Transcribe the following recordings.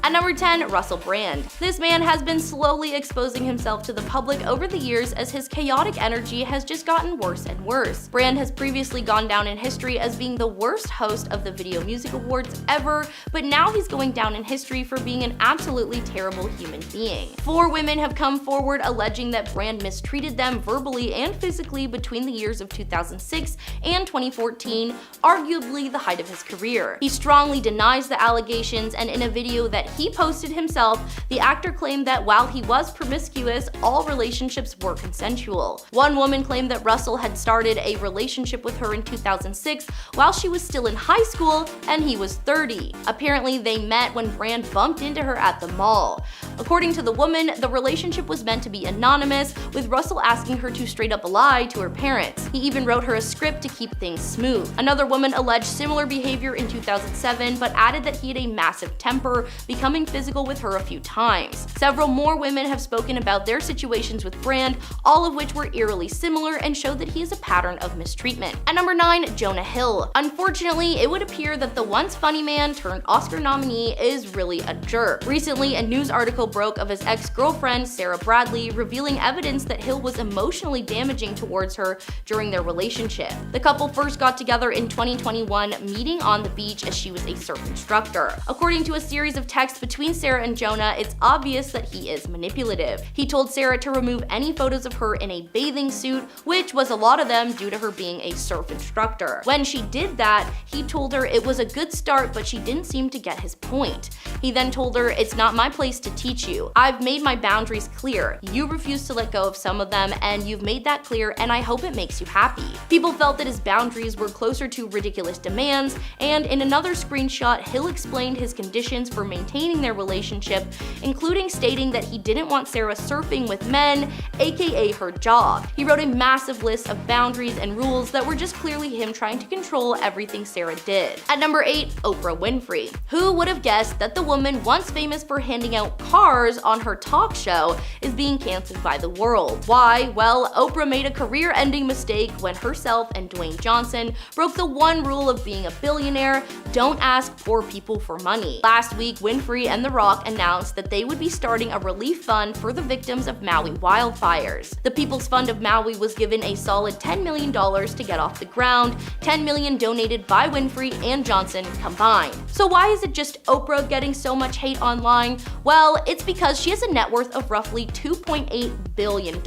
At number 10, Russell Brand. This man has been slowly exposing himself to the public over the years as his chaotic energy has just gotten worse and worse. Brand has previously gone down in history as being the worst host of the Video Music Awards ever, but now he's going down in history for being an absolutely terrible human being. 4 women have come forward alleging that Brand mistreated them verbally and physically between the years of 2006 and 2014, arguably the height of his career. He strongly denies the allegations, and in a video that he posted himself, the actor claimed that while he was promiscuous, all relationships were consensual. One woman claimed that Russell had started a relationship with her in 2006 while she was still in high school and he was 30. Apparently, they met when Brand bumped into her at the mall. According to the woman, the relationship was meant to be anonymous, with Russell asking her to straight up lie to her parents. He even wrote her a script to keep things smooth. Another woman alleged similar behavior in 2007, but added that he had a massive temper, becoming physical with her a few times. Several more women have spoken about their situations with Brand, all of which were eerily similar and showed that he has a pattern of mistreatment. At number 9, Jonah Hill. Unfortunately, it would appear that the once funny man turned Oscar nominee is really a jerk. Recently, a news article broke of his ex-girlfriend, Sarah Bradley, revealing evidence that Hill was emotionally damaging towards her during their relationship. The couple first got together in 2021, meeting on the beach as she was a surf instructor. According to a series of texts between Sarah and Jonah, it's obvious that he is manipulative. He told Sarah to remove any photos of her in a bathing suit, which was a lot of them due to her being a surf instructor. When she did that, he told her it was a good start, but she didn't seem to get his point. He then told her, "It's not my place to teach you. I've made my boundaries clear. You refuse to let go of some of them, and you've made that clear, and I hope it makes you happy." People felt that his boundaries were closer to ridiculous demands, and in another screenshot, Hill explained his conditions for maintaining their relationship, including stating that he didn't want Sarah surfing with men, aka her job. He wrote a massive list of boundaries and rules that were just clearly him trying to control everything Sarah did. At number 8, Oprah Winfrey. Who would have guessed that the woman once famous for handing out cars on her talk show is being canceled by the world? Why? Well, Oprah made a career-ending mistake when herself and Dwayne Johnson broke the one rule of being a billionaire: don't ask poor people for money. Last week, Winfrey and The Rock announced that they would be starting a relief fund for the victims of Maui wildfires. The People's Fund of Maui was given a solid $10 million to get off the ground, $10 million donated by Winfrey and Johnson combined. So why is it just Oprah getting so much hate online? Well, it's because she has a net worth of roughly $2.8 billion,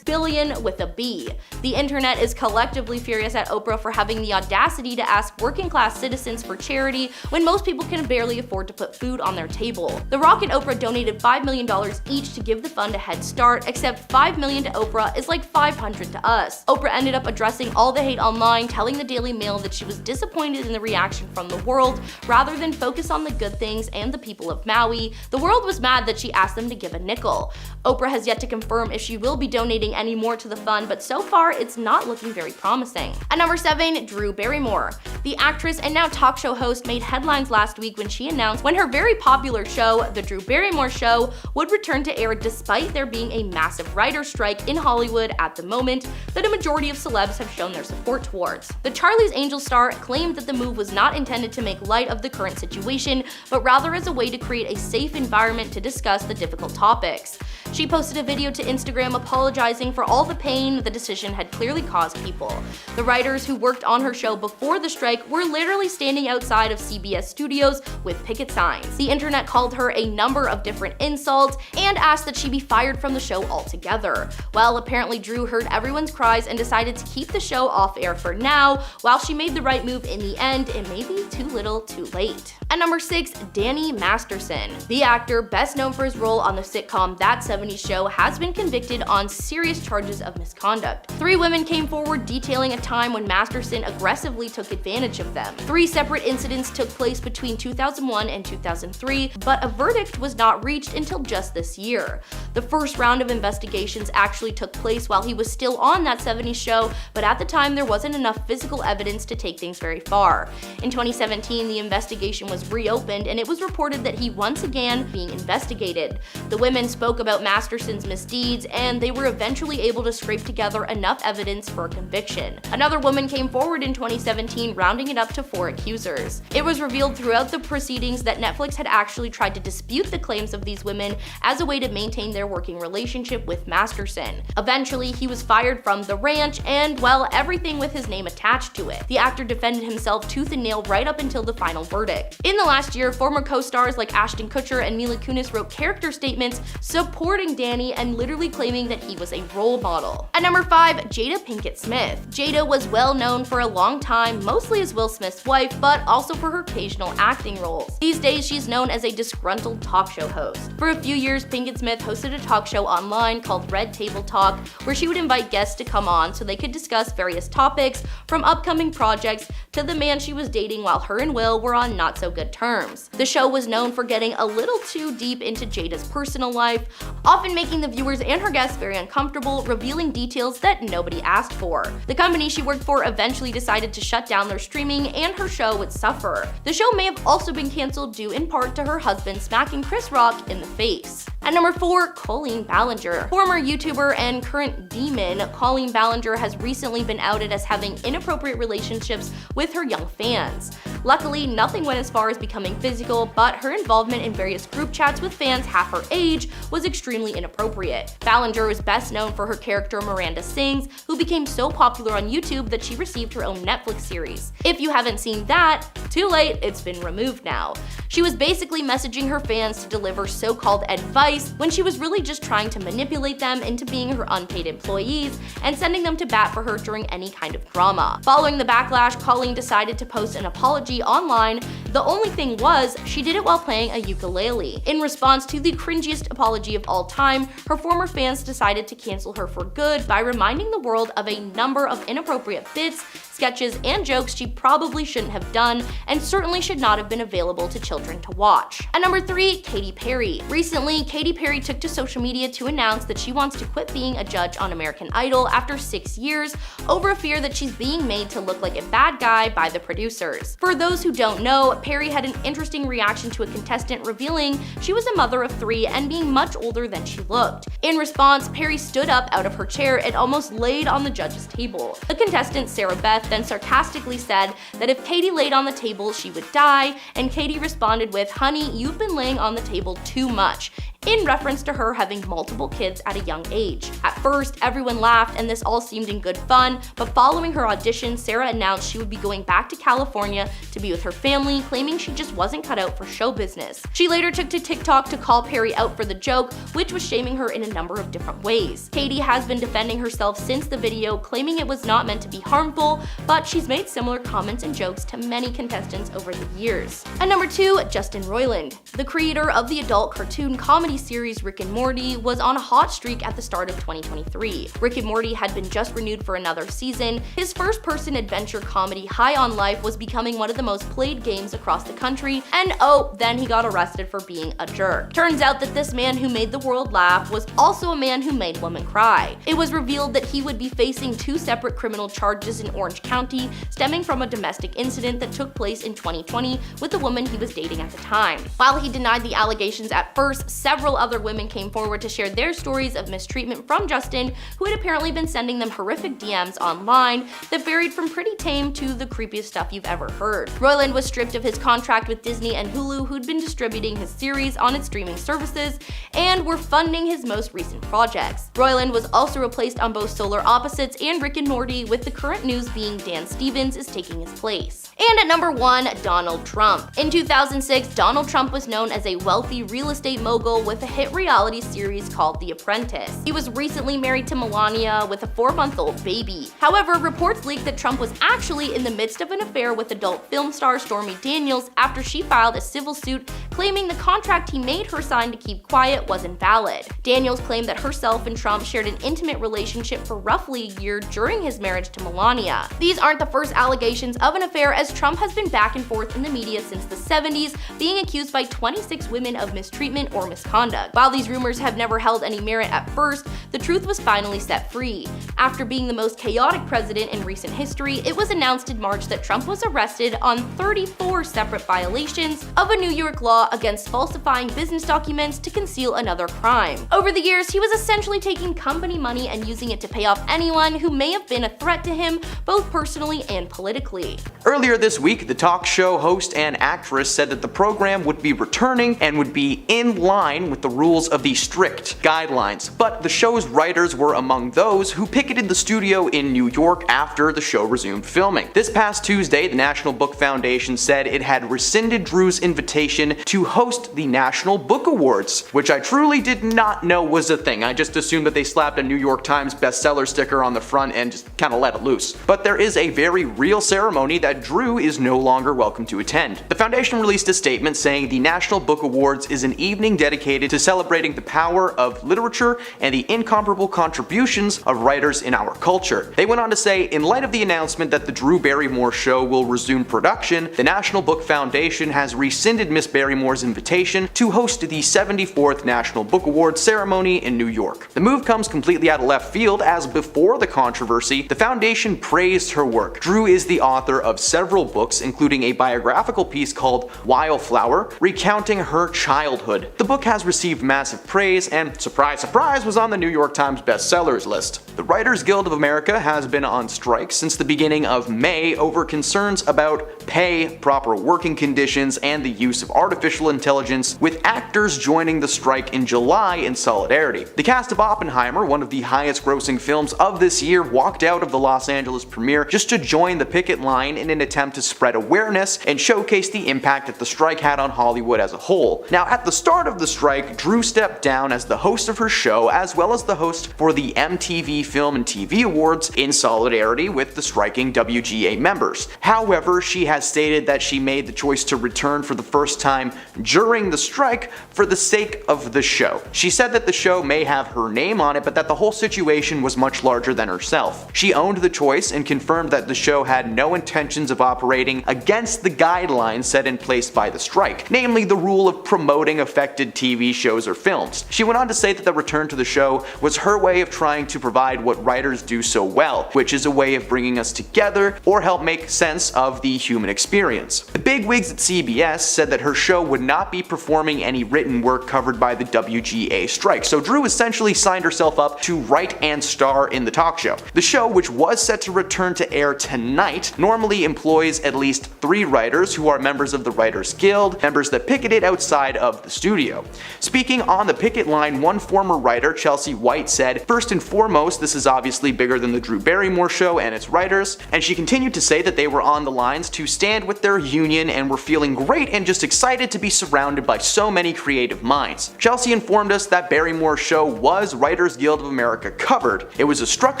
billion with a B. The internet is collectively furious at Oprah for having the audacity to ask working class citizens for charity when most people can barely afford to put food on their table. The Rock and Oprah donated $5 million each to give the fund a head start, except $5 million to Oprah is like $500 to us. Oprah ended up addressing all the hate online, telling the Daily Mail that she was disappointed in the reaction from the world rather than focus on the good things and the people of Maui. The world was mad that she asked them to give a nickel. Oprah has yet to confirm if she will be donating any more to the fund, but so far it's not looking very promising. At number 7, Drew Barrymore. The actress and now talk show host made headlines last week when she announced when her very popular show, The Drew Barrymore Show, would return to air despite there being a massive writer's strike in Hollywood at the moment that a majority of celebs have shown their support towards. The Charlie's Angels star claimed that the move was not intended to make light of the current situation, but rather as a way to create a safe environment to discuss the difficult topics. She posted a video to Instagram apologizing for all the pain the decision had clearly caused people. The writers who worked on her show before the strike were literally standing outside of CBS studios with picket signs. The internet called her a number of different insults and asked that she be fired from the show altogether. Well, apparently Drew heard everyone's cries and decided to keep the show off air for now. While she made the right move in the end, it may be too little too late. At number 6, Danny Masterson. The actor, best known for his role on the sitcom That 70s Show, has been convicted on serious charges of misconduct. 3 women came forward detailing a time when Masterson aggressively took advantage of them. 3 separate incidents took place between 2001 and 2003, but a verdict was not reached until just this year. The first round of investigations actually took place while he was still on That 70s Show, but at the time there wasn't enough physical evidence to take things very far. In 2017, the investigation was reopened, and it was reported that he once again being investigated. The women spoke about Masterson's misdeeds, and they were eventually able to scrape together enough evidence for a conviction. Another woman came forward in 2017, rounding it up to 4 accusers. It was revealed throughout the proceedings that Netflix had actually tried to dispute the claims of these women as a way to maintain their working relationship with Masterson. Eventually, he was fired from the ranch and, well, everything with his name attached to it. The actor defended himself tooth and nail right up until the final verdict. In the last year, former co-stars like Ashton Kutcher and Mila Kunis wrote character statements supporting Danny and literally claiming that he was a role model. At number 5, Jada Pinkett Smith. Jada was well known for a long time, mostly as Will Smith's wife, but also for her occasional acting roles. These days, she's known as a disgruntled talk show host. For a few years, Pinkett Smith hosted a talk show online called Red Table Talk, where she would invite guests to come on so they could discuss various topics, from upcoming projects to the man she was dating while her and Will were on not so good terms. The show was known for getting a little too deep into Jada's personal life, often making the viewers and her guests very uncomfortable, revealing details that nobody asked for. The company she worked for eventually decided to shut down their streaming, and her show would suffer. The show may have also been canceled due in part to her husband smacking Chris Rock in the face. At number 4, Colleen Ballinger. Former YouTuber and current demon, Colleen Ballinger has recently been outed as having inappropriate relationships with her young fans. Luckily, nothing went as far as becoming physical, but her involvement in various group chats with fans half her age was extremely inappropriate. Ballinger is best known for her character Miranda Sings, who became so popular on YouTube that she received her own Netflix series. If you haven't seen that, too late, it's been removed now. She was basically messaging her fans to deliver so-called advice when she was really just trying to manipulate them into being her unpaid employees and sending them to bat for her during any kind of drama. Following the backlash, Colleen decided to post an apology online. The only thing was, she did it while playing a ukulele. In response to the cringiest apology of all time, her former fans decided to cancel her for good by reminding the world of a number of inappropriate bits, sketches, and jokes she probably shouldn't have done and certainly should not have been available to children to watch. At number 3, Katy Perry. Recently, Katy Perry took to social media to announce that she wants to quit being a judge on American Idol after 6 years over a fear that she's being made to look like a bad guy by the producers. For those who don't know, Perry had an interesting reaction to a contestant revealing she was a mother of 3 and being much older than she looked. In response, Perry stood up out of her chair and almost laid on the judge's table. The contestant, Sarah Beth, then sarcastically said that if Katy laid on the table, she would die, and Katy responded with, "Honey, you've been laying on the table too much," in reference to her having multiple kids at a young age. At first, everyone laughed and this all seemed in good fun, but following her audition, Sarah announced she would be going back to California to be with her family, claiming she just wasn't cut out for show business. She later took to TikTok to call Perry out for the joke, which was shaming her in a number of different ways. Katy has been defending herself since the video, claiming it was not meant to be harmful, but she's made similar comments and jokes to many contestants over the years. At number 2, Justin Roiland. The creator of the adult cartoon comedy series Rick and Morty was on a hot streak at the start of 2023. Rick and Morty had been just renewed for another season. His first-person adventure comedy High on Life was becoming one of the most played games across the country, and oh, then he got arrested for being a jerk. Turns out that this man who made the world laugh was also a man who made women cry. It was revealed that he would be facing 2 separate criminal charges in Orange County, stemming from a domestic incident that took place in 2020 with the woman he was dating at the time. While he denied the allegations at first, several other women came forward to share their stories of mistreatment from Justin, who had apparently been sending them horrific DMs online that varied from pretty tame to the creepiest stuff you've ever heard. Roiland was stripped of his contract with Disney and Hulu, who'd been distributing his series on its streaming services and were funding his most recent projects. Roiland was also replaced on both Solar Opposites and Rick and Morty, with the current news being Dan Stevens is taking his place. And at number 1, Donald Trump. In 2006, Donald Trump was known as a wealthy real estate mogul with a hit reality series called The Apprentice. He was recently married to Melania with a 4-month-old baby. However, reports leaked that Trump was actually in the midst of an affair with adult film star Stormy Daniels after she filed a civil suit claiming the contract he made her sign to keep quiet was invalid. Daniels claimed that herself and Trump shared an intimate relationship for roughly a year during his marriage to Melania. These aren't the first allegations of an affair, as Trump has been back and forth in the media since the 70s, being accused by 26 women of mistreatment or misconduct. While these rumors have never held any merit at first, the truth was finally set free. After being the most chaotic president in recent history, it was announced in March that Trump was arrested on 34 separate violations of a New York law against falsifying business documents to conceal another crime. Over the years, he was essentially taking company money and using it to pay off anyone who may have been a threat to him, both personally and politically. Earlier this week, the talk show host and actress said that the program would be returning and would be in line with the rules of the strict guidelines, but the show's writers were among those who picketed the studio in New York after the show resumed filming. This past Tuesday, the National Book Foundation said it had rescinded Drew's invitation to host the National Book Awards, which I truly did not know was a thing. I just assumed that they slapped a New York Times bestseller sticker on the front and just kind of let it loose. But there is a very real ceremony that Drew is no longer welcome to attend. The foundation released a statement saying the National Book Awards is an evening dedicated to celebrating the power of literature and the incomparable contributions of writers in our culture. They went on to say, in light of the announcement that the Drew Barrymore show will resume production, the National Book Foundation has rescinded Miss Barrymore's invitation to host the 74th National Book Awards ceremony in New York. The move comes completely out of left field, as before the controversy, the foundation praised her work. Drew is the author of several books, including a biographical piece called Wildflower, recounting her childhood. The book has received massive praise and, surprise surprise, was on the New York Times bestsellers list. The Writers Guild of America has been on strike since the beginning of May over concerns about pay, proper working conditions, and the use of artificial intelligence, with actors joining the strike in July in solidarity. The cast of Oppenheimer, one of the highest grossing films of this year, walked out of the Los Angeles premiere just to join the picket line in an attempt to spread awareness and showcase the impact that the strike had on Hollywood as a whole. Now, at the start of the strike, Drew stepped down as the host of her show, as well as the host for the MTV Film and TV Awards, in solidarity with the striking WGA members. However, she has stated that she made the choice to return for the first time during the strike for the sake of the show. She said that the show may have her name on it, but that the whole situation was much larger than herself. She owned the choice and confirmed that the show had no intentions of operating against the guidelines set in place by the strike, namely the rule of promoting affected TV shows or films. She went on to say that the return to the show was her way of trying to provide what writers do so well, which is a way of bringing us together or help make sense of the human experience. The bigwigs at CBS said that her show would not be performing any written work covered by the WGA strike, so Drew essentially signed herself up to write and star in the talk show. The show, which was set to return to air tonight, normally employs at least 3 writers who are members of the Writers Guild, members that picketed outside of the studio. Speaking on the picket line, one former writer, Chelsea White, said, "First and foremost, this is obviously bigger than the Drew Barrymore show and its writers," and she continued to say that they were on the lines to stand with their union and were feeling great and just excited to be surrounded by so many creative minds. Chelsea informed us that Barrymore's show was Writers Guild of America covered. It was a struck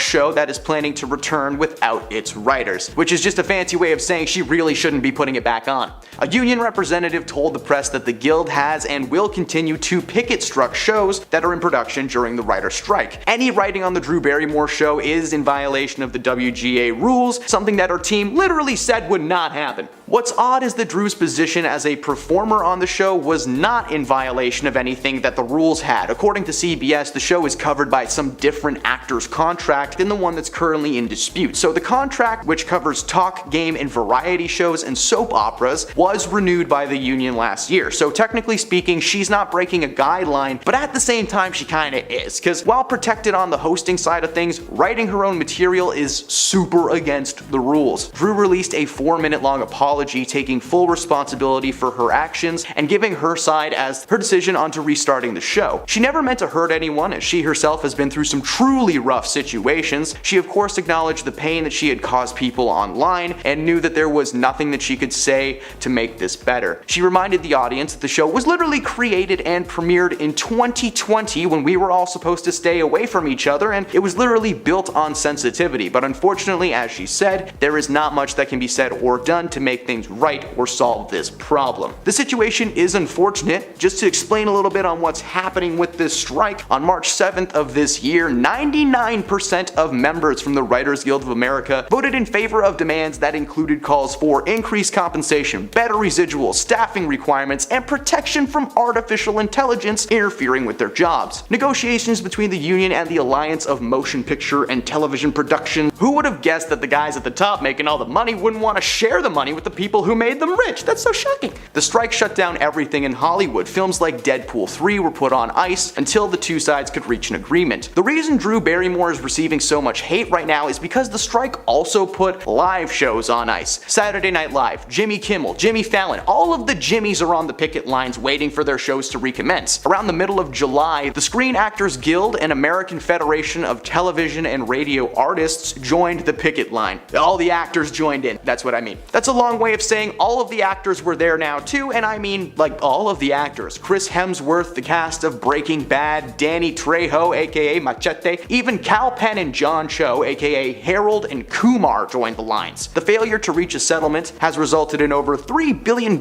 show that is planning to return without its writers, which is just a fancy way of saying she really shouldn't be putting it back on. A union representative told the press that the guild has and will continue to picket struck shows that are in production during the writer's strike. Any writing on the Drew Barrymore show is in violation of the WGA rules, something that her team literally said would not happen. What's odd is that Drew's position as a performer on the show was not in violation of anything that the rules had. According to CBS, the show is covered by some different actor's contract than the one that's currently in dispute. So the contract, which covers talk, game, and variety shows and soap operas, was renewed by the union last year. So technically speaking, she's not breaking a guideline, but at the same time she kinda is, because while protected on the hosting side of things, writing her own material is super against the rules. Drew released a 4-minute long apology taking full responsibility for her actions and giving her side as her decision onto restarting the show. She never meant to hurt anyone, as she herself has been through some truly rough situations. She of course acknowledged the pain that she had caused people online and knew that there was nothing that she could say to make this better. She reminded the audience that the show was literally created and premiered in 2020 when we were all supposed to stay away from each other, and it was literally built on sensitivity. But unfortunately, as she said, there is not much that can be said or done done to make things right or solve this problem. The situation is unfortunate. Just to explain a little bit on what's happening with this strike, on March 7th of this year, 99% of members from the Writers Guild of America voted in favor of demands that included calls for increased compensation, better residuals, staffing requirements, and protection from artificial intelligence interfering with their jobs. Negotiations between the union and the Alliance of Motion Picture and Television Production. Who would have guessed that the guys at the top making all the money wouldn't want to share the money with the people who made them rich? That's so shocking. The strike shut down everything in Hollywood. Films like Deadpool 3 were put on ice until the two sides could reach an agreement. The reason Drew Barrymore is receiving so much hate right now is because the strike also put live shows on ice. Saturday Night Live, Jimmy Kimmel, Jimmy Fallon, all of the Jimmys are on the picket lines waiting for their shows to recommence. Around the middle of July, the Screen Actors Guild and American Federation of Television and Radio Artists joined the picket line. All the actors joined in. That's what I mean. That's a long way of saying all of the actors were there now too, and I mean like all of the actors. Chris Hemsworth, the cast of Breaking Bad, Danny Trejo aka Machete, even Cal Penn and John Cho aka Harold and Kumar joined the lines. The failure to reach a settlement has resulted in over $3 billion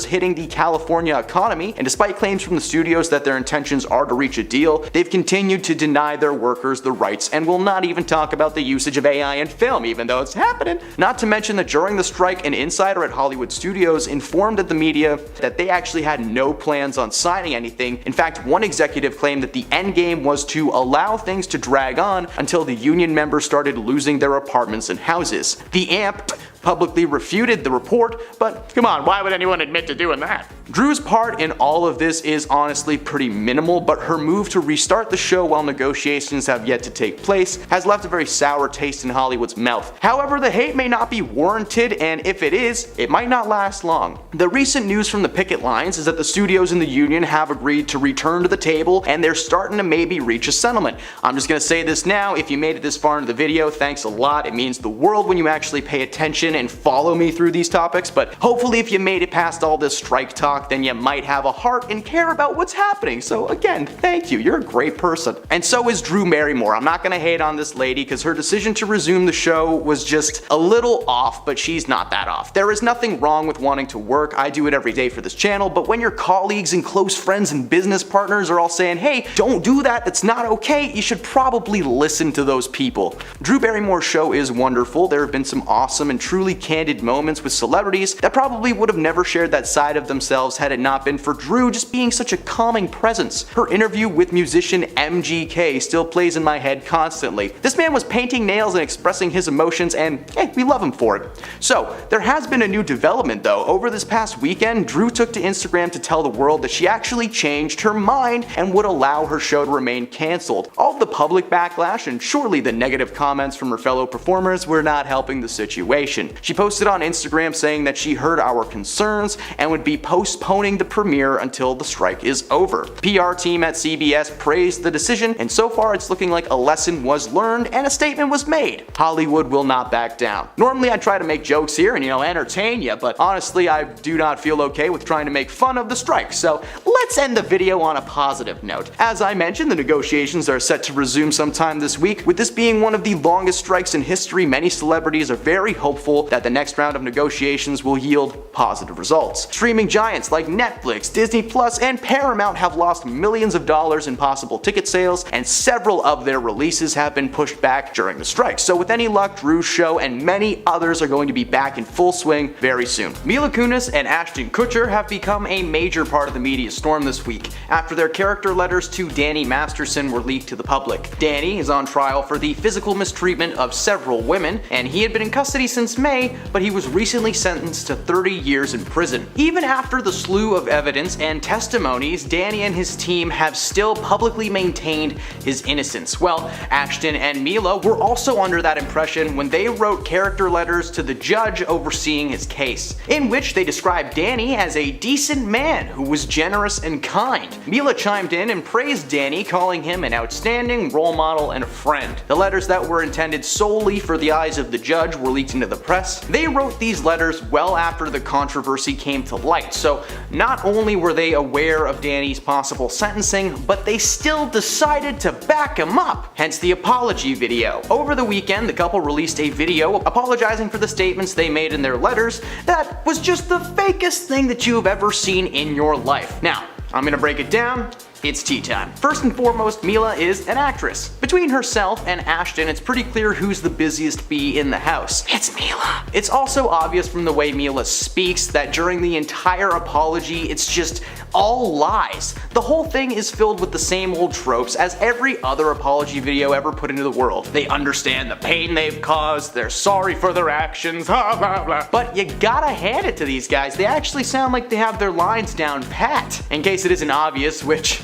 hitting the California economy, and despite claims from the studios that their intentions are to reach a deal, they've continued to deny their workers the rights and will not even talk about the usage of AI in film, even though it's happening. Not to mention that during the strike, an insider at Hollywood Studios informed the media that they actually had no plans on signing anything. In fact, one executive claimed that the end game was to allow things to drag on until the union members started losing their apartments and houses. The AMP publicly refuted the report, but come on, why would anyone admit to doing that? Drew's part in all of this is honestly pretty minimal, but her move to restart the show while negotiations have yet to take place has left a very sour taste in Hollywood's mouth. However, the hate may not be warranted, and if it is, it might not last long. The recent news from the picket lines is that the studios and the union have agreed to return to the table, and they're starting to maybe reach a settlement. I'm just gonna say this now, if you made it this far into the video, thanks a lot. It means the world when you actually pay attention and follow me through these topics, but hopefully if you made it past all this strike talk, then you might have a heart and care about what's happening. So again, thank you, you're a great person. And so is Drew Barrymore. I'm not gonna hate on this lady because her decision to resume the show was just a little off, but she's not that off. There is nothing wrong with wanting to work. I do it every day for this channel, but when your colleagues and close friends and business partners are all saying, hey, don't do that, that's not okay, you should probably listen to those people. Drew Barrymore's show is wonderful. There have been some awesome and truly candid moments with celebrities that probably would have never shared that side of themselves had it not been for Drew just being such a calming presence. Her interview with musician MGK still plays in my head constantly. This man was painting nails and expressing his emotions, and hey, we love him for it. So, there has been a new development though. Over this past weekend, Drew took to Instagram to tell the world that she actually changed her mind and would allow her show to remain cancelled. All of the public backlash and surely the negative comments from her fellow performers were not helping the situation. She posted on Instagram saying that she heard our concerns and would be postponing the premiere until the strike is over. PR team at CBS praised the decision, and so far it's looking like a lesson was learned and a statement was made. Hollywood will not back down. Normally I try to make jokes here and entertain you, but honestly I do not feel okay with trying to make fun of the strike, so let's end the video on a positive note. As I mentioned, the negotiations are set to resume sometime this week. With this being one of the longest strikes in history, many celebrities are very hopeful that the next round of negotiations will yield positive results. Streaming giants like Netflix, Disney Plus, and Paramount have lost millions of dollars in possible ticket sales, and several of their releases have been pushed back during the strike. So with any luck, Drew's show and many others are going to be back in full swing very soon. Mila Kunis and Ashton Kutcher have become a major part of the media storm this week after their character letters to Danny Masterson were leaked to the public. Danny is on trial for the physical mistreatment of several women, and he had been in custody since May, but he was recently sentenced to 30 years in prison. Even after the slew of evidence and testimonies, Danny and his team have still publicly maintained his innocence. Well, Ashton and Mila were also under that impression when they wrote character letters to the judge overseeing his case, in which they described Danny as a decent man who was generous and kind. Mila chimed in and praised Danny, calling him an outstanding role model and a friend. The letters that were intended solely for the eyes of the judge were leaked into the press, press? They wrote these letters well after the controversy came to light, so not only were they aware of Danny's possible sentencing, but they still decided to back him up, hence the apology video. Over the weekend, the couple released a video apologizing for the statements they made in their letters that was just the fakest thing that you've ever seen in your life. Now, I'm gonna break it down. It's tea time. First and foremost, Mila is an actress. Between herself and Ashton, it's pretty clear who's the busiest bee in the house. It's Mila. It's also obvious from the way Mila speaks that during the entire apology, it's just all lies. The whole thing is filled with the same old tropes as every other apology video ever put into the world. They understand the pain they've caused, they're sorry for their actions, blah blah blah. But you gotta hand it to these guys, they actually sound like they have their lines down pat. In case it isn't obvious, which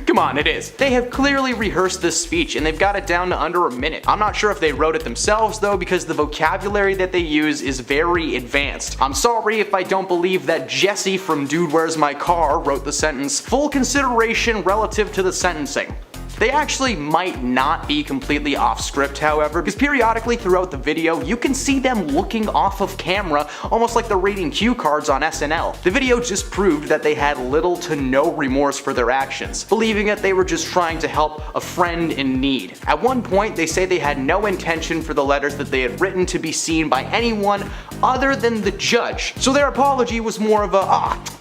come on, it is. They have clearly rehearsed this speech and they've got it down to under a minute. I'm not sure if they wrote it themselves though, because the vocabulary that they use is very advanced. I'm sorry if I don't believe that Jesse from Dude Where's My Car wrote the sentence, "full consideration relative to the sentencing." They actually might not be completely off script, however, because periodically throughout the video, you can see them looking off of camera, almost like they're reading cue cards on SNL. The video just proved that they had little to no remorse for their actions, believing that they were just trying to help a friend in need. At one point, they say they had no intention for the letters that they had written to be seen by anyone other than the judge. So their apology was more of a,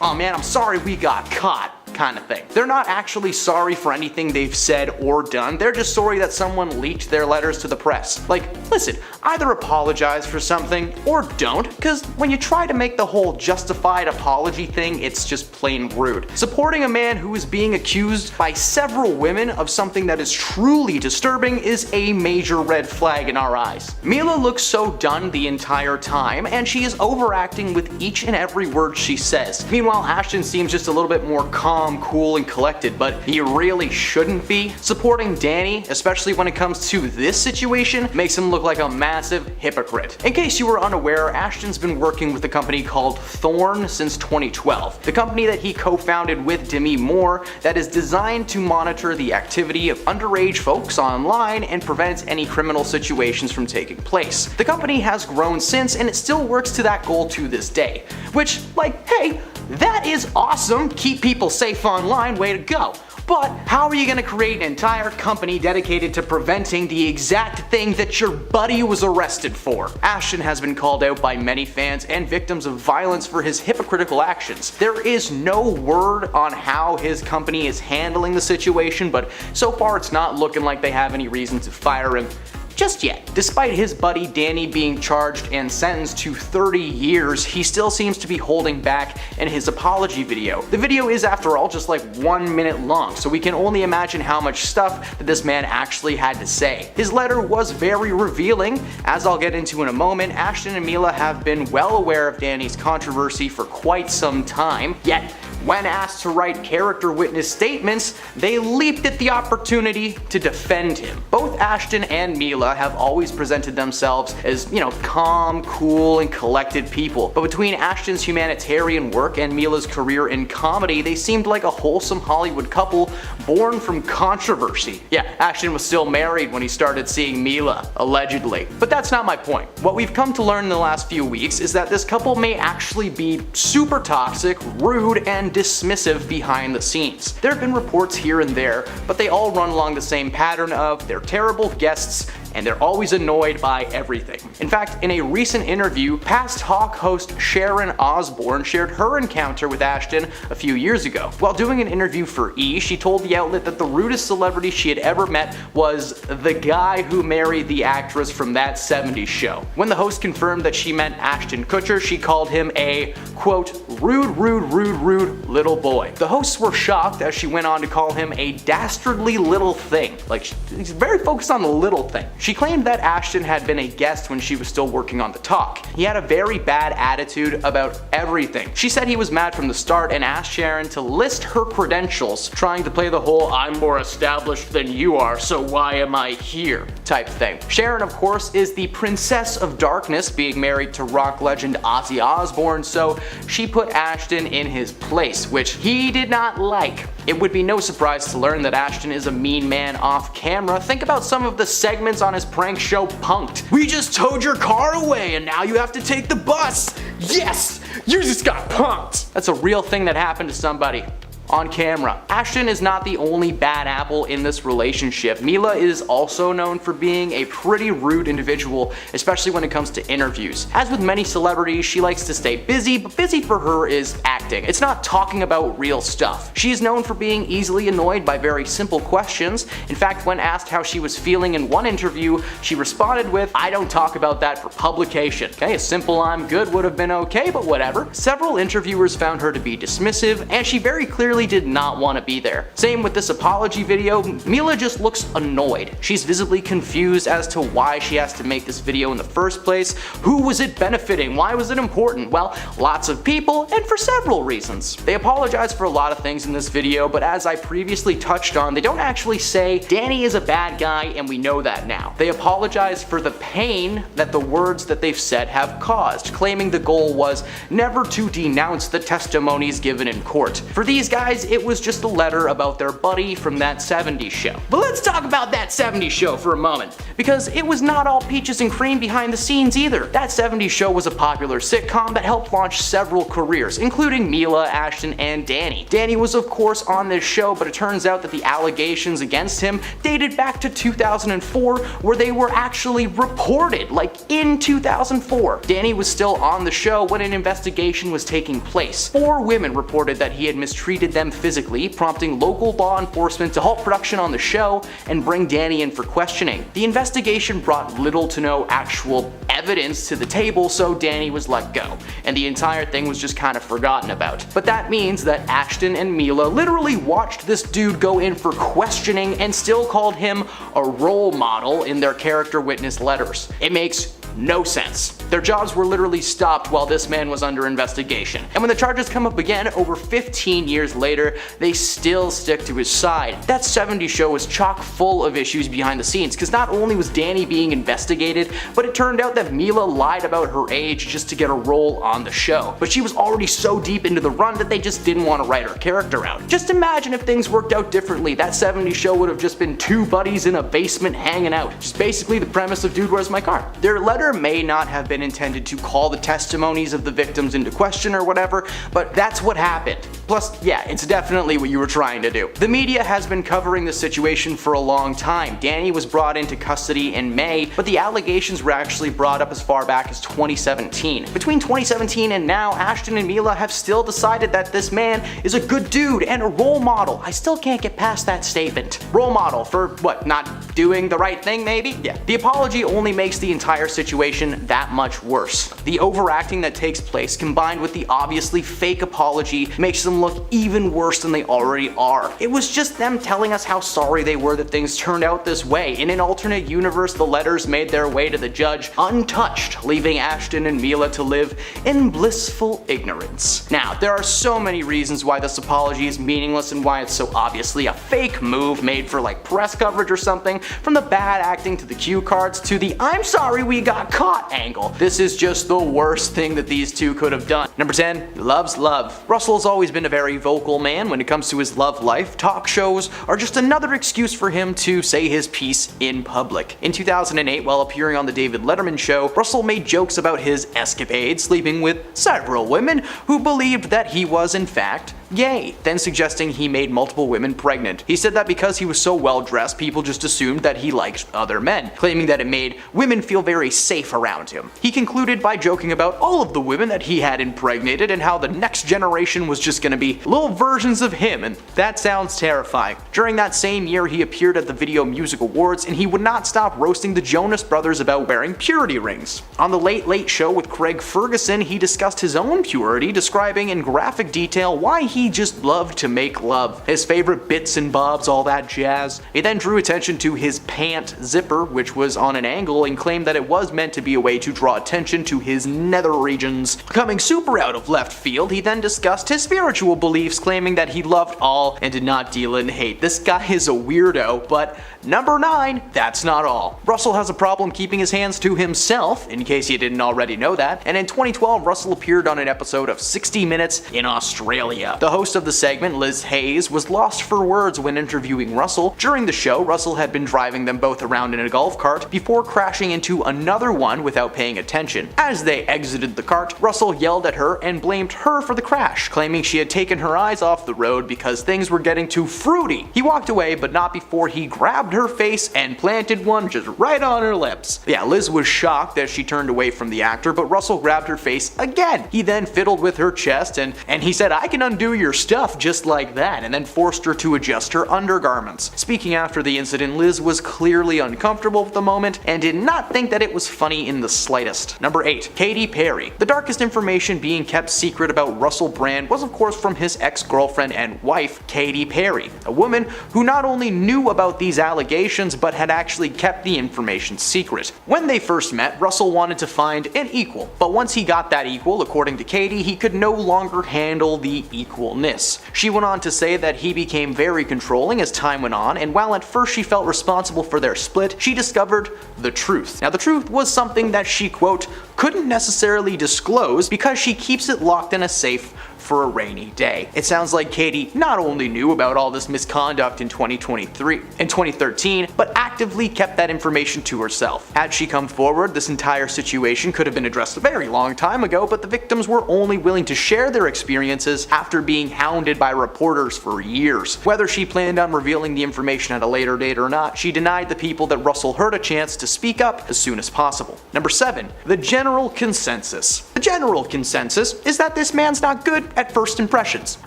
oh man, I'm sorry we got caught kind of thing. They're not actually sorry for anything they've said or done, they're just sorry that someone leaked their letters to the press. Like, listen, either apologize for something or don't, because when you try to make the whole justified apology thing, it's just plain rude. Supporting a man who is being accused by several women of something that is truly disturbing is a major red flag in our eyes. Mila looks so done the entire time, and she is overacting with each and every word she says. Meanwhile, Ashton seems just a little bit more calm, cool, and collected, but he really shouldn't be. Supporting Danny, especially when it comes to this situation, makes him look like a massive hypocrite. In case you were unaware, Ashton's been working with a company called Thorn since 2012. The company that he co-founded with Demi Moore that is designed to monitor the activity of underage folks online and prevent any criminal situations from taking place. The company has grown since, and it still works to that goal to this day. Which, like, hey, that is awesome, keep people safe online, way to go. But how are you going to create an entire company dedicated to preventing the exact thing that your buddy was arrested for? Ashton has been called out by many fans and victims of violence for his hypocritical actions. There is no word on how his company is handling the situation, but so far it's not looking like they have any reason to fire him just yet. Despite his buddy Danny being charged and sentenced to 30 years, he still seems to be holding back in his apology video. The video is, after all, just like 1 minute long, so we can only imagine how much stuff that this man actually had to say. His letter was very revealing. As I'll get into in a moment, Ashton and Mila have been well aware of Danny's controversy for quite some time, yet when asked to write character witness statements, they leaped at the opportunity to defend him. Both Ashton and Mila have always presented themselves as, calm, cool, and collected people. But between Ashton's humanitarian work and Mila's career in comedy, they seemed like a wholesome Hollywood couple born from controversy. Yeah, Ashton was still married when he started seeing Mila, allegedly. But that's not my point. What we've come to learn in the last few weeks is that this couple may actually be super toxic, rude, and dismissive behind the scenes. There have been reports here and there, but they all run along the same pattern of they're terrible guests and they're always annoyed by everything. In fact, in a recent interview, past Hawk host Sharon Osbourne shared her encounter with Ashton a few years ago. While doing an interview for E!, she told the outlet that the rudest celebrity she had ever met was the guy who married the actress from That 70s Show. When the host confirmed that she meant Ashton Kutcher, she called him a, quote, rude little boy. The hosts were shocked as she went on to call him a dastardly little thing. Like, she's very focused on the little thing. She claimed that Ashton had been a guest when she was still working on The Talk. He had a very bad attitude about everything. She said he was mad from the start and asked Sharon to list her credentials, trying to play the whole "I'm more established than you are, so why am I here?" type thing. Sharon, of course, is the Princess of Darkness, being married to rock legend Ozzy Osbourne, so she put Ashton in his place, which he did not like. It would be no surprise to learn that Ashton is a mean man off camera. Think about some of the segments on his prank show Punk'd. We just towed your car away and now you have to take the bus. Yes, you just got punked. That's a real thing that happened to somebody. On camera. Ashton is not the only bad apple in this relationship. Mila is also known for being a pretty rude individual, especially when it comes to interviews. As with many celebrities, she likes to stay busy, but busy for her is acting. It's not talking about real stuff. She is known for being easily annoyed by very simple questions. In fact, when asked how she was feeling in one interview, she responded with, "I don't talk about that for publication." Okay, a simple "I'm good" would have been okay, but whatever. Several interviewers found her to be dismissive, and she very clearly did not want to be there. Same with this apology video. Mila just looks annoyed. She's visibly confused as to why she has to make this video in the first place. Who was it benefiting? Why was it important? Well, lots of people, and for several reasons. They apologize for a lot of things in this video, but as I previously touched on, they don't actually say Danny is a bad guy and we know that now. They apologize for the pain that the words that they've said have caused, claiming the goal was never to denounce the testimonies given in court. For these guys, it was just a letter about their buddy from that 70s show. But let's talk about that 70s show for a moment, because it was not all peaches and cream behind the scenes either. That 70s show was a popular sitcom that helped launch several careers, including Mila, Ashton, and Danny. Danny was of course on this show, but it turns out that the allegations against him dated back to 2004, where they were actually reported, like in 2004. Danny was still on the show when an investigation was taking place. 4 women reported that he had mistreated them physically, prompting local law enforcement to halt production on the show and bring Danny in for questioning. The investigation brought little to no actual evidence to the table, so Danny was let go, and the entire thing was just kind of forgotten about. But that means that Ashton and Mila literally watched this dude go in for questioning and still called him a role model in their character witness letters. It makes no sense. Their jobs were literally stopped while this man was under investigation. And when the charges come up again over 15 years later, they still stick to his side. That 70s show was chock full of issues behind the scenes, because not only was Danny being investigated, but it turned out that Mila lied about her age just to get a role on the show. But she was already so deep into the run that they just didn't want to write her character out. Just imagine if things worked out differently. That 70s show would have just been 2 buddies in a basement hanging out. Just basically the premise of Dude, Where's My Car? Their letter may not have been intended to call the testimonies of the victims into question or whatever, but that's what happened. Plus, yeah, it's definitely what you were trying to do. The media has been covering this situation for a long time. Danny was brought into custody in May, but the allegations were actually brought up as far back as 2017. Between 2017 and now, Ashton and Mila have still decided that this man is a good dude and a role model. I still can't get past that statement. Role model for what, not doing the right thing maybe? Yeah. The apology only makes the entire situation that much worse. The overacting that takes place combined with the obviously fake apology makes them look even worse than they already are. It was just them telling us how sorry they were that things turned out this way. In an alternate universe, the letters made their way to the judge untouched, leaving Ashton and Mila to live in blissful ignorance. Now, there are so many reasons why this apology is meaningless and why it's so obviously a fake move made for like press coverage or something, from the bad acting to the cue cards to the "I'm sorry we got caught" angle. This is just the worst thing that these two could have done. Number 10, loves love. Russell's always been a very vocal man when it comes to his love life. Talk shows are just another excuse for him to say his piece in public. In 2008, while appearing on the David Letterman show, Russell made jokes about his escapades, sleeping with several women who believed that he was in fact gay, then suggesting he made multiple women pregnant. He said that because he was so well dressed, people just assumed that he liked other men, claiming that it made women feel very safe around him. He concluded by joking about all of the women that he had impregnated and how the next generation was just gonna be little versions of him, and that sounds terrifying. During that same year, he appeared at the Video Music Awards, and he would not stop roasting the Jonas Brothers about wearing purity rings. On the Late Late Show with Craig Ferguson, he discussed his own purity, describing in graphic detail why he just loved to make love, his favorite bits and bobs, all that jazz. He then drew attention to his pant zipper, which was on an angle, and claimed that it was meant to be a way to draw attention to his nether regions. Becoming super super out of left field, he then discussed his spiritual beliefs, claiming that he loved all and did not deal in hate. This guy is a weirdo, but number 9, that's not all. Russell has a problem keeping his hands to himself, in case you didn't already know that, and in 2012, Russell appeared on an episode of 60 Minutes in Australia. The host of the segment, Liz Hayes, was lost for words when interviewing Russell. During the show, Russell had been driving them both around in a golf cart before crashing into another one without paying attention. As they exited the cart, Russell yelled at her and blamed her for the crash, claiming she had taken her eyes off the road because things were getting too fruity. He walked away, but not before he grabbed her face and planted one just right on her lips. Yeah, Liz was shocked as she turned away from the actor, but Russell grabbed her face again. He then fiddled with her chest and he said, "I can undo your stuff just like that," and then forced her to adjust her undergarments. Speaking after the incident, Liz was clearly uncomfortable with the moment and did not think that it was funny in the slightest. Number 8. Katy Perry. The darkest information being kept secret about Russell Brand was of course from his ex-girlfriend and wife, Katy Perry, a woman who not only knew about these allegations but had actually kept the information secret. When they first met, Russell wanted to find an equal, but once he got that equal, according to Katy, he could no longer handle the equalness. She went on to say that he became very controlling as time went on, and while at first she felt responsible for their split, she discovered the truth. Now the truth was something that she, quote, couldn't necessarily disclose because she keeps it locked in a safe for a rainy day. It sounds like Katy not only knew about all this misconduct in 2013, but actively kept that information to herself. Had she come forward, this entire situation could have been addressed a very long time ago, but the victims were only willing to share their experiences after being hounded by reporters for years. Whether she planned on revealing the information at a later date or not, she denied the people that Russell heard a chance to speak up as soon as possible. Number 7. The general consensus. The general consensus is that this man's not good at first impressions.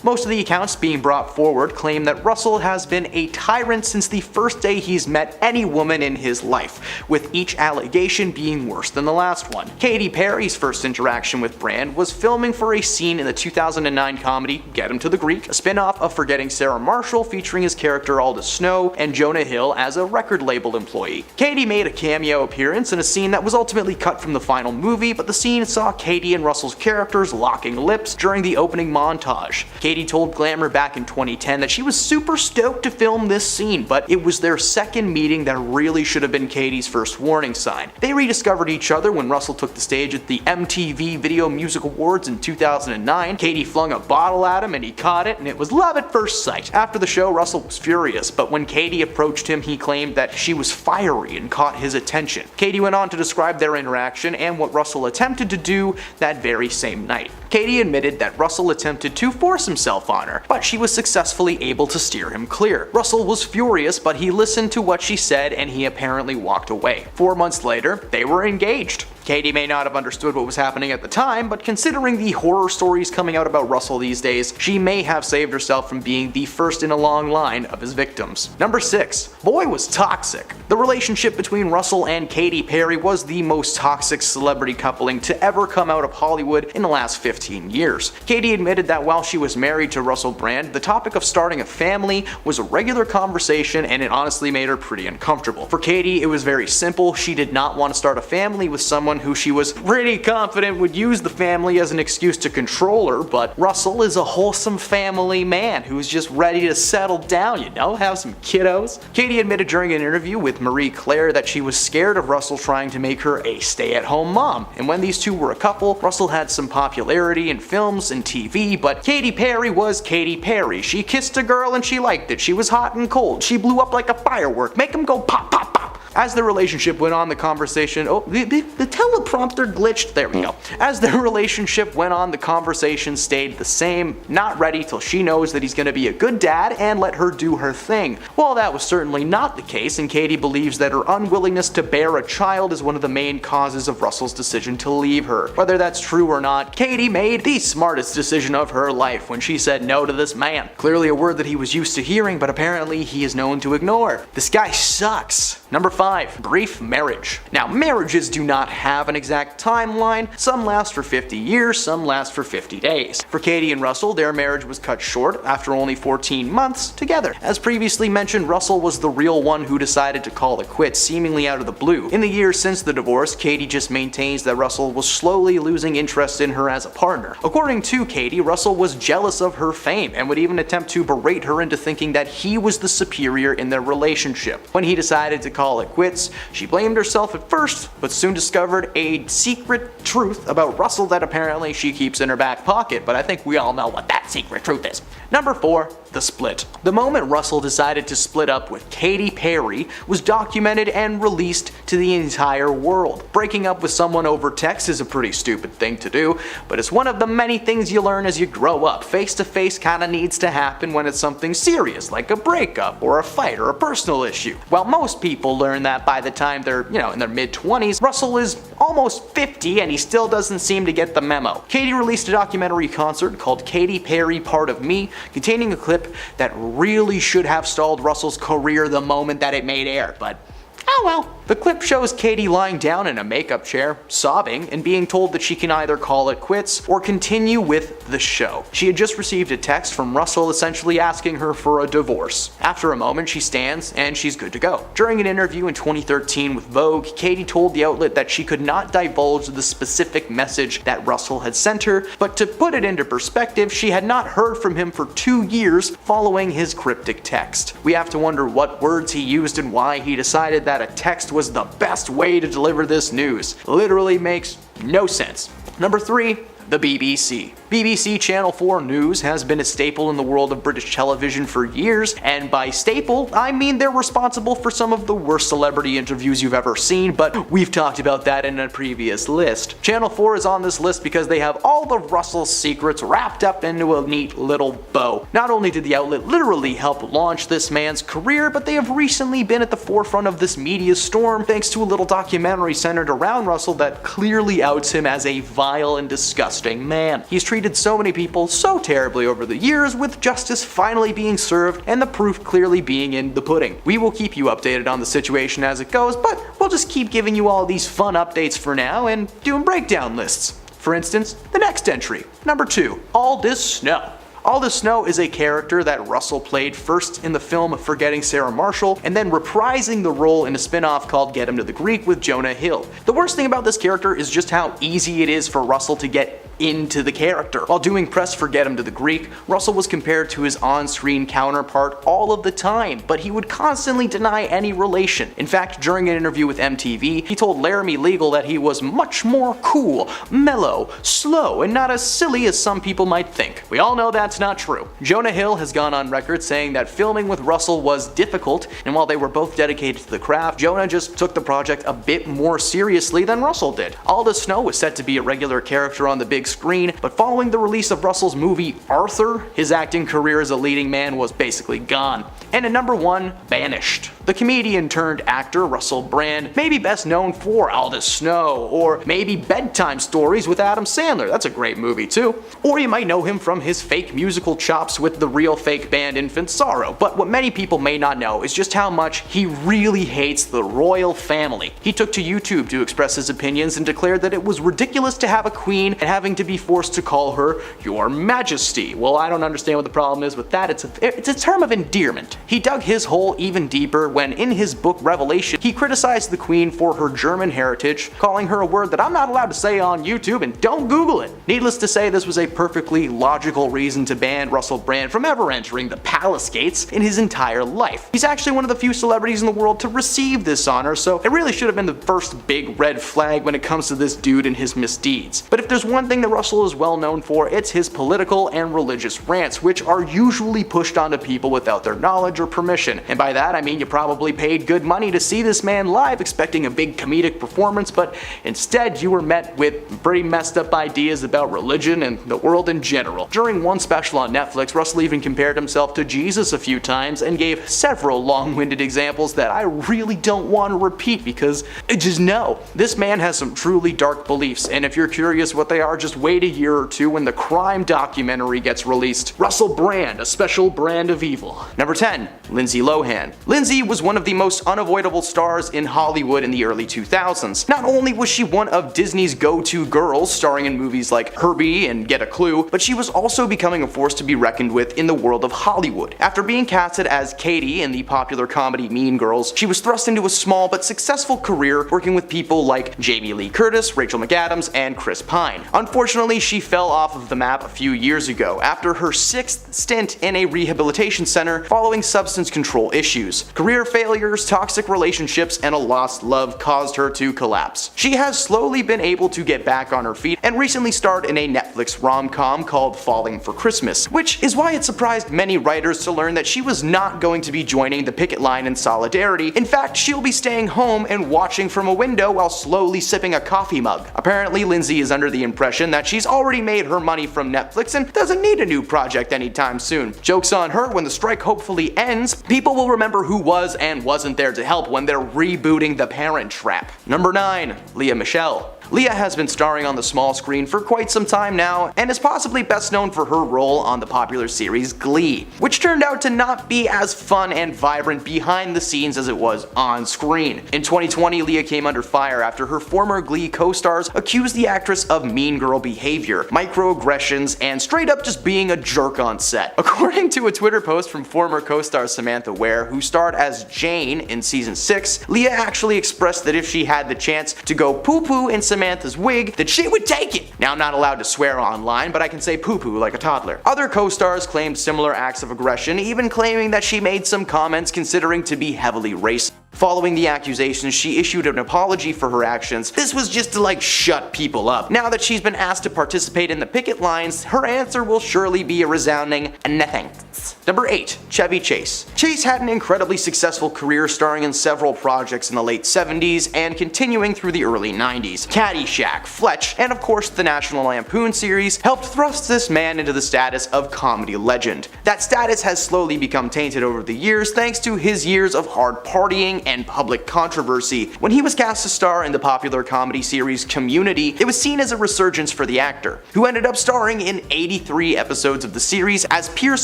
Most of the accounts being brought forward claim that Russell has been a tyrant since the first day he's met any woman in his life, with each allegation being worse than the last one. Katy Perry's first interaction with Brand was filming for a scene in the 2009 comedy Get Him to the Greek, a spin-off of Forgetting Sarah Marshall featuring his character Aldous Snow and Jonah Hill as a record label employee. Katy made a cameo appearance in a scene that was ultimately cut from the final movie, but the scene saw Katy and Russell's characters locking lips during the opening montage. Katy told Glamour back in 2010 that she was super stoked to film this scene, but it was their second meeting that really should have been Katy's first warning sign. They rediscovered each other when Russell took the stage at the MTV Video Music Awards in 2009. Katy flung a bottle at him and he caught it, and it was love at first sight. After the show, Russell was furious, but when Katy approached him, he claimed that she was fiery and caught his attention. Katy went on to describe their interaction and what Russell attempted to do that very same night. Katy admitted that Russell attempted to force himself on her, but she was successfully able to steer him clear. Russell was furious, but he listened to what she said and he apparently walked away. 4 months later, they were engaged. Katy may not have understood what was happening at the time, but considering the horror stories coming out about Russell these days, she may have saved herself from being the first in a long line of his victims. Number 6. Boy was toxic. The relationship between Russell and Katy Perry was the most toxic celebrity coupling to ever come out of Hollywood in the last 15 years. Katy admitted that while she was married to Russell Brand, the topic of starting a family was a regular conversation, and it honestly made her pretty uncomfortable. For Katy, it was very simple. She did not want to start a family with someone who she was pretty confident would use the family as an excuse to control her, but Russell is a wholesome family man who's just ready to settle down, you know, have some kiddos. Katy admitted during an interview with Marie Claire that she was scared of Russell trying to make her a stay-at-home mom, and when these two were a couple, Russell had some popularity in films and TV, but Katy Perry was Katy Perry. She kissed a girl and she liked it. She was hot and cold. She blew up like a firework. Make them go pop, pop, pop. As the relationship went on, the conversation, the teleprompter glitched, there we go. As the relationship went on, the conversation stayed the same, not ready till she knows that he's gonna be a good dad and let her do her thing. Well, that was certainly not the case, and Katy believes that her unwillingness to bear a child is one of the main causes of Russell's decision to leave her. Whether that's true or not, Katy made the smartest decision of her life when she said no to this man. Clearly a word that he was used to hearing, but apparently he is known to ignore. This guy sucks. Number 5. 5. Brief marriage. Now, marriages do not have an exact timeline. Some last for 50 years, some last for 50 days. For Katie and Russell, their marriage was cut short after only 14 months together. As previously mentioned, Russell was the real one who decided to call it quits seemingly out of the blue. In the years since the divorce, Katie just maintains that Russell was slowly losing interest in her as a partner. According to Katie, Russell was jealous of her fame and would even attempt to berate her into thinking that he was the superior in their relationship. When he decided to call it quits, she blamed herself at first, but soon discovered a secret truth about Russell that apparently she keeps in her back pocket, but I think we all know what that secret truth is. Number 4. The split. The moment Russell decided to split up with Katy Perry was documented and released to the entire world. Breaking up with someone over text is a pretty stupid thing to do, but it's one of the many things you learn as you grow up. Face-to-face kinda needs to happen when it's something serious, like a breakup or a fight or a personal issue. While most people learn that by the time they're, in their mid-20s, Russell is almost 50 and he still doesn't seem to get the memo. Katy released a documentary concert called Katy Perry Part of Me, containing a clip that really should have stalled Russell's career the moment that it made air, but oh well. The clip shows Katy lying down in a makeup chair, sobbing, and being told that she can either call it quits or continue with the show. She had just received a text from Russell essentially asking her for a divorce. After a moment, she stands and she's good to go. During an interview in 2013 with Vogue, Katy told the outlet that she could not divulge the specific message that Russell had sent her, but to put it into perspective, she had not heard from him for 2 years following his cryptic text. We have to wonder what words he used and why he decided that a text was the best way to deliver this news. Literally makes no sense. Number 3. The BBC. BBC Channel 4 News has been a staple in the world of British television for years, and by staple, I mean they're responsible for some of the worst celebrity interviews you've ever seen, but we've talked about that in a previous list. Channel 4 is on this list because they have all the Russell secrets wrapped up into a neat little bow. Not only did the outlet literally help launch this man's career, but they have recently been at the forefront of this media storm thanks to a little documentary centered around Russell that clearly outs him as a vile and disgusting man. He's treated so many people so terribly over the years, with justice finally being served and the proof clearly being in the pudding. We will keep you updated on the situation as it goes, but we'll just keep giving you all these fun updates for now and doing breakdown lists. For instance, the next entry, number 2, Aldous Snow. Aldous Snow is a character that Russell played first in the film Forgetting Sarah Marshall, and then reprising the role in a spin-off called Get Him to the Greek with Jonah Hill. The worst thing about this character is just how easy it is for Russell to get into the character. While doing press for Get Him to the Greek, Russell was compared to his on-screen counterpart all of the time, but he would constantly deny any relation. In fact, during an interview with MTV, he told Laramie Legal that he was much more cool, mellow, slow, and not as silly as some people might think. We all know that's not true. Jonah Hill has gone on record saying that filming with Russell was difficult, and while they were both dedicated to the craft, Jonah just took the project a bit more seriously than Russell did. Aldous Snow was set to be a regular character on the big screen, but following the release of Russell's movie Arthur, his acting career as a leading man was basically gone. And at number 1, Banished. The comedian turned actor Russell Brand may be best known for Aldous Snow, or maybe Bedtime Stories with Adam Sandler. That's a great movie too. Or you might know him from his fake musical chops with the real fake band Infant Sorrow. But what many people may not know is just how much he really hates the royal family. He took to YouTube to express his opinions and declared that it was ridiculous to have a queen and having to be forced to call her Your Majesty. Well, I don't understand what the problem is with that. It's a term of endearment. He dug his hole even deeper when in his book Revelation, he criticized the queen for her German heritage, calling her a word that I'm not allowed to say on YouTube, and don't Google it. Needless to say, this was a perfectly logical reason to ban Russell Brand from ever entering the palace gates in his entire life. He's actually one of the few celebrities in the world to receive this honor, so it really should have been the first big red flag when it comes to this dude and his misdeeds. But if there's one thing that Russell is well known for, it's his political and religious rants, which are usually pushed onto people without their knowledge or permission. And by that I mean you probably paid good money to see this man live expecting a big comedic performance, but instead you were met with pretty messed up ideas about religion and the world in general. During one special on Netflix, Russell even compared himself to Jesus a few times and gave several long-winded examples that I really don't want to repeat because just no. This man has some truly dark beliefs, and if you're curious what they are, just wait a year or two when the crime documentary gets released. Russell Brand, a special brand of evil. Number 10. 10. Lindsay Lohan. Lindsay was one of the most unavoidable stars in Hollywood in the early 2000s. Not only was she one of Disney's go-to girls, starring in movies like Herbie and Get a Clue, but she was also becoming a force to be reckoned with in the world of Hollywood. After being casted as Katie in the popular comedy Mean Girls, she was thrust into a small but successful career working with people like Jamie Lee Curtis, Rachel McAdams, and Chris Pine. Unfortunately, she fell off of the map a few years ago after her 6th stint in a rehabilitation center following substance control issues. Career failures, toxic relationships, and a lost love caused her to collapse. She has slowly been able to get back on her feet and recently starred in a Netflix rom-com called Falling for Christmas, which is why it surprised many writers to learn that she was not going to be joining the picket line in solidarity. In fact, she'll be staying home and watching from a window while slowly sipping a coffee mug. Apparently, Lindsay is under the impression that she's already made her money from Netflix and doesn't need a new project anytime soon. Joke's on her, when the strike hopefully ends, people will remember who was and wasn't there to help when they're rebooting The Parent Trap. Number 9. Lea Michele. Lea has been starring on the small screen for quite some time now, and is possibly best known for her role on the popular series Glee, which turned out to not be as fun and vibrant behind the scenes as it was on screen. In 2020, Lea came under fire after her former Glee co-stars accused the actress of mean girl behavior, microaggressions, and straight up just being a jerk on set. According to a Twitter post from former co-star Samantha Ware, who starred as Jane in season 6, Lea actually expressed that if she had the chance to go poo-poo in Samantha's wig, that she would take it. Now, I'm not allowed to swear online, but I can say poo-poo like a toddler. Other co-stars claimed similar acts of aggression, even claiming that she made some comments considering to be heavily racist. Following the accusations, she issued an apology for her actions. This was just to shut people up. Now that she's been asked to participate in the picket lines, her answer will surely be a resounding no thanks. Number 8. Chevy Chase. Chase had an incredibly successful career starring in several projects in the late 70s and continuing through the early 90s. Caddyshack, Fletch, and of course the National Lampoon series helped thrust this man into the status of comedy legend. That status has slowly become tainted over the years thanks to his years of hard partying and public controversy. When he was cast to star in the popular comedy series Community, it was seen as a resurgence for the actor, who ended up starring in 83 episodes of the series as Pierce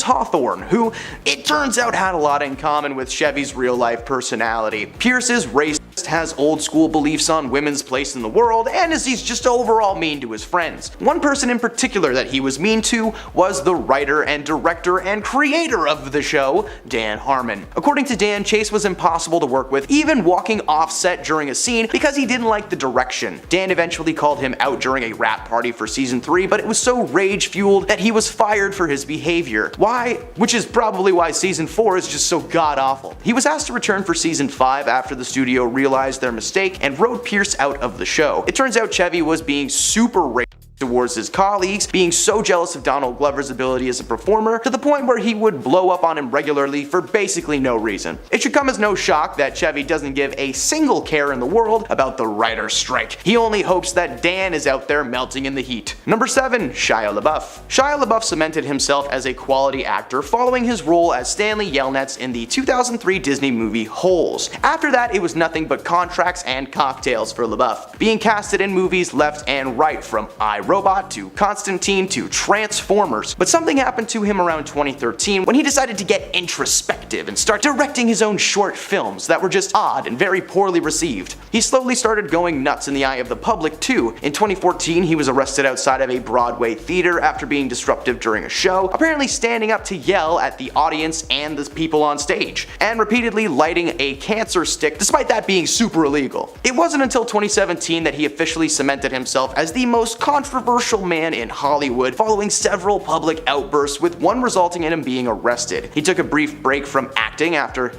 Hawthorne, who, it turns out, had a lot in common with Chevy's real-life personality. Pierce is racist, has old school beliefs on women's place in the world, and he's just overall mean to his friends. One person in particular that he was mean to was the writer and director and creator of the show, Dan Harmon. According to Dan, Chase was impossible to work with, even walking off set during a scene because he didn't like the direction. Dan eventually called him out during a rap party for season 3, but it was so rage-fueled that he was fired for his behavior. Why? Which is probably why season 4 is just so god-awful. He was asked to return for season 5 after the studio realized their mistake and wrote Pierce out of the show. It turns out Chevy was being super racist towards his colleagues, being so jealous of Donald Glover's ability as a performer to the point where he would blow up on him regularly for basically no reason. It should come as no shock that Chevy doesn't give a single care in the world about the writer's strike. He only hopes that Dan is out there melting in the heat. Number 7. Shia LaBeouf. Shia LaBeouf cemented himself as a quality actor following his role as Stanley Yelnats in the 2003 Disney movie Holes. After that, it was nothing but contracts and cocktails for LaBeouf, being casted in movies left and right, from Robot to Constantine to Transformers. But something happened to him around 2013 when he decided to get introspective and start directing his own short films that were just odd and very poorly received. He slowly started going nuts in the eye of the public too. In 2014, he was arrested outside of a Broadway theater after being disruptive during a show, apparently standing up to yell at the audience and the people on stage, and repeatedly lighting a cancer stick despite that being super illegal. It wasn't until 2017 that he officially cemented himself as the most controversial man in Hollywood, following several public outbursts, with one resulting in him being arrested. He took a brief break from acting after,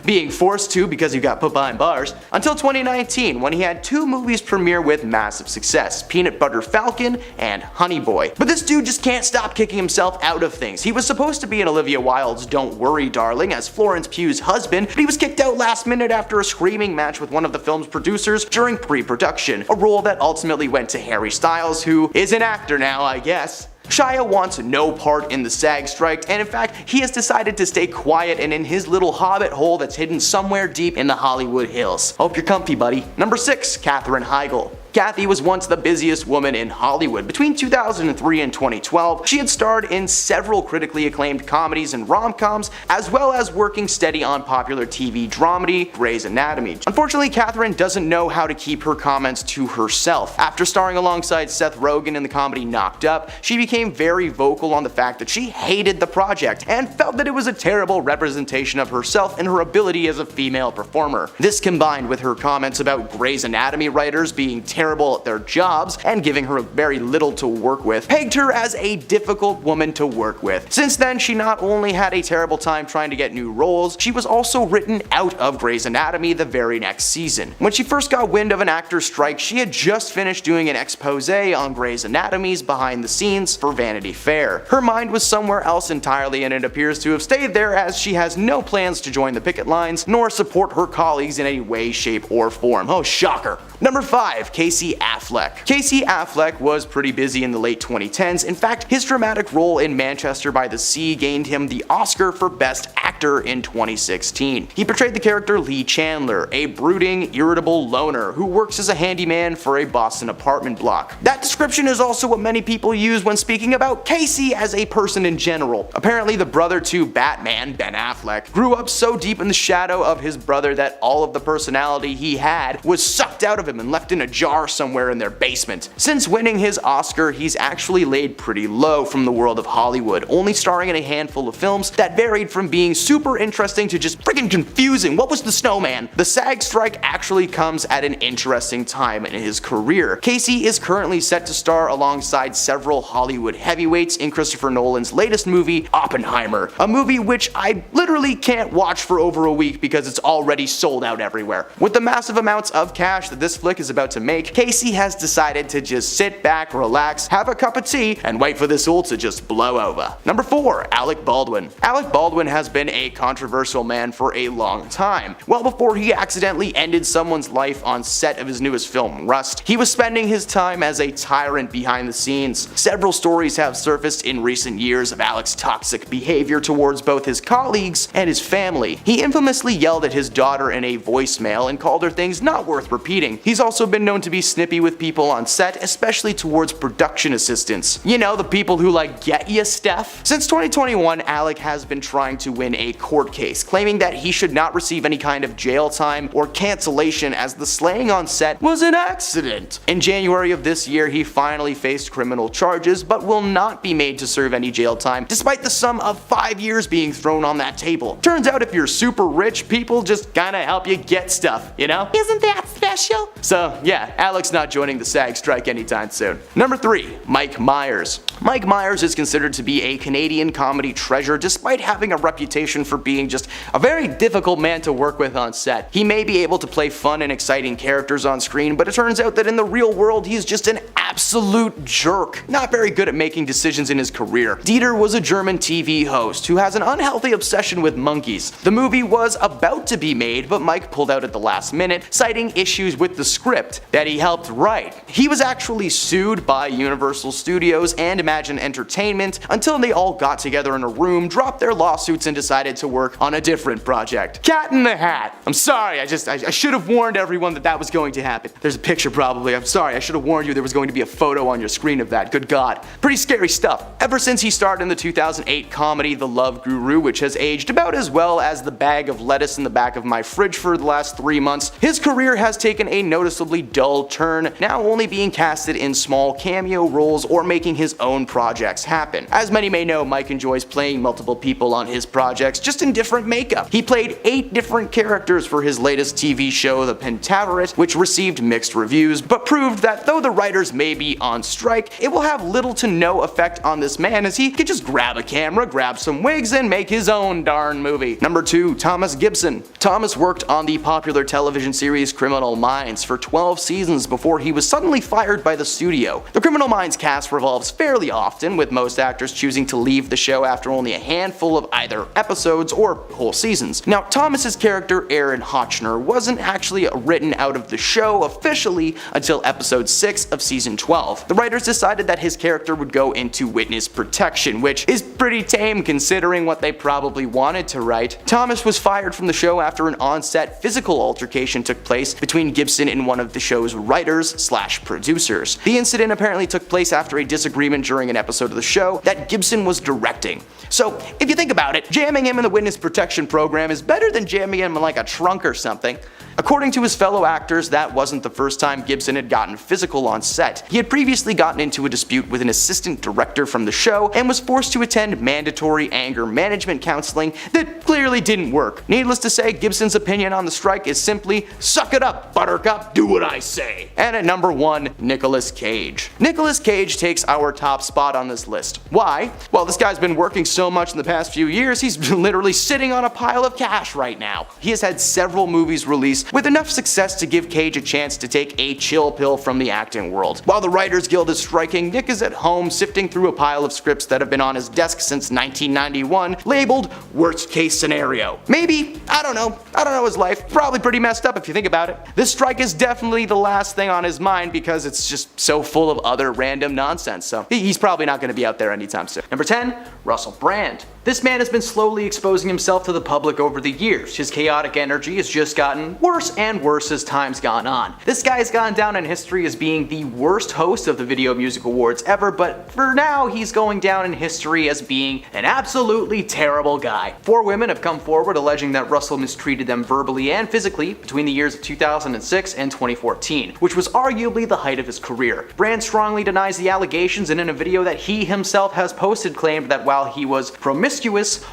being forced to because he got put behind bars, until 2019 when he had 2 movies premiere with massive success, Peanut Butter Falcon and Honey Boy. But this dude just can't stop kicking himself out of things. He was supposed to be in Olivia Wilde's Don't Worry Darling as Florence Pugh's husband, but he was kicked out last minute after a screaming match with one of the film's producers during pre-production, a role that ultimately went to Harry Styles, who is an actor now, I guess. Shia wants no part in the SAG strike, and in fact, he has decided to stay quiet and in his little hobbit hole that's hidden somewhere deep in the Hollywood hills. Hope you're comfy, buddy. Number 6. Katherine Heigl. Kathy was once the busiest woman in Hollywood. Between 2003 and 2012, she had starred in several critically acclaimed comedies and rom-coms, as well as working steady on popular TV dramedy Grey's Anatomy. Unfortunately, Catherine doesn't know how to keep her comments to herself. After starring alongside Seth Rogen in the comedy Knocked Up, she became very vocal on the fact that she hated the project and felt that it was a terrible representation of herself and her ability as a female performer. This, combined with her comments about Grey's Anatomy writers being terrible at their jobs and giving her very little to work with, pegged her as a difficult woman to work with. Since then, she not only had a terrible time trying to get new roles, she was also written out of Grey's Anatomy the very next season. When she first got wind of an actor's strike, she had just finished doing an expose on Grey's Anatomy's behind the scenes for Vanity Fair. Her mind was somewhere else entirely, and it appears to have stayed there, as she has no plans to join the picket lines nor support her colleagues in any way, shape, or form. Oh, shocker. Number 5. Casey Affleck. Casey Affleck was pretty busy in the late 2010s. In fact, his dramatic role in Manchester by the Sea gained him the Oscar for Best Actor in 2016. He portrayed the character Lee Chandler, a brooding, irritable loner who works as a handyman for a Boston apartment block. That description is also what many people use when speaking about Casey as a person in general. Apparently, the brother to Batman, Ben Affleck, grew up so deep in the shadow of his brother that all of the personality he had was sucked out of him and left in a jar somewhere in their basement. Since winning his Oscar, he's actually laid pretty low from the world of Hollywood, only starring in a handful of films that varied from being super interesting to just friggin' confusing. What was the snowman? The SAG strike actually comes at an interesting time in his career. Casey is currently set to star alongside several Hollywood heavyweights in Christopher Nolan's latest movie, Oppenheimer, a movie which I literally can't watch for over a week because it's already sold out everywhere. With the massive amounts of cash that this flick is about to make, Casey has decided to just sit back, relax, have a cup of tea, and wait for this all to just blow over. Number 4. Alec Baldwin. Alec Baldwin has been a controversial man for a long time. Well before he accidentally ended someone's life on set of his newest film, Rust, he was spending his time as a tyrant behind the scenes. Several stories have surfaced in recent years of Alec's toxic behavior towards both his colleagues and his family. He infamously yelled at his daughter in a voicemail and called her things not worth repeating. He's also been known to be snippy with people on set, especially towards production assistants. You know, the people who get ya stuff. Since 2021, Alec has been trying to win a court case, claiming that he should not receive any kind of jail time or cancellation as the slaying on set was an accident. In January of this year, he finally faced criminal charges, but will not be made to serve any jail time, despite the sum of 5 years being thrown on that table. Turns out if you're super rich, people just kinda help you get stuff, you know? Isn't that special? So yeah, Alec's not joining the SAG strike anytime soon. Number 3. Mike Myers. Mike Myers is considered to be a Canadian comedy treasure despite having a reputation for being just a very difficult man to work with on set. He may be able to play fun and exciting characters on screen, but it turns out that in the real world he's just an absolute jerk. Not very good at making decisions in his career. Dieter was a German TV host who has an unhealthy obsession with monkeys. The movie was about to be made, but Mike pulled out at the last minute, citing issues with the script that he helped write. He was actually sued by Universal Studios and Imagine Entertainment until they all got together in a room, dropped their lawsuits, and decided to work on a different project. Cat in the Hat. I'm sorry, I should have warned everyone that that was going to happen. There's a picture probably. I'm sorry, I should have warned you there was going to be a photo on your screen of that. Good God. Pretty scary stuff. Ever since he starred in the 2008 comedy The Love Guru, which has aged about as well as the bag of lettuce in the back of my fridge for the last 3 months, his career has taken a noticeably dull turn, now only being casted in small cameo roles or making his own projects happen. As many may know, Mike enjoys playing multiple people on his projects, just in different makeup. He played 8 different characters for his latest TV show, The Pentaveret, which received mixed reviews, but proved that though the writers may be on strike, it will have little to no effect on this man, as he could just grab a camera, grab some wigs, and make his own darn movie. Number 2. Thomas Gibson. Thomas worked on the popular television series Criminal Minds for 12 seasons before he was suddenly fired by the studio. The Criminal Minds cast revolves fairly often, with most actors choosing to leave the show after only a handful of either episodes or whole seasons. Now, Thomas's character Aaron Hotchner wasn't actually written out of the show officially until episode 6 of season 12. The writers decided that his character would go into witness protection, which is pretty tame considering what they probably wanted to write. Thomas was fired from the show after an on-set physical altercation took place between Gibson and one of the show's writers/producers. The incident apparently took place after a disagreement during an episode of the show that Gibson was directing. So, if you think about it, jamming him in the witness protection program is better than jamming him in like a trunk or something. According to his fellow actors, that wasn't the first time Gibson had gotten physical on set. He had previously gotten into a dispute with an assistant director from the show and was forced to attend mandatory anger management counseling that clearly didn't work. Needless to say, Gibson's opinion on the strike is simply, suck it up, buttercup, do what I say. And at number 1, Nicolas Cage. Nicolas Cage takes our top spot on this list. Why? Well, this guy's been working so much in the past few years, he's literally sitting on a pile of cash right now. He has had several movies released with enough success to give Cage a chance to take a chill pill from the acting world. While the Writers Guild is striking, Nick is at home sifting through a pile of scripts that have been on his desk since 1991, labeled worst case scenario. Maybe, I don't know his life, probably pretty messed up if you think about it. This strike is definitely the last thing on his mind because it's just so full of other random nonsense, so he's probably not going to be out there anytime soon. Number 10, Russell Brand. This man has been slowly exposing himself to the public over the years. His chaotic energy has just gotten worse and worse as time's gone on. This guy has gone down in history as being the worst host of the Video Music Awards ever, but for now he's going down in history as being an absolutely terrible guy. 4 women have come forward alleging that Russell mistreated them verbally and physically between the years of 2006 and 2014, which was arguably the height of his career. Brand strongly denies the allegations, and in a video that he himself has posted claimed that while he was promiscuous,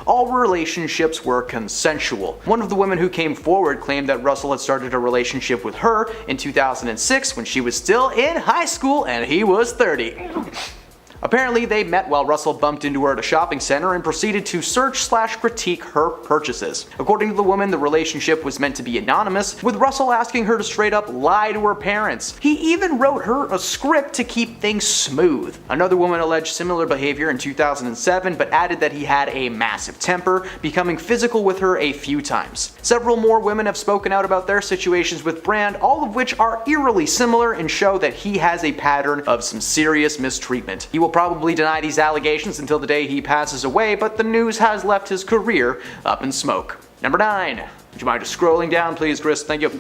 all relationships were consensual. One of the women who came forward claimed that Russell had started a relationship with her in 2006 when she was still in high school and he was 30. Apparently, they met while Russell bumped into her at a shopping center and proceeded to search/critique her purchases. According to the woman, the relationship was meant to be anonymous, with Russell asking her to straight up lie to her parents. He even wrote her a script to keep things smooth. Another woman alleged similar behavior in 2007, but added that he had a massive temper, becoming physical with her a few times. Several more women have spoken out about their situations with Brand, all of which are eerily similar and show that he has a pattern of some serious mistreatment. He will probably deny these allegations until the day he passes away, but the news has left his career up in smoke. Number 9. Would you mind just scrolling down, please, Chris? Thank you.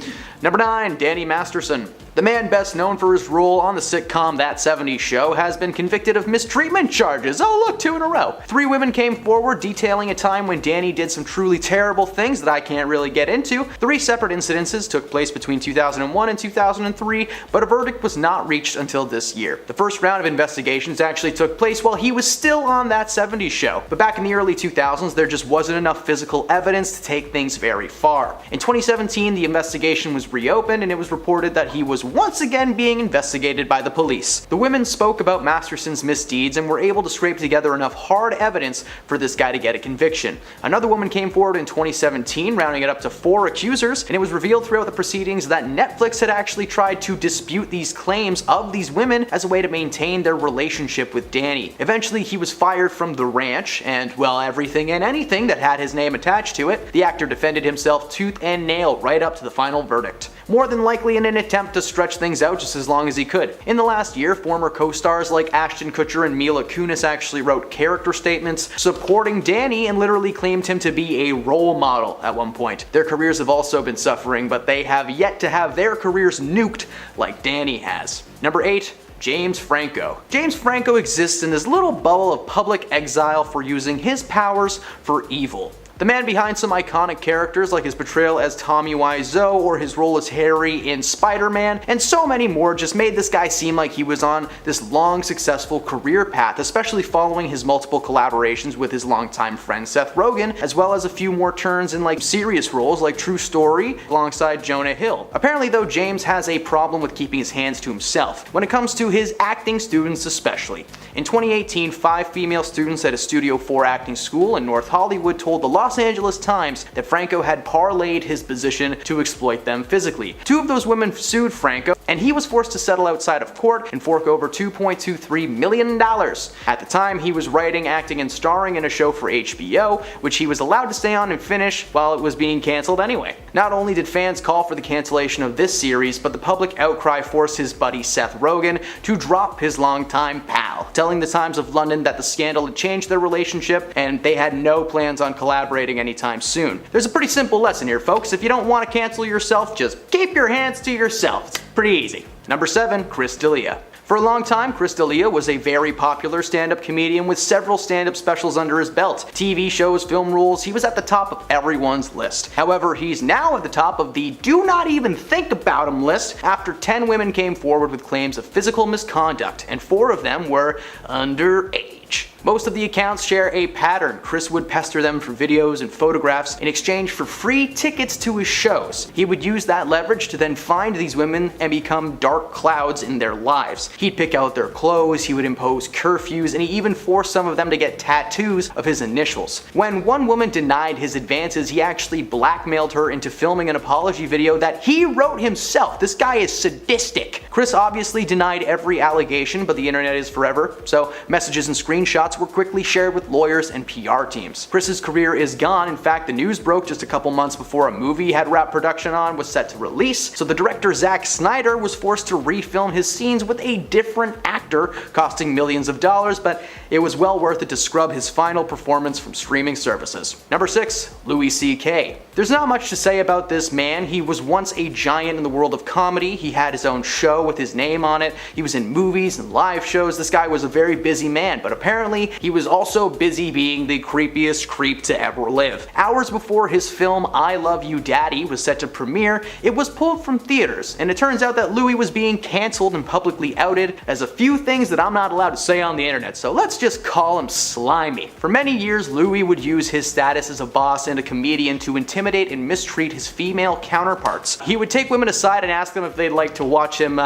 Number 9, Danny Masterson. The man best known for his role on the sitcom That 70s Show has been convicted of mistreatment charges. Oh look, 2 in a row. 3 women came forward detailing a time when Danny did some truly terrible things that I can't really get into. 3 separate incidences took place between 2001 and 2003, but a verdict was not reached until this year. The first round of investigations actually took place while he was still on That 70s Show, but back in the early 2000s there just wasn't enough physical evidence to take things very far. In 2017, the investigation was reopened and it was reported that he was once again being investigated by the police. The women spoke about Masterson's misdeeds and were able to scrape together enough hard evidence for this guy to get a conviction. Another woman came forward in 2017, rounding it up to 4 accusers, and it was revealed throughout the proceedings that Netflix had actually tried to dispute these claims of these women as a way to maintain their relationship with Danny. Eventually, he was fired from the ranch, and, well, everything and anything that had his name attached to it. The actor defended himself tooth and nail right up to the final verdict, more than likely in an attempt to stretch things out just as long as he could. In the last year, former co-stars like Ashton Kutcher and Mila Kunis actually wrote character statements supporting Danny and literally claimed him to be a role model at one point. Their careers have also been suffering, but they have yet to have their careers nuked like Danny has. Number 8. James Franco. James Franco exists in this little bubble of public exile for using his powers for evil. The man behind some iconic characters like his portrayal as Tommy Wiseau or his role as Harry in Spider-Man, and so many more, just made this guy seem like he was on this long, successful career path, especially following his multiple collaborations with his longtime friend Seth Rogen, as well as a few more turns in like serious roles like True Story alongside Jonah Hill. Apparently though, James has a problem with keeping his hands to himself, when it comes to his acting students especially. In 2018, 5 female students at a Studio 4 acting school in North Hollywood told the Los Angeles Times that Franco had parlayed his position to exploit them physically. 2 of those women sued Franco, and he was forced to settle outside of court and fork over $2.23 million. At the time, he was writing, acting, and starring in a show for HBO, which he was allowed to stay on and finish while it was being cancelled anyway. Not only did fans call for the cancellation of this series, but the public outcry forced his buddy Seth Rogen to drop his longtime pal, telling the Times of London that the scandal had changed their relationship and they had no plans on collaborating anytime soon. There's a pretty simple lesson here, folks. If you don't want to cancel yourself, just keep your hands to yourself. It's pretty easy. Number 7. Chris D'Elia. For a long time, Chris D'Elia was a very popular stand-up comedian with several stand-up specials under his belt. TV shows, film roles, he was at the top of everyone's list. However, he's now at the top of the do not even think about him list after 10 women came forward with claims of physical misconduct, and 4 of them were underage. Most of the accounts share a pattern. Chris would pester them for videos and photographs in exchange for free tickets to his shows. He would use that leverage to then find these women and become dark clouds in their lives. He'd pick out their clothes, he would impose curfews, and he even forced some of them to get tattoos of his initials. When one woman denied his advances, he actually blackmailed her into filming an apology video that he wrote himself. This guy is sadistic. Chris obviously denied every allegation, but the internet is forever, so messages and screenshots were quickly shared with lawyers and PR teams. Chris's career is gone. In fact, the news broke just a couple months before a movie he had wrapped production on was set to release, so the director Zack Snyder was forced to refilm his scenes with a different actor, costing millions of dollars, but it was well worth it to scrub his final performance from streaming services. Number 6. Louis C.K. There's not much to say about this man. He was once a giant in the world of comedy. He had his own show with his name on it. He was in movies and live shows. This guy was a very busy man, but apparently he was also busy being the creepiest creep to ever live. Hours before his film I Love You Daddy was set to premiere, it was pulled from theaters, and it turns out that Louis was being cancelled and publicly outed as a few things that I'm not allowed to say on the internet, so let's just call him slimy. For many years, Louis would use his status as a boss and a comedian to intimidate and mistreat his female counterparts. He would take women aside and ask them if they'd like to watch him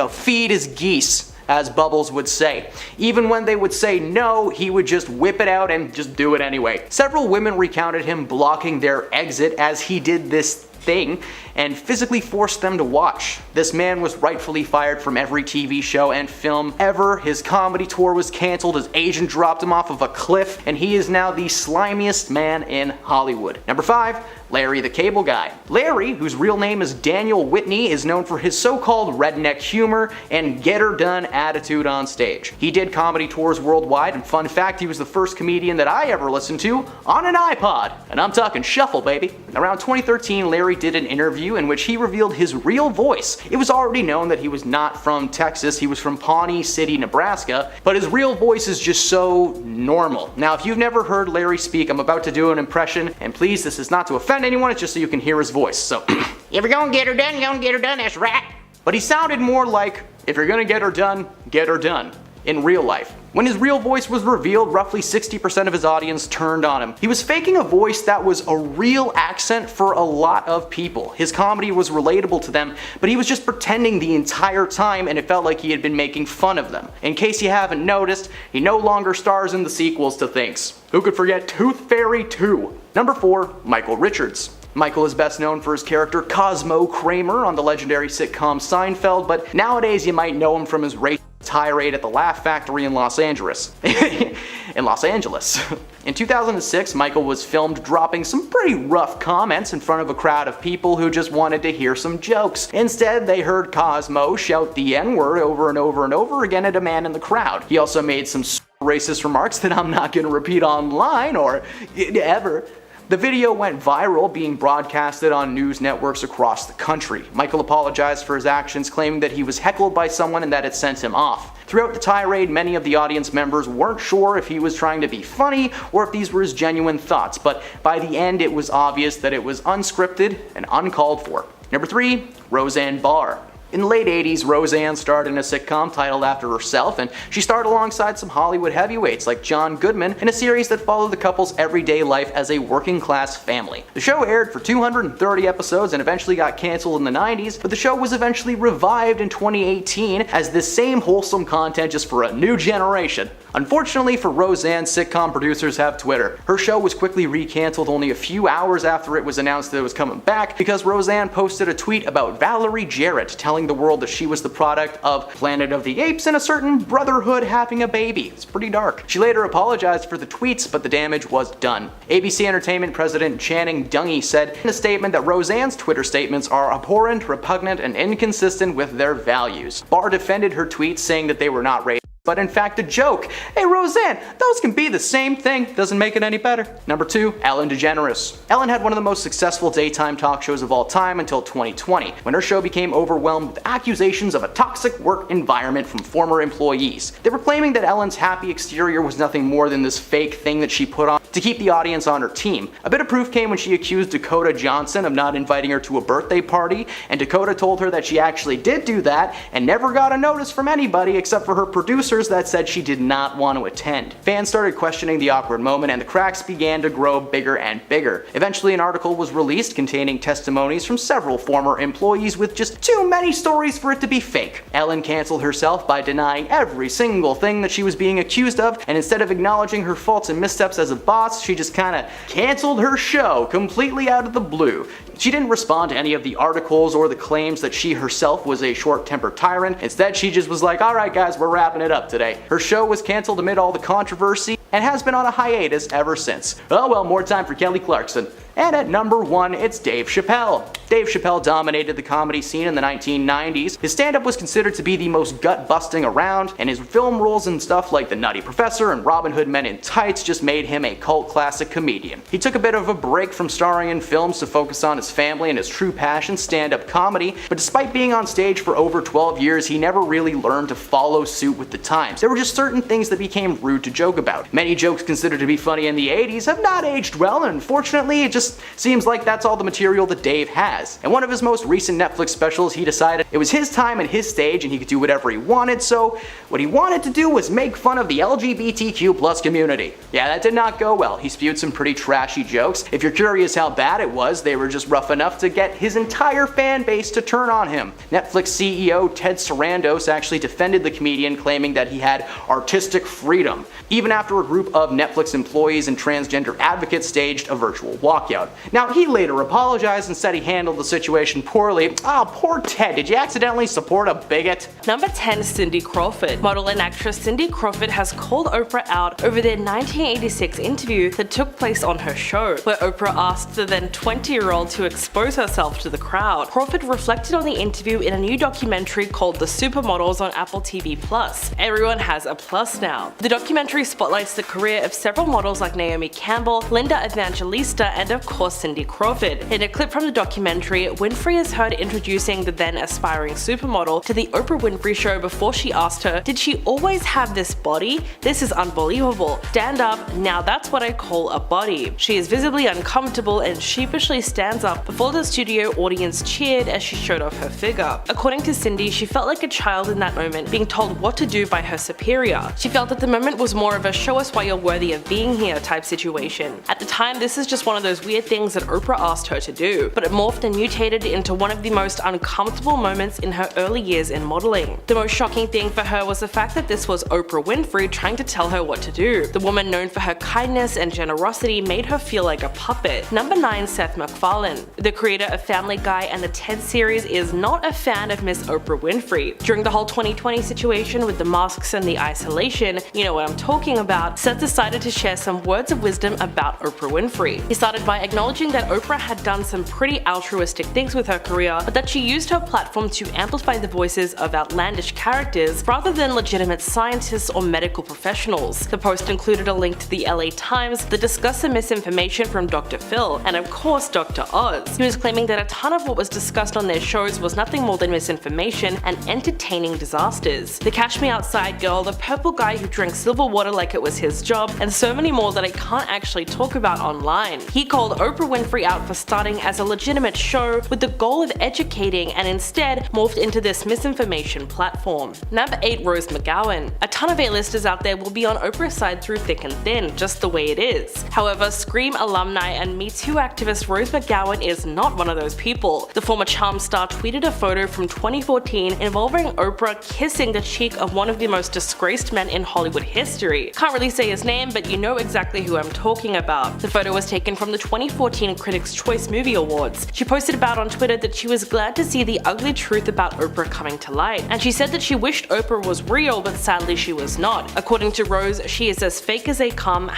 feed his geese, as Bubbles would say. Even when they would say no, he would just whip it out and just do it anyway. Several women recounted him blocking their exit as he did this thing and physically forced them to watch. This man was rightfully fired from every TV show and film ever. His comedy tour was cancelled, his agent dropped him off of a cliff, and he is now the slimiest man in Hollywood. Number 5. Larry the Cable Guy. Larry, whose real name is Daniel Whitney, is known for his so-called redneck humor and get-her-done attitude on stage. He did comedy tours worldwide, and fun fact, he was the first comedian that I ever listened to on an iPod. And I'm talking shuffle, baby. Around 2013, Larry did an interview in which he revealed his real voice. It was already known that he was not from Texas, he was from Pawnee City, Nebraska, but his real voice is just so normal. Now, if you've never heard Larry speak, I'm about to do an impression, and please, this is not to offend anyone, it's just so you can hear his voice. So, if you're gonna get her done, you're gonna get her done, that's right. But he sounded more like, if you're gonna get her done in real life. When his real voice was revealed, roughly 60% of his audience turned on him. He was faking a voice that was a real accent for a lot of people. His comedy was relatable to them, but he was just pretending the entire time, and it felt like he had been making fun of them. In case you haven't noticed, he no longer stars in the sequels to things. Who could forget Tooth Fairy 2? Number 4. Michael Richards. Michael is best known for his character Cosmo Kramer on the legendary sitcom Seinfeld, but nowadays you might know him from his racist tirade at the Laugh Factory in Los Angeles. In 2006, Michael was filmed dropping some pretty rough comments in front of a crowd of people who just wanted to hear some jokes. Instead, they heard Cosmo shout the N-word over and over and over again at a man in the crowd. He also made some racist remarks that I'm not going to repeat online or ever. The video went viral, being broadcasted on news networks across the country. Michael apologized for his actions, claiming that he was heckled by someone and that it sent him off. Throughout the tirade, many of the audience members weren't sure if he was trying to be funny or if these were his genuine thoughts, but by the end it was obvious that it was unscripted and uncalled for. Number 3. Roseanne Barr. In the late 80s, Roseanne starred in a sitcom titled after herself, and she starred alongside some Hollywood heavyweights like John Goodman in a series that followed the couple's everyday life as a working-class family. The show aired for 230 episodes and eventually got canceled in the 90s, but the show was eventually revived in 2018 as the same wholesome content just for a new generation. Unfortunately for Roseanne, sitcom producers have Twitter. Her show was quickly recanceled only a few hours after it was announced that it was coming back because Roseanne posted a tweet about Valerie Jarrett telling the world that she was the product of Planet of the Apes and a certain brotherhood having a baby. It's pretty dark. She later apologized for the tweets, but the damage was done. ABC Entertainment President Channing Dungey said in a statement that Roseanne's Twitter statements are abhorrent, repugnant, and inconsistent with their values. Barr defended her tweets, saying that they were not racist but in fact a joke. Hey Roseanne, those can be the same thing, doesn't make it any better. Number 2, Ellen DeGeneres. Ellen had one of the most successful daytime talk shows of all time until 2020, when her show became overwhelmed with accusations of a toxic work environment from former employees. They were claiming that Ellen's happy exterior was nothing more than this fake thing that she put on to keep the audience on her team. A bit of proof came when she accused Dakota Johnson of not inviting her to a birthday party, and Dakota told her that she actually did do that and never got a notice from anybody except for her producers that said she did not want to attend. Fans started questioning the awkward moment and the cracks began to grow bigger and bigger. Eventually an article was released containing testimonies from several former employees with just too many stories for it to be fake. Ellen canceled herself by denying every single thing that she was being accused of, and instead of acknowledging her faults and missteps as a boss, she just kinda canceled her show completely out of the blue. She didn't respond to any of the articles or the claims that she herself was a short-tempered tyrant. Instead, she just was like, alright guys, we're wrapping it up today. Her show was canceled amid all the controversy and has been on a hiatus ever since. Oh well, more time for Kelly Clarkson. And at number 1, it's Dave Chappelle. Dave Chappelle dominated the comedy scene in the 1990s. His stand-up was considered to be the most gut-busting around, and his film roles and stuff like The Nutty Professor and Robin Hood Men in Tights just made him a cult classic comedian. He took a bit of a break from starring in films to focus on his family and his true passion, stand-up comedy, but despite being on stage for over 12 years, he never really learned to follow suit with the times. There were just certain things that became rude to joke about. Many jokes considered to be funny in the 80s have not aged well, and unfortunately, it just seems like that's all the material that Dave has. In one of his most recent Netflix specials, he decided it was his time and his stage and he could do whatever he wanted, so what he wanted to do was make fun of the LGBTQ+ community. Yeah, that did not go well. He spewed some pretty trashy jokes. If you're curious how bad it was, they were just rough enough to get his entire fan base to turn on him. Netflix CEO Ted Sarandos actually defended the comedian, claiming that he had artistic freedom, even after a group of Netflix employees and transgender advocates staged a virtual walkout. Now, he later apologized and said he handled the situation poorly. Oh, poor Ted, did you accidentally support a bigot? Number 10, Cindy Crawford. Model and actress Cindy Crawford has called Oprah out over their 1986 interview that took place on her show, where Oprah asked the then 20-year-old to expose herself to the crowd. Crawford reflected on the interview in a new documentary called The Supermodels on Apple TV+. Everyone has a plus now. The documentary spotlights the career of several models like Naomi Campbell, Linda Evangelista, and of course Cindy Crawford. In a clip from the documentary, Winfrey is heard introducing the then aspiring supermodel to the Oprah Winfrey Show before she asked her, "Did she always have this body? This is unbelievable. Stand up, now that's what I call a body." She is visibly uncomfortable and sheepishly stands up before the studio audience cheered as she showed off her figure. According to Cindy, she felt like a child in that moment, being told what to do by her superior. She felt that the moment was more of a show us why you're worthy of being here type situation. At the time, this is just one of those weird things that Oprah asked her to do, but it morphed and mutated into one of the most uncomfortable moments in her early years in modeling. The most shocking thing for her was the fact that this was Oprah Winfrey trying to tell her what to do. The woman known for her kindness and generosity made her feel like a puppet. Number 9, Seth MacFarlane. The creator of Family Guy and the TED series is not a fan of Miss Oprah Winfrey. During the whole 2020 situation with the masks and the isolation, you know what I'm talking about, Seth decided to share some words of wisdom about Oprah Winfrey. He started by acknowledging that Oprah had done some pretty altruistic things with her career, but that she used her platform to amplify the voices of outlandish characters rather than legitimate scientists or medical professionals. The post included a link to the LA Times that discussed the misinformation from Dr. Phil, and of course Dr. Oz. He was claiming that a ton of what was discussed on their shows was nothing more than misinformation and entertaining disasters. The Cash Me Outside girl, the purple guy who drank silver water like it was his job, and so many more that I can't actually talk about online. He called Oprah Winfrey out for starting as a legitimate show with the goal of educating and instead morphed into this misinformation platform. Number 8, Rose McGowan. A ton of A-listers out there will be on Oprah's side through thick and thin, just the way it is. However, Scream alumni and Me Too activist Rose McGowan is not one of those people. The former Charm star tweeted a photo from 2014 involving Oprah kissing the cheek of one of the most disgraced men in Hollywood history. Can't really say his name, but you know exactly who I'm talking about. The photo was taken from the 2014 Critics' Choice Movie Awards. She posted about on Twitter that she was glad to see the ugly truth about Oprah coming to light, and she said that she wished Oprah was real, but sadly she was not. According to Rose, she is as fake as they come,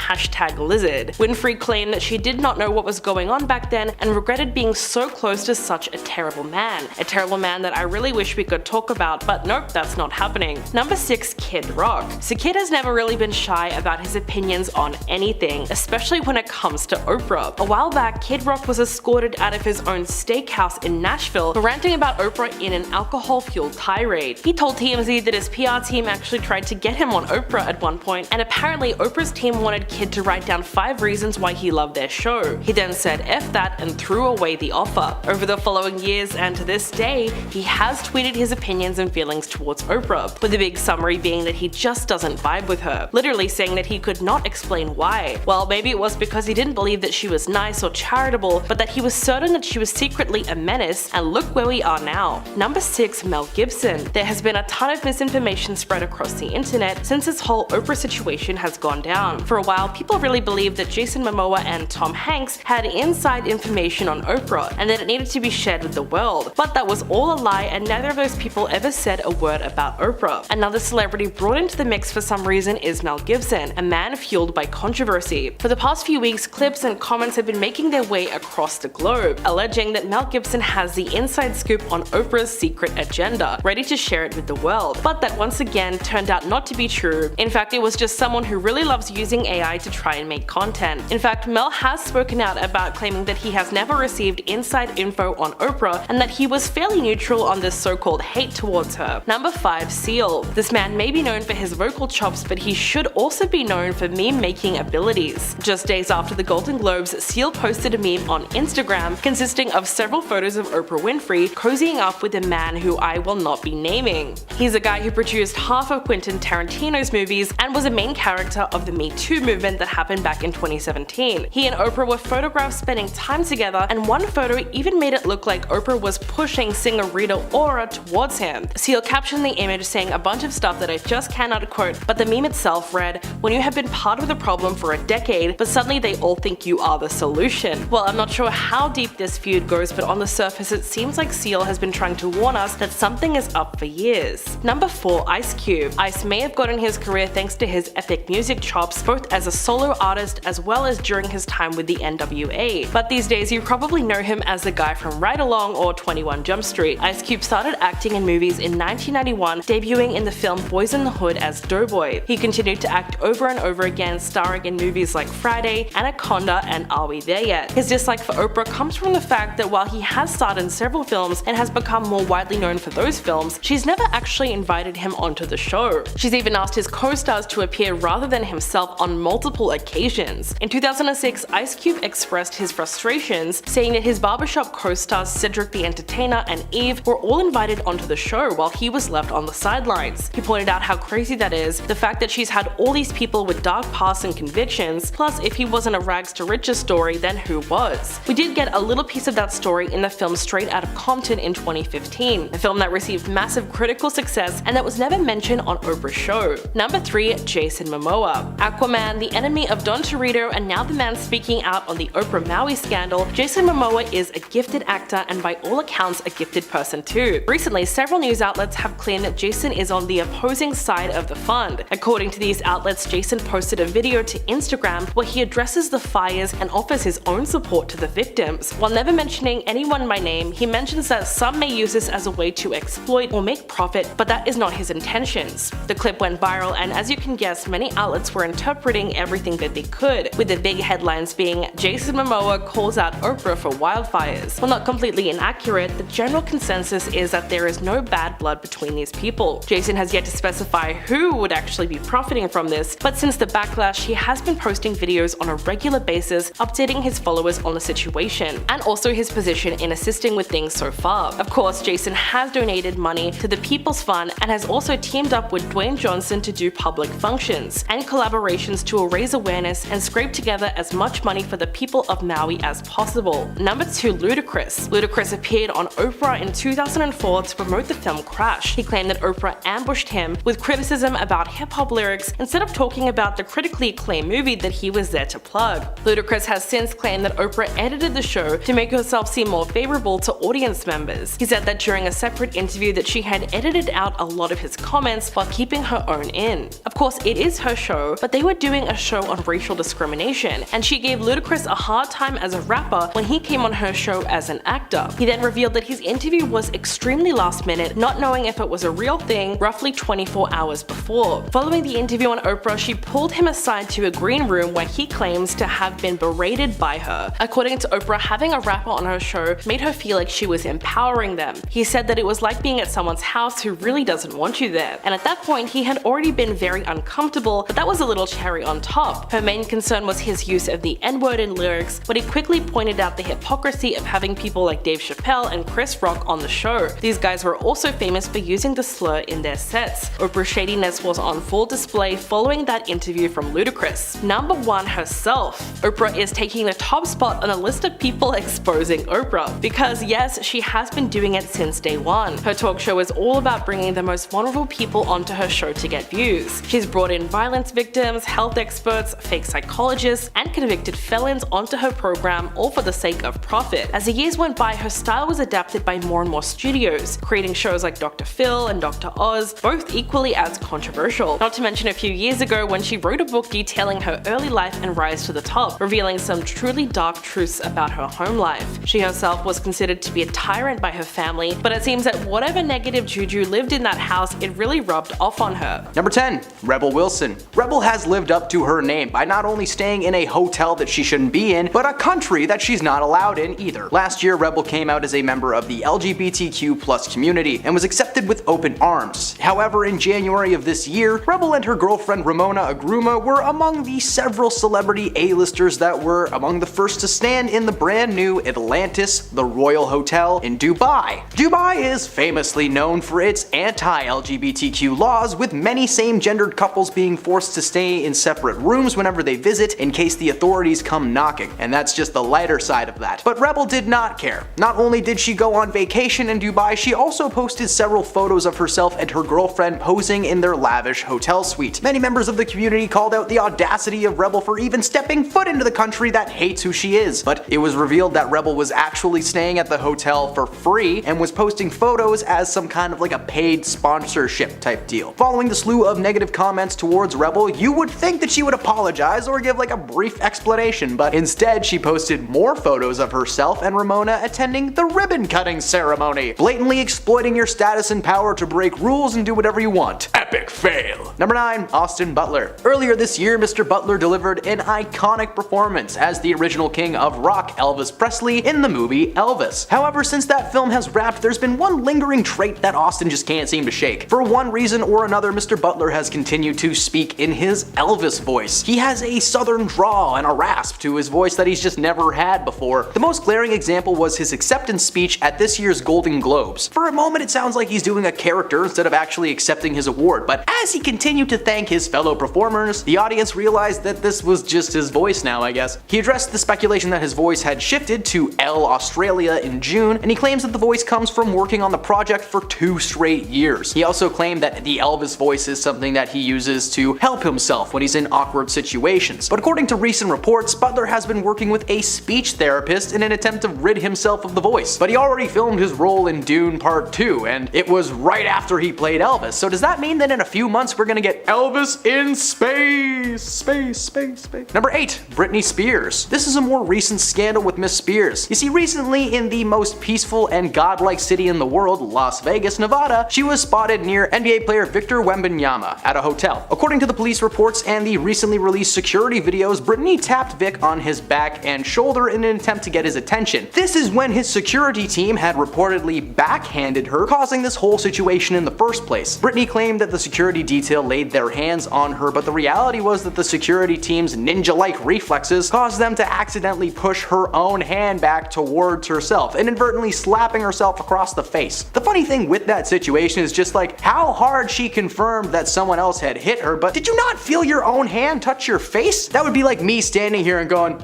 #lizard. Winfrey claimed that she did not know what was going on back then and regretted being so close to such a terrible man. A terrible man that I really wish we could talk about, but nope, that's not happening. Number 6. Kid Rock. So Kid has never really been shy about his opinions on anything, especially when it comes to Oprah. A while back, Kid Rock was escorted out of his own steakhouse in Nashville for ranting about Oprah in an alcohol-fueled tirade. He told TMZ that his PR team actually tried to get him on Oprah at one point, and apparently Oprah's team wanted Kid to write down 5 reasons why he loved their show. He then said F that and threw away the offer. Over the following years and to this day, he has tweeted his opinions and feelings towards Oprah, with the big summary being that he just doesn't vibe with her, literally saying that he could not explain why. Well, maybe it was because he didn't believe that she was nice or charitable, but that he was certain that she was secretly a menace, and look where we are now. Number 6. Mel Gibson. There has been a ton of misinformation spread across the internet since this whole Oprah situation has gone down. For a while, people really believed that Jason Momoa and Tom Hanks had inside information on Oprah, and that it needed to be shared with the world. But that was all a lie, and neither of those people ever said a word about Oprah. Another celebrity brought into the mix for some reason is Mel Gibson, a man fueled by controversy. For the past few weeks, clips and comments have been making their way across the globe, alleging that Mel Gibson has the inside scoop on Oprah's secret agenda, ready to share it with the world. But that once again turned out not to be true. In fact, it was just someone who really loves using AI to try and make content. In fact, Mel has spoken out about claiming that he has never received inside info on Oprah, and that he was fairly neutral on this so-called hate towards her. Number 5. Seal. This man may be known for his vocal chops, but he should also be known for meme-making abilities. Just days after the Golden Globes, Seal posted a meme on Instagram consisting of several photos of Oprah Winfrey cozying up with a man who I will not be naming. He's a guy who produced half of Quentin Tarantino's movies and was a main character of the Me Too movement that happened back in 2017. He and Oprah were photographed spending time together, and one photo even made it look like Oprah was pushing singer Rita Ora towards him. Seal captioned the image saying a bunch of stuff that I just cannot quote, but the meme itself read, "When you have been part of the problem for a decade, but suddenly they all think you are the solution." Well, I'm not sure how deep this feud goes, but on the surface it seems like Seal has been trying to warn us that something is up for years. Number 4. Ice Cube. Ice may have gotten his career thanks to his epic music chops, both as a solo artist as well as during his time with the NWA. But these days you probably know him as the guy from Ride Along or 21 Jump Street. Ice Cube started acting in movies in 1991, debuting in the film Boys in the Hood as Doughboy. He continued to act over and over again, starring in movies like Friday, Anaconda, and Are We There Yet? His dislike for Oprah comes from the fact that while he has starred in several films and has become more widely known for those films, she's never actually invited him onto the show. She's even asked his co-stars to appear rather than himself on multiple occasions. In 2006, Ice Cube expressed his frustrations, saying that his barbershop co-stars Cedric the Entertainer and Eve were all invited onto the show while he was left on the sidelines. He pointed out how crazy that is, the fact that she's had all these people with dark pasts and convictions, plus if he wasn't a rags to riches story, then who was? We did get a little piece of that story in the film Straight Outta Compton in 2015, a film that received massive critical success and that was never mentioned on Oprah's show. Number 3. Jason Momoa. Aquaman, the enemy of Don Torito, and now the man speaking out on the Oprah Maui scandal, Jason Momoa is a gifted actor and by all accounts a gifted person too. Recently, several news outlets have claimed that Jason is on the opposing side of the fund. According to these outlets, Jason posted a video to Instagram where he addresses the fires and offers his own support to the victims. While never mentioning anyone by name, he mentions that some may use this as a way to exploit or make profit, but that is not his intentions. The clip went viral, and as you can guess, many outlets were interpreting everything that they could, with the big headlines being Jason Momoa calls out Oprah for wildfires. While not completely inaccurate, the general consensus is that there is no bad blood between these people. Jason has yet to specify who would actually be profiting from this, but since the backlash, he has been posting videos on a regular basis, updating his followers on the situation, and also his position in assisting with things so far. Of course, Jason has donated money to the People's Fund and has also teamed up with Dwayne Johnson to do public functions and collaborations to raise awareness and scrape together as much money for the people of Maui as possible. Number 2. Ludacris. Ludacris appeared on Oprah in 2004 to promote the film Crash. He claimed that Oprah ambushed him with criticism about hip-hop lyrics instead of talking about the critically acclaimed movie that he was there to plug. Ludacris has since claimed that Oprah edited the show to make herself seem more favorable to audience members. He said that during a separate interview that she had edited out a lot of his comments while keeping her own in. Of course, it is her show, but they were doing a show on racial discrimination, and she gave Ludacris a hard time as a rapper when he came on her show as an actor. He then revealed that his interview was extremely last minute, not knowing if it was a real thing roughly 24 hours before. Following the interview on Oprah, she pulled him aside to a green room where he claims to have been berated by her. According to Oprah, having a rapper on her show made her feel like she was empowering them. He said that it was like being at someone's house who really doesn't want you there. And at that point, he had already been very uncomfortable, but that was a little cherry on top. Her main concern was his use of the N-word in lyrics, but he quickly pointed out the hypocrisy of having people like Dave Chappelle and Chris Rock on the show. These guys were also famous for using the slur in their sets. Oprah's shadiness was on full display following that interview from Ludacris. Number 1 herself. Oprah is taking the top spot on a list of people exposing Oprah. Because yes, she has been doing it since day one. Her talk show is all about bringing the most vulnerable people onto her show to get views. She's brought in violence victims, health experts, fake psychologists, and convicted felons onto her program, all for the sake of profit. As the years went by, her style was adapted by more and more studios, creating shows like Dr. Phil and Dr. Oz, both equally as controversial. Not to mention a few years ago when she wrote a book detailing her early life and rise to the top, revealing some truly dark truths about her home life. She herself was considered to be a tyrant by her family, but it seems that whatever negative juju lived in that house, it really rubbed off on her. Number 10. Rebel Wilson. Rebel has lived up to her name by not only staying in a hotel that she shouldn't be in, but a country that she's not allowed in either. Last year, Rebel came out as a member of the LGBTQ+ community and was accepted with open arms. However, in January of this year, Rebel and her girlfriend Ramona Agruma were among the several celebrity A-listers that were among the first to stand in the brand new Atlantis, the Royal Hotel in Dubai. Dubai is famously known for its anti-LGBTQ laws, with many same-gendered couples being forced to stay in separate rooms whenever they visit in case the authorities come knocking, and that's just the lighter side of that. But Rebel did not care. Not only did she go on vacation in Dubai, she also posted several photos of herself and her girlfriend posing in their lavish hotel suite. Many members of the community called out the audacity of Rebel for even stepping foot into the country that hates who she is, but it was revealed that Rebel was actually staying at the hotel for free and was posting photos as some kind of like a paid sponsorship type deal. Following the slew of negative comments towards Rebel, you would think that she would apologize or give like a brief explanation, but instead she posted more photos of herself and Ramona attending the ribbon cutting ceremony, blatantly exploiting your status and power to break rules and do whatever you want. Epic fail. Number 9. Austin Butler. Earlier this year, Mr. Butler delivered an iconic performance as the original king of rock, Elvis Presley, in the movie Elvis. However, since that film has wrapped, there's been one lingering trait that Austin just can't seem to shake. For one reason or another, Mr. Butler has continued to speak in his Elvis voice. He has a southern drawl and a rasp to his voice that he's just never had before. The most glaring example was his acceptance speech at this year's Golden Globes. For a moment, it sounds like he's doing a character instead of actually accepting his award, but as he continued to thank his fellow performers, the audience realized that this was just his voice now, I guess. He addressed the speculation that his voice had shifted to L Australia in June, and he claims that the voice comes from working on the project for 2 straight years. He also claimed that the Elvis voice is something that he uses to help himself when he's in awkward situations. But according to recent reports, Butler has been working with a speech therapist in an attempt to rid himself of the voice. But he already filmed his role in Dune Part 2, and it was right after he played Elvis. So does that mean that in a few months we're gonna get Elvis in space? Space. Number 8. Britney Spears. This is a more recent scandal with Miss Spears. You see, recently in the most peaceful and godlike city in the world, Las Vegas, Nevada, she was spotted near NBA player Victor Wembanyama at a hotel. According to the police reports and the recently released security videos, Britney tapped Vic on his back and shoulder in an attempt to get his attention. This is when his security team had reportedly backhanded her, causing this whole situation in the first place. Britney claimed that the security detail laid their hands on her, but the reality was that the security team's ninja-like reflexes caused them to accidentally push her own hand back towards herself, inadvertently slapping herself across the face. The funny thing with that situation is just like how hard she confirmed that someone else had hit her, but did you not feel your own hand touch your face? That would be like me standing here and going,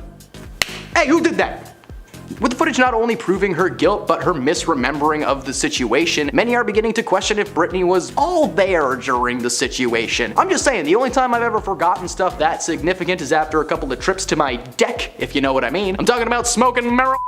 "Hey, who did that? With the footage not only proving her guilt, but her misremembering of the situation, many are beginning to question if Britney was all there during the situation. I'm just saying, the only time I've ever forgotten stuff that significant is after a couple of trips to my deck, if you know what I mean. I'm talking about smoking marijuana.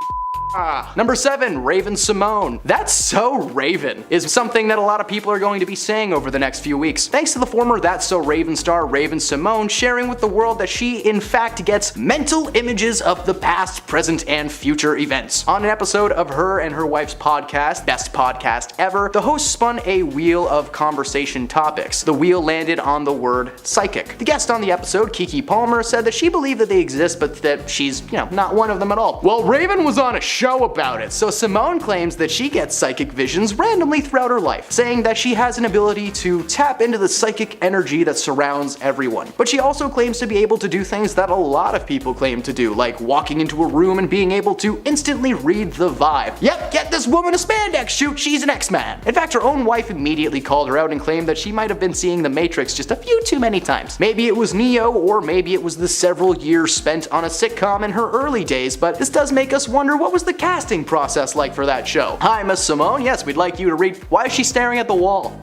Number 7, Raven Simone. That's so Raven is something that a lot of people are going to be saying over the next few weeks. Thanks to the former That's So Raven star Raven Simone sharing with the world that she in fact gets mental images of the past, present, and future events. On an episode of her and her wife's podcast, Best Podcast Ever, the host spun a wheel of conversation topics. The wheel landed on the word psychic. The guest on the episode, Kiki Palmer, said that she believed that they exist, but that she's, not one of them at all. Well, Raven was on a show about it, so Simone claims that she gets psychic visions randomly throughout her life, saying that she has an ability to tap into the psychic energy that surrounds everyone. But she also claims to be able to do things that a lot of people claim to do, like walking into a room and being able to instantly read the vibe. Yep, get this woman a spandex shoot, she's an X-Man. In fact, her own wife immediately called her out and claimed that she might have been seeing The Matrix just a few too many times. Maybe it was Neo, or maybe it was the several years spent on a sitcom in her early days, but this does make us wonder, what was the casting process like for that show? Hi, Miss Simone. Yes, we'd like you to read. Why is she staring at the wall?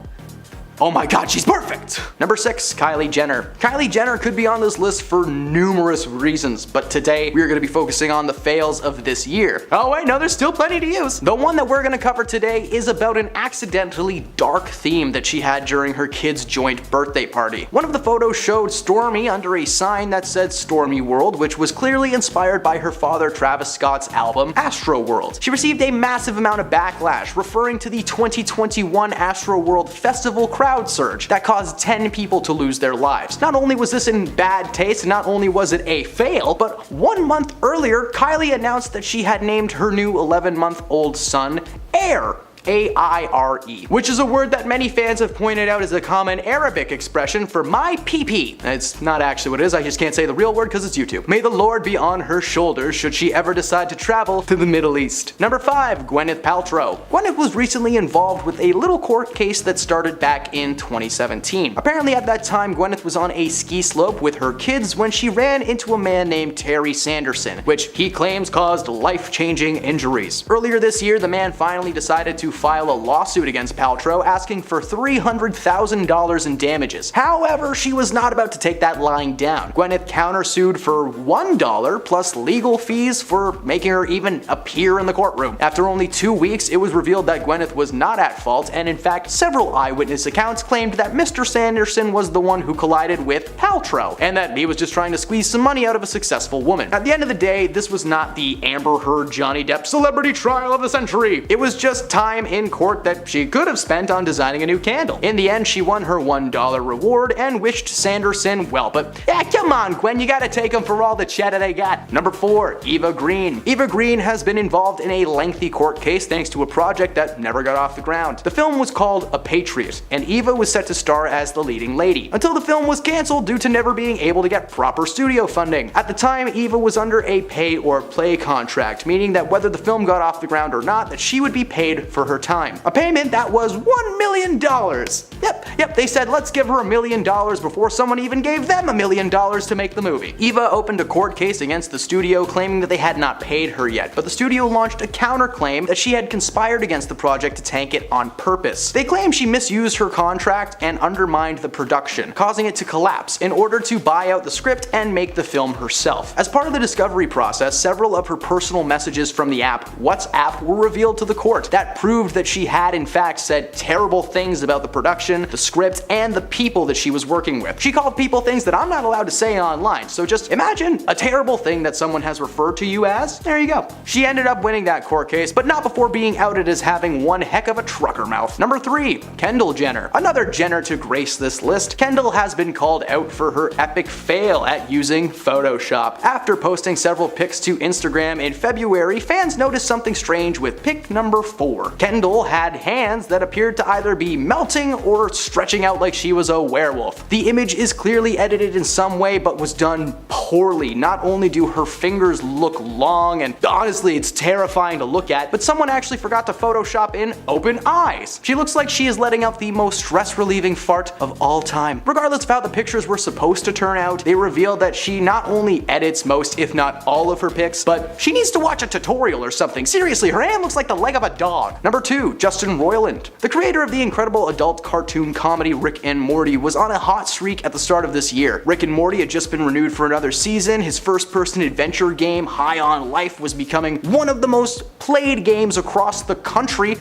Oh my god, she's perfect! Number 6, Kylie Jenner. Kylie Jenner could be on this list for numerous reasons, but today we're going to be focusing on the fails of this year. Oh wait, no, there's still plenty to use. The one that we're going to cover today is about an accidentally dark theme that she had during her kid's joint birthday party. One of the photos showed Stormi under a sign that said Stormy World, which was clearly inspired by her father Travis Scott's album Astro World. She received a massive amount of backlash, referring to the 2021 Astro World Festival crowd surge that caused 10 people to lose their lives. Not only was this in bad taste, not only was it a fail, but 1 month earlier, Kylie announced that she had named her new 11-month-old son Air. A-I-R-E, which is a word that many fans have pointed out is a common Arabic expression for my pee-pee. It's not actually what it is, I just can't say the real word because it's YouTube. May the Lord be on her shoulders should she ever decide to travel to the Middle East. Number 5, Gwyneth Paltrow. Gwyneth was recently involved with a little court case that started back in 2017. Apparently at that time, Gwyneth was on a ski slope with her kids when she ran into a man named Terry Sanderson, which he claims caused life-changing injuries. Earlier this year, the man finally decided to file a lawsuit against Paltrow asking for $300,000 in damages. However, she was not about to take that lying down. Gwyneth countersued for $1 plus legal fees for making her even appear in the courtroom. After only 2 weeks, it was revealed that Gwyneth was not at fault, and in fact, several eyewitness accounts claimed that Mr. Sanderson was the one who collided with Paltrow, and that he was just trying to squeeze some money out of a successful woman. At the end of the day, this was not the Amber Heard Johnny Depp celebrity trial of the century. It was just time in court that she could have spent on designing a new candle. In the end, she won her $1 reward and wished Sanderson well, but yeah, come on, Gwen, you gotta take them for all the cheddar they got. Number 4, Eva Green. Eva Green has been involved in a lengthy court case thanks to a project that never got off the ground. The film was called A Patriot, and Eva was set to star as the leading lady, until the film was cancelled due to never being able to get proper studio funding. At the time, Eva was under a pay-or-play contract, meaning that whether the film got off the ground or not, that she would be paid for her time. A payment that was $1 million. Yep, they said let's give her $1 million before someone even gave them $1 million to make the movie. Eva opened a court case against the studio claiming that they had not paid her yet, but the studio launched a counterclaim that she had conspired against the project to tank it on purpose. They claim she misused her contract and undermined the production, causing it to collapse in order to buy out the script and make the film herself. As part of the discovery process, several of her personal messages from the app WhatsApp were revealed to the court that proved that she had in fact said terrible things about the production, the script, and the people that she was working with. She called people things that I'm not allowed to say online, so just imagine a terrible thing that someone has referred to you as. There you go. She ended up winning that court case, but not before being outed as having one heck of a trucker mouth. Number 3, Kendall Jenner. Another Jenner to grace this list, Kendall has been called out for her epic fail at using Photoshop. After posting several pics to Instagram in February, fans noticed something strange with pic number 4. Kendall had hands that appeared to either be melting or stretching out like she was a werewolf. The image is clearly edited in some way, but was done poorly. Not only do her fingers look long, and honestly it's terrifying to look at, but someone actually forgot to Photoshop in open eyes. She looks like she is letting out the most stress-relieving fart of all time. Regardless of how the pictures were supposed to turn out, they revealed that she not only edits most, if not all of her pics, but she needs to watch a tutorial or something. Seriously, her hand looks like the leg of a dog. Number 2, Justin Roiland. The creator of the incredible adult cartoon comedy Rick and Morty was on a hot streak at the start of this year. Rick and Morty had just been renewed for another season. His first-person adventure game, High on Life, was becoming one of the most played games across the country.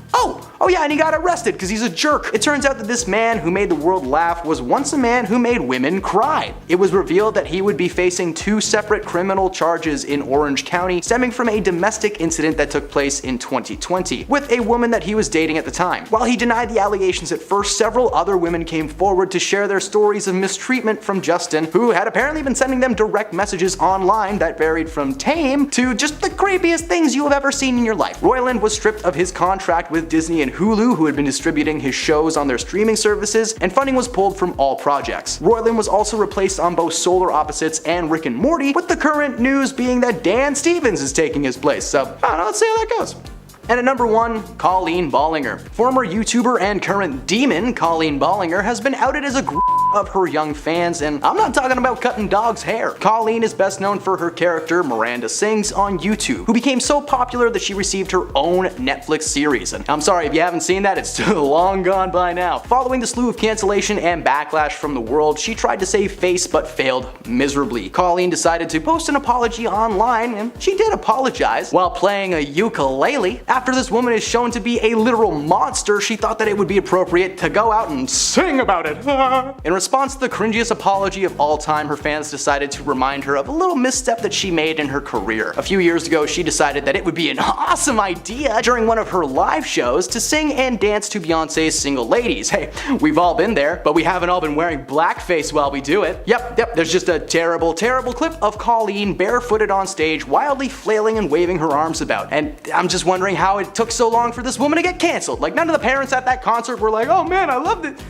Oh yeah, and he got arrested because he's a jerk. It turns out that this man who made the world laugh was once a man who made women cry. It was revealed that he would be facing 2 separate criminal charges in Orange County, stemming from a domestic incident that took place in 2020 with a woman that he was dating at the time. While he denied the allegations at first, several other women came forward to share their stories of mistreatment from Justin, who had apparently been sending them direct messages online that varied from tame to just the creepiest things you have ever seen in your life. Roiland was stripped of his contract with Disney and Hulu, who had been distributing his shows on their streaming services, and funding was pulled from all projects. Roiland was also replaced on both Solar Opposites and Rick and Morty, with the current news being that Dan Stevens is taking his place. So, I don't know, let's see how that goes. And at number 1, Colleen Ballinger. Former YouTuber and current demon Colleen Ballinger has been outed as a of her young fans, and I'm not talking about cutting dogs' hair. Colleen is best known for her character Miranda Sings on YouTube, who became so popular that she received her own Netflix series. And I'm sorry if you haven't seen that, it's long gone by now. Following the slew of cancellation and backlash from the world, she tried to save face but failed miserably. Colleen decided to post an apology online, and she did apologize while playing a ukulele. After this woman is shown to be a literal monster, she thought that it would be appropriate to go out and sing about it. In response to the cringiest apology of all time, her fans decided to remind her of a little misstep that she made in her career. A few years ago, she decided that it would be an awesome idea during one of her live shows to sing and dance to Beyonce's Single Ladies. Hey, we've all been there, but we haven't all been wearing blackface while we do it. Yep, there's just a terrible clip of Colleen barefooted on stage, wildly flailing and waving her arms about. And I'm just wondering how it took so long for this woman to get canceled. Like, none of the parents at that concert were like, oh man, I loved it.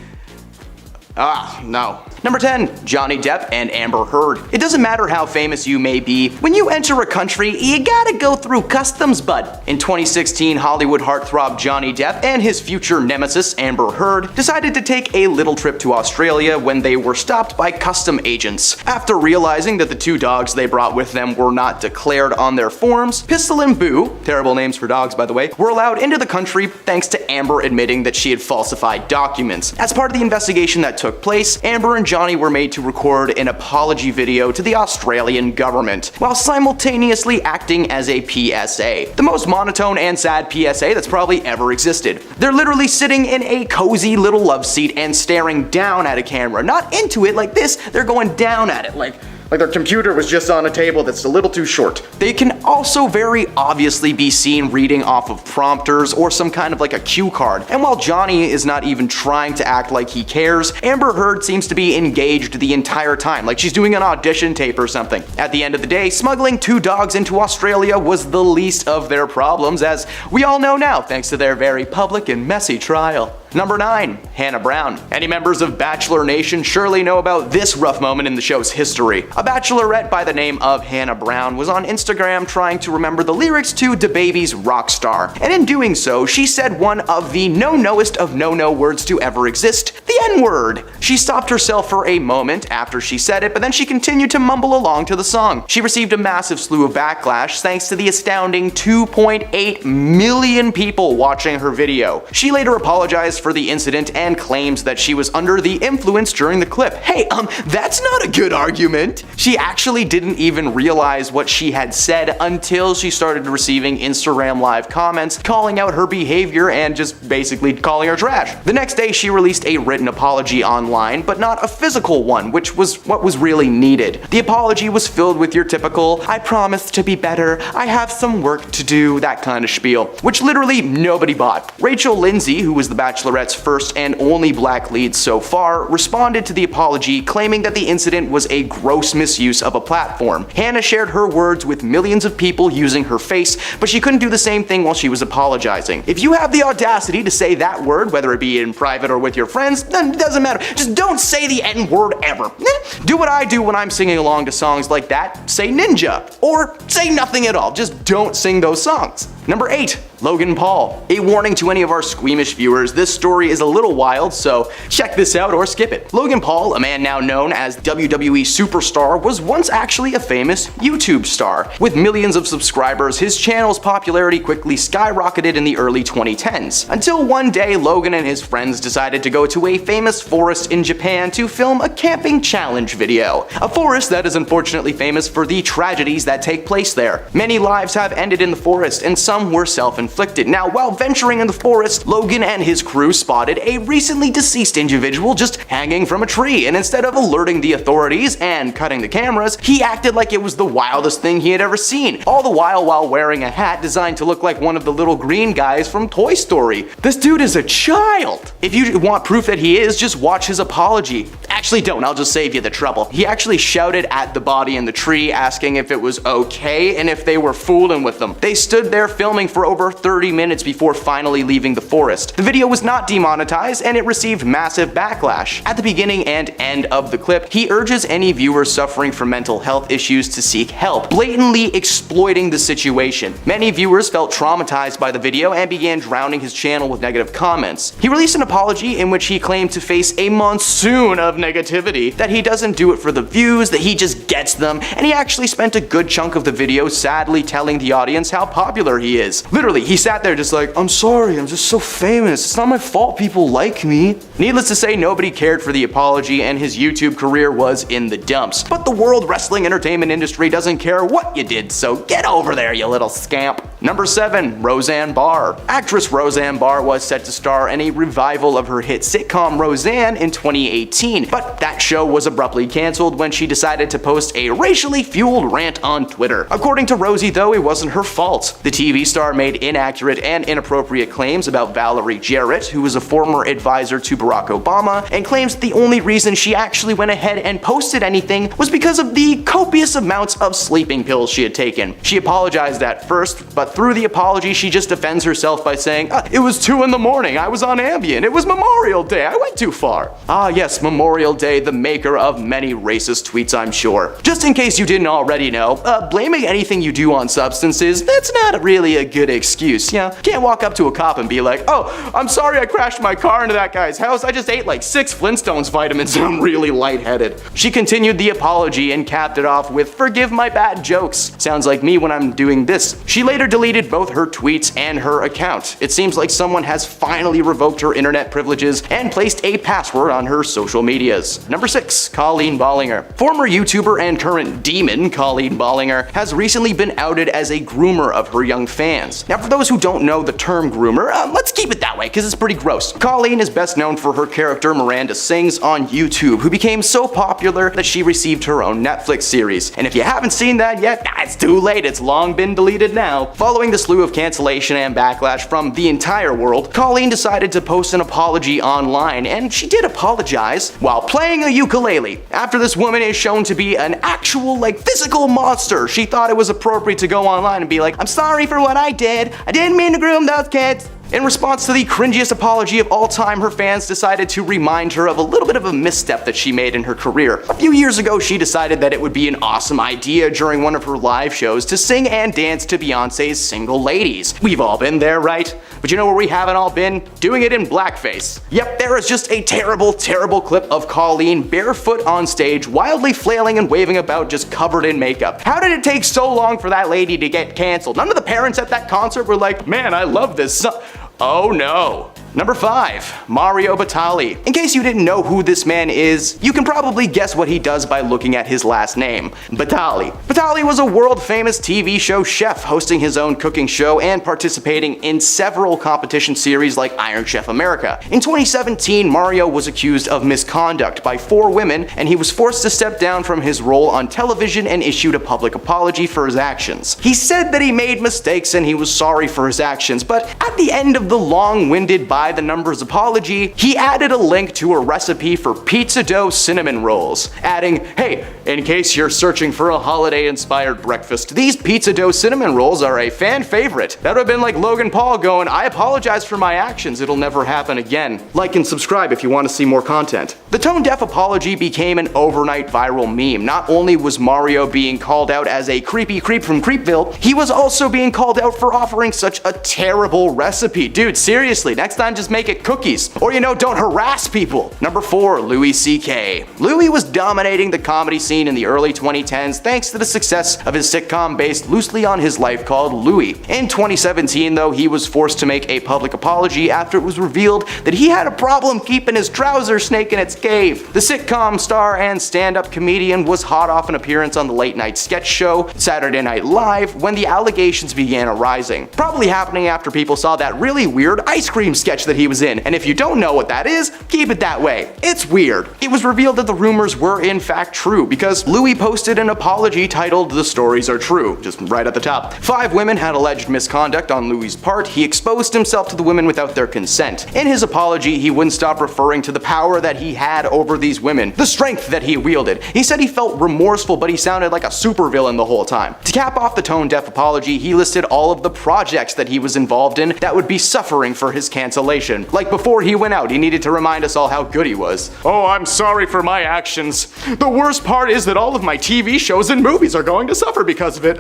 No. Number 10, Johnny Depp and Amber Heard. It doesn't matter how famous you may be, when you enter a country, you gotta go through customs, bud. In 2016, Hollywood heartthrob Johnny Depp and his future nemesis Amber Heard decided to take a little trip to Australia when they were stopped by custom agents. After realizing that the 2 dogs they brought with them were not declared on their forms, Pistol and Boo, terrible names for dogs by the way, were allowed into the country thanks to Amber admitting that she had falsified documents. As part of the investigation that took place, Amber and Johnny were made to record an apology video to the Australian government, while simultaneously acting as a PSA. The most monotone and sad PSA that's probably ever existed. They're literally sitting in a cozy little love seat and staring down at a camera. Not into it like this, they're going down at it like their computer was just on a table that's a little too short. They can also very obviously be seen reading off of prompters or some kind of like a cue card. And while Johnny is not even trying to act like he cares, Amber Heard seems to be engaged the entire time, like she's doing an audition tape or something. At the end of the day, smuggling 2 dogs into Australia was the least of their problems, as we all know now thanks to their very public and messy trial. Number 9, Hannah Brown. Any members of Bachelor Nation surely know about this rough moment in the show's history. A bachelorette by the name of Hannah Brown was on Instagram trying to remember the lyrics to DaBaby's Rockstar, and in doing so, she said one of the no-noest of no-no words to ever exist, the N-word. She stopped herself for a moment after she said it, but then she continued to mumble along to the song. She received a massive slew of backlash thanks to the astounding 2.8 million people watching her video. She later apologized for the incident and claims that she was under the influence during the clip. Hey, that's not a good argument. She actually didn't even realize what she had said until she started receiving Instagram live comments calling out her behavior and just basically calling her trash. The next day, she released a written apology online, but not a physical one, which was what was really needed. The apology was filled with your typical, I promise to be better, I have some work to do, that kind of spiel, which literally nobody bought. Rachel Lindsay, who was the Bachelor Bachelorette's first and only black lead so far, responded to the apology, claiming that the incident was a gross misuse of a platform. Hannah shared her words with millions of people using her face, but she couldn't do the same thing while she was apologizing. If you have the audacity to say that word, whether it be in private or with your friends, then it doesn't matter. Just don't say the N-word ever. Do what I do when I'm singing along to songs like that. Say ninja. Or say nothing at all. Just don't sing those songs. Number 8. Logan Paul. A warning to any of our squeamish viewers, this story is a little wild, so check this out or skip it. Logan Paul, a man now known as WWE Superstar, was once actually a famous YouTube star. With millions of subscribers, his channel's popularity quickly skyrocketed in the early 2010s. Until one day, Logan and his friends decided to go to a famous forest in Japan to film a camping challenge video. A forest that is unfortunately famous for the tragedies that take place there. Many lives have ended in the forest, and some were self-inflicted. Now, while venturing in the forest, Logan and his crew spotted a recently deceased individual just hanging from a tree, and instead of alerting the authorities and cutting the cameras, he acted like it was the wildest thing he had ever seen, all the while wearing a hat designed to look like one of the little green guys from Toy Story. This dude is a child! If you want proof that he is, just watch his apology. Actually don't, I'll just save you the trouble. He actually shouted at the body in the tree, asking if it was okay and if they were fooling with them. They stood there filming for over 30 minutes before finally leaving the forest. The video was not demonetized and it received massive backlash. At the beginning and end of the clip, he urges any viewers suffering from mental health issues to seek help, blatantly exploiting the situation. Many viewers felt traumatized by the video and began drowning his channel with negative comments. He released an apology in which he claimed to face a monsoon of negativity, that he doesn't do it for the views, that he just gets them, and he actually spent a good chunk of the video sadly telling the audience how popular he is. Literally, he sat there just like, I'm sorry, I'm just so famous, it's not my fault people like me. Needless to say, nobody cared for the apology and his YouTube career was in the dumps. But the world wrestling entertainment industry doesn't care what you did, so get over there, you little scamp. Number 7. Roseanne Barr. Actress Roseanne Barr was set to star in a revival of her hit sitcom Roseanne in 2018, but that show was abruptly cancelled when she decided to post a racially fueled rant on Twitter. According to Rosie, though, it wasn't her fault. The TV star made inaccurate and inappropriate claims about Valerie Jarrett, who was a former advisor to Barack Obama, and claims the only reason she actually went ahead and posted anything was because of the copious amounts of sleeping pills she had taken. She apologized at first, but through the apology, she just defends herself by saying, it was 2 in the morning, I was on Ambien, it was Memorial Day, I went too far. Ah yes, Memorial Day, the maker of many racist tweets, I'm sure. Just in case you didn't already know, blaming anything you do on substances, that's not really a good excuse, yeah? Can't walk up to a cop and be like, oh, I'm sorry I crashed my car into that guy's house, I just ate like 6 Flintstones vitamins and I'm really lightheaded. She continued the apology and capped it off with, forgive my bad jokes. Sounds like me when I'm doing this. She later deleted both her tweets and her account. It seems like someone has finally revoked her internet privileges and placed a password on her social medias. Number 6. Colleen Ballinger. Former YouTuber and current demon Colleen Ballinger has recently been outed as a groomer of her young fans. Now for those who don't know the term groomer, let's keep it that way because it's pretty gross. Colleen is best known for her character Miranda Sings on YouTube, who became so popular that she received her own Netflix series. And if you haven't seen that yet, it's too late, it's long been deleted now. Following the slew of cancellation and backlash from the entire world, Colleen decided to post an apology online, and she did apologize while playing a ukulele. After this woman is shown to be an actual, physical monster, she thought it was appropriate to go online and be like, I'm sorry for what I did, I didn't mean to groom those kids. In response to the cringiest apology of all time, her fans decided to remind her of a little bit of a misstep that she made in her career. A few years ago, she decided that it would be an awesome idea during one of her live shows to sing and dance to Beyonce's Single Ladies. We've all been there, right? But you know where we haven't all been? Doing it in blackface. Yep, there is just a terrible, terrible clip of Colleen barefoot on stage, wildly flailing and waving about just covered in makeup. How did it take so long for that lady to get canceled? None of the parents at that concert were like, man, I love this. Oh no. Number 5. Mario Batali. In case you didn't know who this man is, you can probably guess what he does by looking at his last name, Batali. Batali was a world-famous TV show chef, hosting his own cooking show and participating in several competition series like Iron Chef America. In 2017, Mario was accused of misconduct by 4 women, and he was forced to step down from his role on television and issued a public apology for his actions. He said that he made mistakes and he was sorry for his actions, but at the end of the long-winded bye by the numbers apology, he added a link to a recipe for pizza dough cinnamon rolls, adding, "Hey, in case you're searching for a holiday-inspired breakfast, these pizza dough cinnamon rolls are a fan favorite." That would have been like Logan Paul going, "I apologize for my actions, it'll never happen again." Like and subscribe if you want to see more content. The tone-deaf apology became an overnight viral meme. Not only was Mario being called out as a creepy creep from Creepville, he was also being called out for offering such a terrible recipe. Dude, seriously, next time just make it cookies. Or don't harass people. Number 4, Louis C.K. Louis was dominating the comedy scene in the early 2010s thanks to the success of his sitcom based loosely on his life called Louis. In 2017, though, he was forced to make a public apology after it was revealed that he had a problem keeping his trouser snake in its cave. The sitcom star and stand-up comedian was hot off an appearance on the late-night sketch show Saturday Night Live when the allegations began arising. Probably happening after people saw that really weird ice cream sketch that he was in, and if you don't know what that is, keep it that way. It's weird. It was revealed that the rumors were in fact true because Louis posted an apology titled "The Stories Are True," just right at the top. 5 women had alleged misconduct on Louis' part. He exposed himself to the women without their consent. In his apology, he wouldn't stop referring to the power that he had over these women, the strength that he wielded. He said he felt remorseful, but he sounded like a supervillain the whole time. To cap off the tone-deaf apology, he listed all of the projects that he was involved in that would be suffering for his cancellation. Like before he went out, he needed to remind us all how good he was. "Oh, I'm sorry for my actions. The worst part is that all of my TV shows and movies are going to suffer because of it."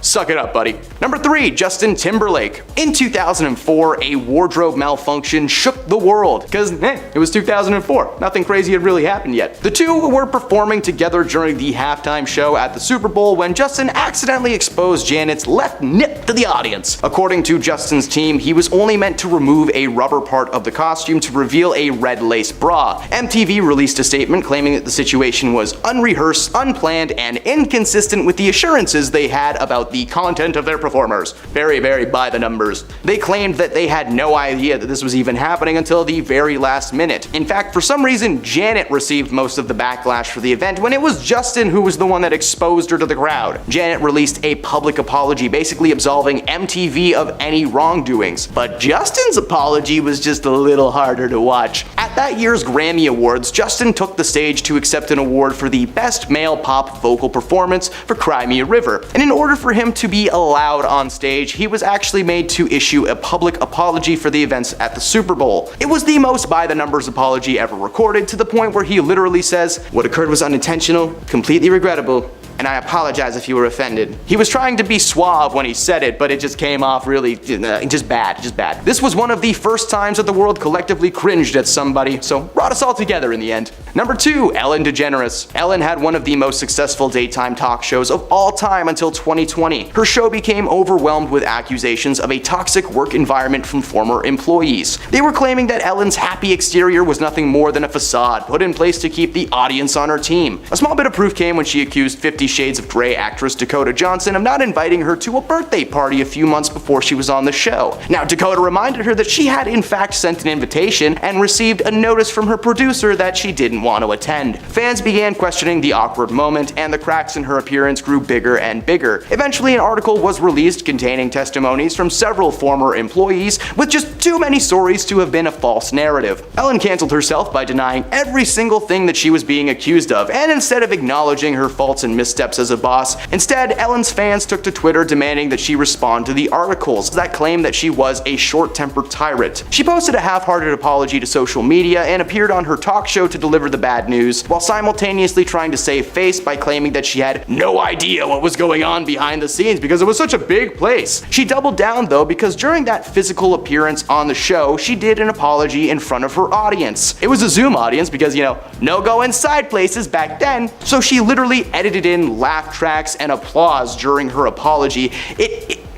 Suck it up, buddy. Number 3, Justin Timberlake. In 2004, a wardrobe malfunction shook the world, because it was 2004. Nothing crazy had really happened yet. The two were performing together during the halftime show at the Super Bowl when Justin accidentally exposed Janet's left nip to the audience. According to Justin's team, he was only meant to remove a rubber part of the costume to reveal a red lace bra. MTV released a statement claiming that the situation was unrehearsed, unplanned, and inconsistent with the assurances they had about the content of their performers. Very, very by the numbers. They claimed that they had no idea that this was even happening until the very last minute. In fact, for some reason, Janet received most of the backlash for the event when it was Justin who was the one that exposed her to the crowd. Janet released a public apology, basically absolving MTV of any wrongdoings. But Justin's apology was just a little harder to watch. At that year's Grammy Awards, Justin took the stage to accept an award for the Best Male Pop Vocal Performance for Cry Me a River. And in order for him to be allowed on stage, he was actually made to issue a public apology for the events at the Super Bowl. It was the most by-the-numbers apology ever recorded, to the point where he literally says, "What occurred was unintentional, completely regrettable, and I apologize if you were offended." He was trying to be suave when he said it, but it just came off really just bad. This was one of the first times that the world collectively cringed at somebody, so brought us all together in the end. Number 2, Ellen DeGeneres. Ellen had one of the most successful daytime talk shows of all time until 2020. Her show became overwhelmed with accusations of a toxic work environment from former employees. They were claiming that Ellen's happy exterior was nothing more than a facade put in place to keep the audience on her team. A small bit of proof came when she accused 50 Shades of Grey actress Dakota Johnson of not inviting her to a birthday party a few months before she was on the show. Now, Dakota reminded her that she had in fact sent an invitation and received a notice from her producer that she didn't want to attend. Fans began questioning the awkward moment, and the cracks in her appearance grew bigger and bigger. Eventually, an article was released containing testimonies from several former employees, with just too many stories to have been a false narrative. Ellen canceled herself by denying every single thing that she was being accused of, and instead of acknowledging her faults and missteps as a boss, instead, Ellen's fans took to Twitter demanding that she respond to the articles that claimed that she was a short-tempered tyrant. She posted a half-hearted apology to social media and appeared on her talk show to deliver the bad news, while simultaneously trying to save face by claiming that she had no idea what was going on behind the scenes because it was such a big place. She doubled down though, because during that physical appearance on the show, she did an apology in front of her audience. It was a Zoom audience because, no go inside places back then, so she literally edited in laugh tracks and applause during her apology.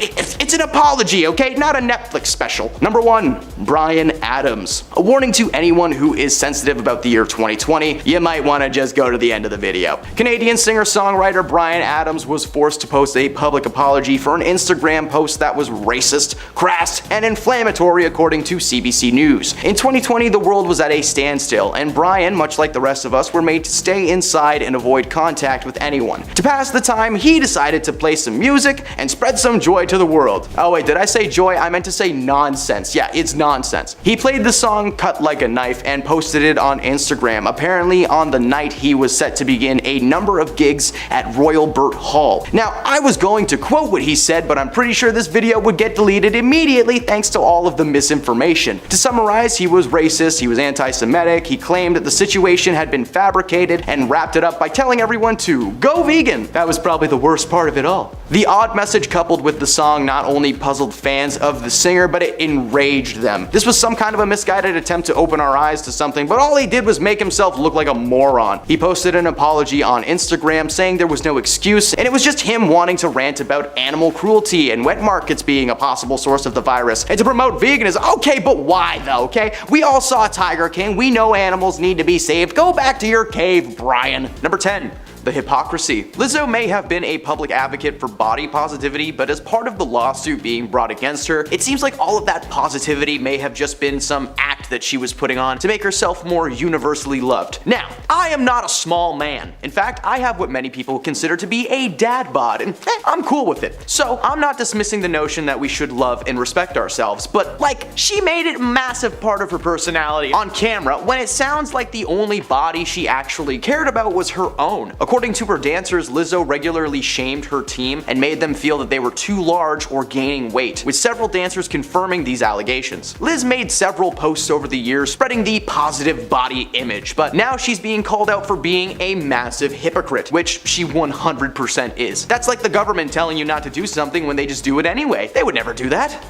It's an apology, okay? Not a Netflix special. Number 1, Bryan Adams. A warning to anyone who is sensitive about the year 2020, you might want to just go to the end of the video. Canadian singer-songwriter Bryan Adams was forced to post a public apology for an Instagram post that was racist, crass, and inflammatory, according to CBC News. In 2020, the world was at a standstill, and Bryan, much like the rest of us, were made to stay inside and avoid contact with anyone. To pass the time, he decided to play some music and spread some joy to the world. Oh wait, did I say joy? I meant to say nonsense. Yeah, it's nonsense. He played the song Cut Like a Knife and posted it on Instagram, apparently on the night he was set to begin a number of gigs at Royal Burt Hall. Now, I was going to quote what he said, but I'm pretty sure this video would get deleted immediately thanks to all of the misinformation. To summarize, he was racist, he was anti-Semitic, he claimed that the situation had been fabricated, and wrapped it up by telling everyone to go vegan. That was probably the worst part of it all. The odd message coupled with the song not only puzzled fans of the singer, but it enraged them. This was some kind of a misguided attempt to open our eyes to something, but all he did was make himself look like a moron. He posted an apology on Instagram saying there was no excuse, and it was just him wanting to rant about animal cruelty and wet markets being a possible source of the virus, and to promote veganism. Okay, but why though, okay? We all saw Tiger King, we know animals need to be saved. Go back to your cave, Brian. Number 10. The hypocrisy. Lizzo may have been a public advocate for body positivity, but as part of the lawsuit being brought against her, it seems like all of that positivity may have just been some act that she was putting on to make herself more universally loved. Now, I am not a small man. In fact, I have what many people consider to be a dad bod, and I'm cool with it. So I'm not dismissing the notion that we should love and respect ourselves, but like, she made it a massive part of her personality on camera when it sounds like the only body she actually cared about was her own. According to her dancers, Lizzo regularly shamed her team and made them feel that they were too large or gaining weight, with several dancers confirming these allegations. Liz made several posts over the years spreading the positive body image, but now she's being called out for being a massive hypocrite, which she 100% is. That's like the government telling you not to do something when they just do it anyway. They would never do that.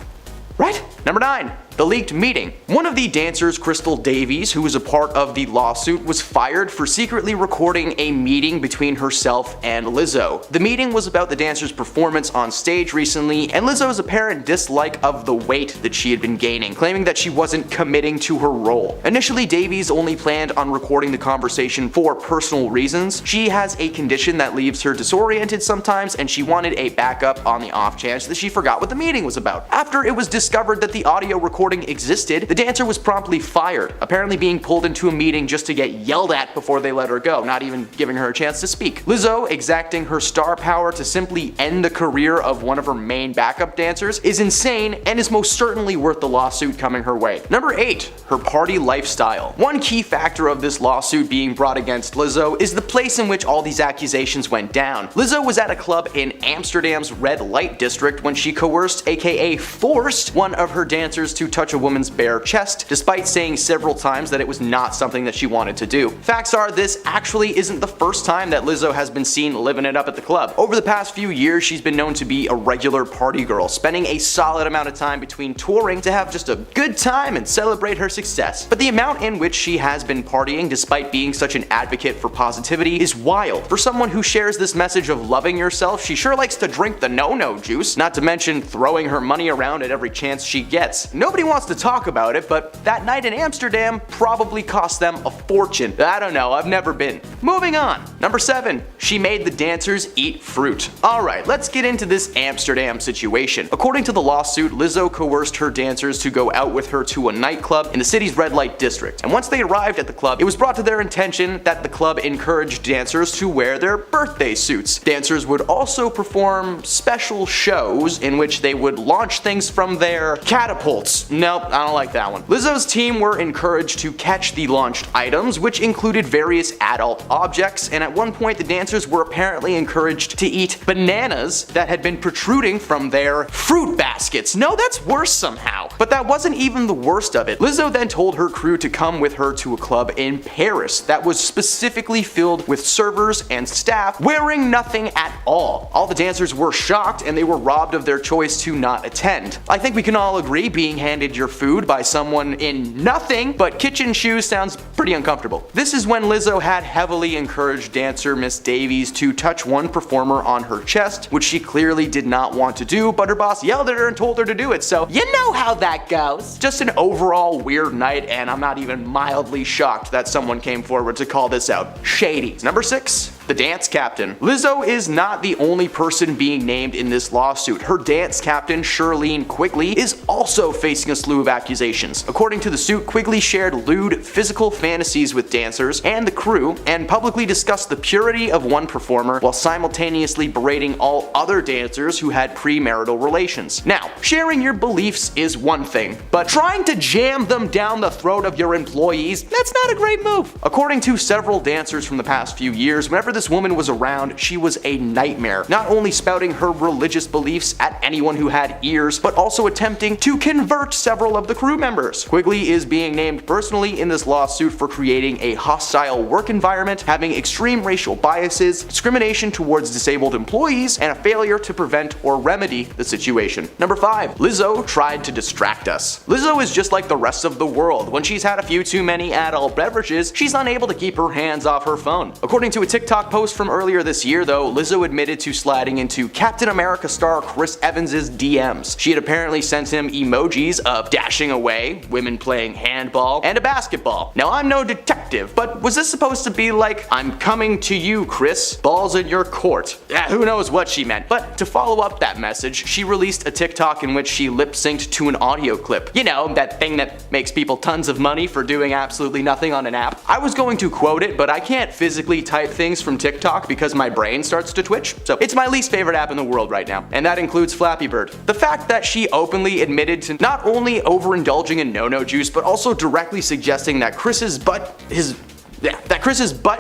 Right? Number 9. The leaked meeting. One of the dancers, Crystal Davies, who was a part of the lawsuit, was fired for secretly recording a meeting between herself and Lizzo. The meeting was about the dancer's performance on stage recently and Lizzo's apparent dislike of the weight that she had been gaining, claiming that she wasn't committing to her role. Initially, Davies only planned on recording the conversation for personal reasons. She has a condition that leaves her disoriented sometimes, and she wanted a backup on the off chance that she forgot what the meeting was about. After it was discovered that the audio recording existed, the dancer was promptly fired, apparently being pulled into a meeting just to get yelled at before they let her go, not even giving her a chance to speak. Lizzo exacting her star power to simply end the career of one of her main backup dancers is insane and is most certainly worth the lawsuit coming her way. Number 8. Her party lifestyle. One key factor of this lawsuit being brought against Lizzo is the place in which all these accusations went down. Lizzo was at a club in Amsterdam's red light district when she coerced, aka forced, one of her dancers to touch a woman's bare chest, despite saying several times that it was not something that she wanted to do. Facts are, this actually isn't the first time that Lizzo has been seen living it up at the club. Over the past few years, she's been known to be a regular party girl, spending a solid amount of time between touring to have just a good time and celebrate her success. But the amount in which she has been partying, despite being such an advocate for positivity, is wild. For someone who shares this message of loving yourself, she sure likes to drink the no-no juice, not to mention throwing her money around at every chance she gets. Nobody wants to talk about it, but that night in Amsterdam probably cost them a fortune. I don't know, I've never been. Moving on. Number 7. She made the dancers eat fruit. Alright, let's get into this Amsterdam situation. According to the lawsuit, Lizzo coerced her dancers to go out with her to a nightclub in the city's red light district. And once they arrived at the club, it was brought to their attention that the club encouraged dancers to wear their birthday suits. Dancers would also perform special shows in which they would launch things from their catapults. Nope, I don't like that one. Lizzo's team were encouraged to catch the launched items, which included various adult objects, and at one point the dancers were apparently encouraged to eat bananas that had been protruding from their fruit baskets. No, that's worse somehow. But that wasn't even the worst of it. Lizzo then told her crew to come with her to a club in Paris that was specifically filled with servers and staff wearing nothing at all. All the dancers were shocked and they were robbed of their choice to not attend. I think we can all agree being handed your food by someone in nothing but kitchen shoes sounds pretty uncomfortable. This is when Lizzo had heavily encouraged dancer Miss Davies to touch one performer on her chest, which she clearly did not want to do, but her boss yelled at her and told her to do it, so you know how that goes. Just an overall weird night, and I'm not even mildly shocked that someone came forward to call this out. Shady. Number 6. the dance captain. Lizzo is not the only person being named in this lawsuit. Her dance captain, Shirlene Quigley, is also facing a slew of accusations. According to the suit, Quigley shared lewd physical fantasies with dancers and the crew and publicly discussed the purity of one performer while simultaneously berating all other dancers who had premarital relations. Now, sharing your beliefs is one thing, but trying to jam them down the throat of your employees, that's not a great move. According to several dancers from the past few years, whenever this woman was around, she was a nightmare, not only spouting her religious beliefs at anyone who had ears, but also attempting to convert several of the crew members. Quigley is being named personally in this lawsuit for creating a hostile work environment, having extreme racial biases, discrimination towards disabled employees, and a failure to prevent or remedy the situation. Number 5. Lizzo tried to distract us. Lizzo is just like the rest of the world. When she's had a few too many adult beverages, she's unable to keep her hands off her phone. According to a TikTok post from earlier this year though, Lizzo admitted to sliding into Captain America star Chris Evans' DMs. She had apparently sent him emojis of dashing away, women playing handball, and a basketball. Now I'm no detective, but was this supposed to be like, I'm coming to you, Chris, balls in your court? Who knows what she meant. But to follow up that message, she released a TikTok in which she lip-synced to an audio clip. You know, that thing that makes people tons of money for doing absolutely nothing on an app. I was going to quote it, but I can't physically type things from TikTok because my brain starts to twitch, so it's my least favorite app in the world right now, and that includes Flappy Bird. The fact that she openly admitted to not only overindulging in no-no juice, but also directly suggesting that Chris's butt,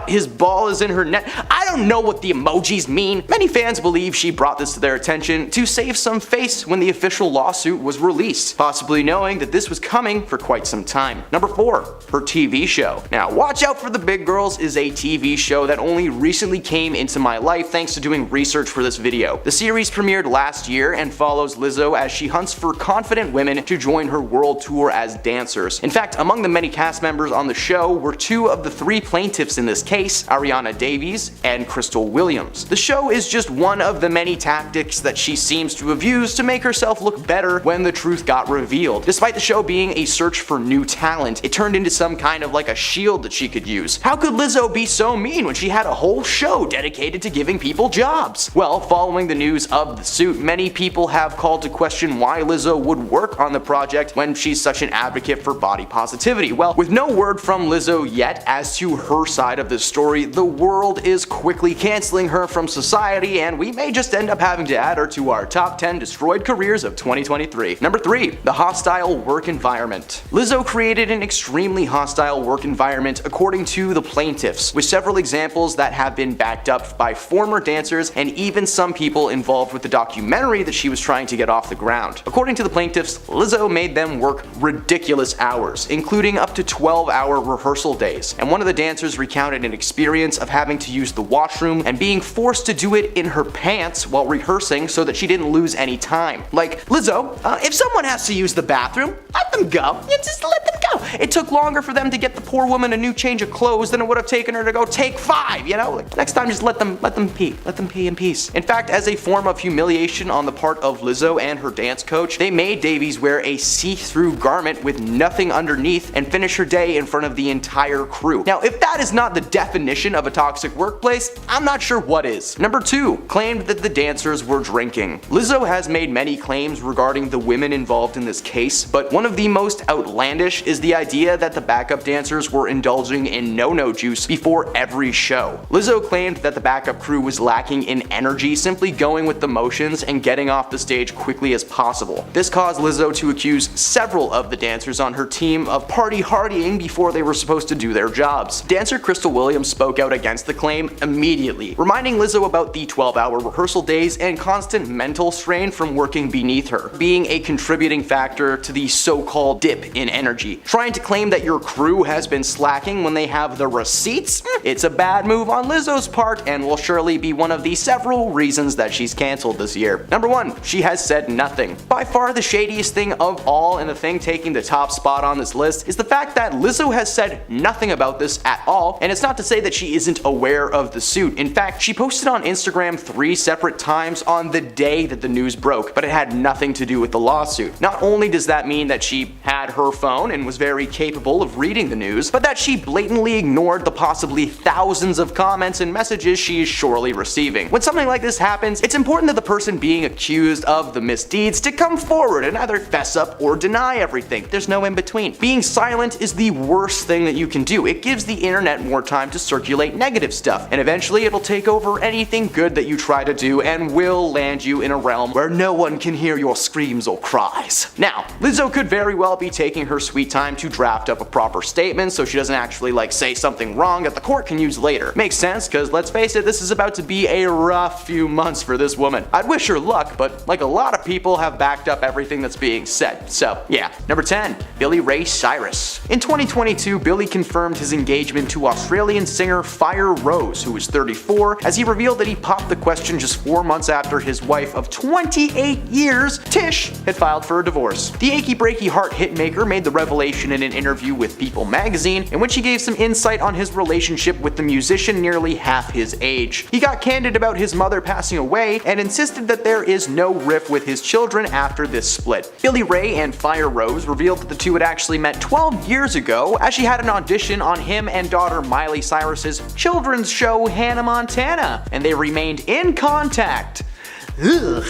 his ball is in her net. I don't know what the emojis mean. Many fans believe she brought this to their attention to save some face when the official lawsuit was released, possibly knowing that this was coming for quite some time. Number 4. Her TV show. Now, Watch Out for the Big Girls is a TV show that only recently came into my life thanks to doing research for this video. The series premiered last year and follows Lizzo as she hunts for confident women to join her world tour as dancers. In fact, among the many cast members on the show were 2 of the 3 plaintiffs in this case, Ariana Davies and Crystal Williams. The show is just one of the many tactics that she seems to have used to make herself look better when the truth got revealed. Despite the show being a search for new talent, it turned into some kind of like a shield that she could use. How could Lizzo be so mean when she had a whole show dedicated to giving people jobs? Well, following the news of the suit, many people have called to question why Lizzo would work on the project when she's such an advocate for body positivity. Well, with no word from Lizzo yet as to her side of this story, the world is quickly canceling her from society, and we may just end up having to add her to our top 10 destroyed careers of 2023. Number 3. The hostile work environment. Lizzo created an extremely hostile work environment according to the plaintiffs, with several examples that have been backed up by former dancers and even some people involved with the documentary that she was trying to get off the ground. According to the plaintiffs, Lizzo made them work ridiculous hours, including up to 12-hour rehearsal days, and one of the dancers recounted an experience of having to use the washroom and being forced to do it in her pants while rehearsing so that she didn't lose any time. Like, Lizzo, if someone has to use the bathroom, let them go. Yeah, just let them go. It took longer for them to get the poor woman a new change of clothes than it would have taken her to go take 5, you know? Like, next time just let them pee. Let them pee in peace. In fact, as a form of humiliation on the part of Lizzo and her dance coach, they made Davies wear a see-through garment with nothing underneath and finish her day in front of the entire crew. Now, if that is not the definition of a toxic workplace, I'm not sure what is. Number 2. Claimed that the dancers were drinking. Lizzo has made many claims regarding the women involved in this case, but one of the most outlandish is the idea that the backup dancers were indulging in no-no juice before every show. Lizzo claimed that the backup crew was lacking in energy, simply going with the motions and getting off the stage quickly as possible. This caused Lizzo to accuse several of the dancers on her team of party-hardying before they were supposed to do their jobs. Dancer Crystal Williams spoke out against the claim immediately, reminding Lizzo about the 12-hour rehearsal days and constant mental strain from working beneath her, being a contributing factor to the so-called dip in energy. Trying to claim that your crew has been slacking when they have the receipts? It's a bad move on Lizzo's part and will surely be one of the several reasons that she's cancelled this year. Number 1. She has said nothing. By far the shadiest thing of all, and the thing taking the top spot on this list, is the fact that Lizzo has said nothing about this at all, and it's not to say that she isn't aware of the suit. In fact, she posted on Instagram 3 separate times on the day that the news broke, but it had nothing to do with the lawsuit. Not only does that mean that she had her phone and was very very capable of reading the news, but that she blatantly ignored the possibly thousands of comments and messages she is surely receiving. When something like this happens, it's important that the person being accused of the misdeeds to come forward and either fess up or deny everything. There's no in between. Being silent is the worst thing that you can do. It gives the internet more time to circulate negative stuff, and eventually it'll take over anything good that you try to do and will land you in a realm where no one can hear your screams or cries. Now, Lizzo could very well be taking her sweet time to draft up a proper statement so she doesn't actually say something wrong that the court can use later. Makes sense, because let's face it, this is about to be a rough few months for this woman. I'd wish her luck, but like a lot of people have backed up everything that's being said. So yeah. Number 10, Billy Ray Cyrus. In 2022, Billy confirmed his engagement to Australian singer Fire Rose, who was 34, as he revealed that he popped the question just 4 months after his wife of 28 years, Tish, had filed for a divorce. The achy breaky heart hitmaker made the revelation in an interview with People magazine, in which he gave some insight on his relationship with the musician nearly half his age. He got candid about his mother passing away and insisted that there is no rift with his children after this split. Billy Ray and Fire Rose revealed that the two had actually met 12 years ago, as she had an audition on him and daughter Miley Cyrus's children's show Hannah Montana, and they remained in contact. Ugh.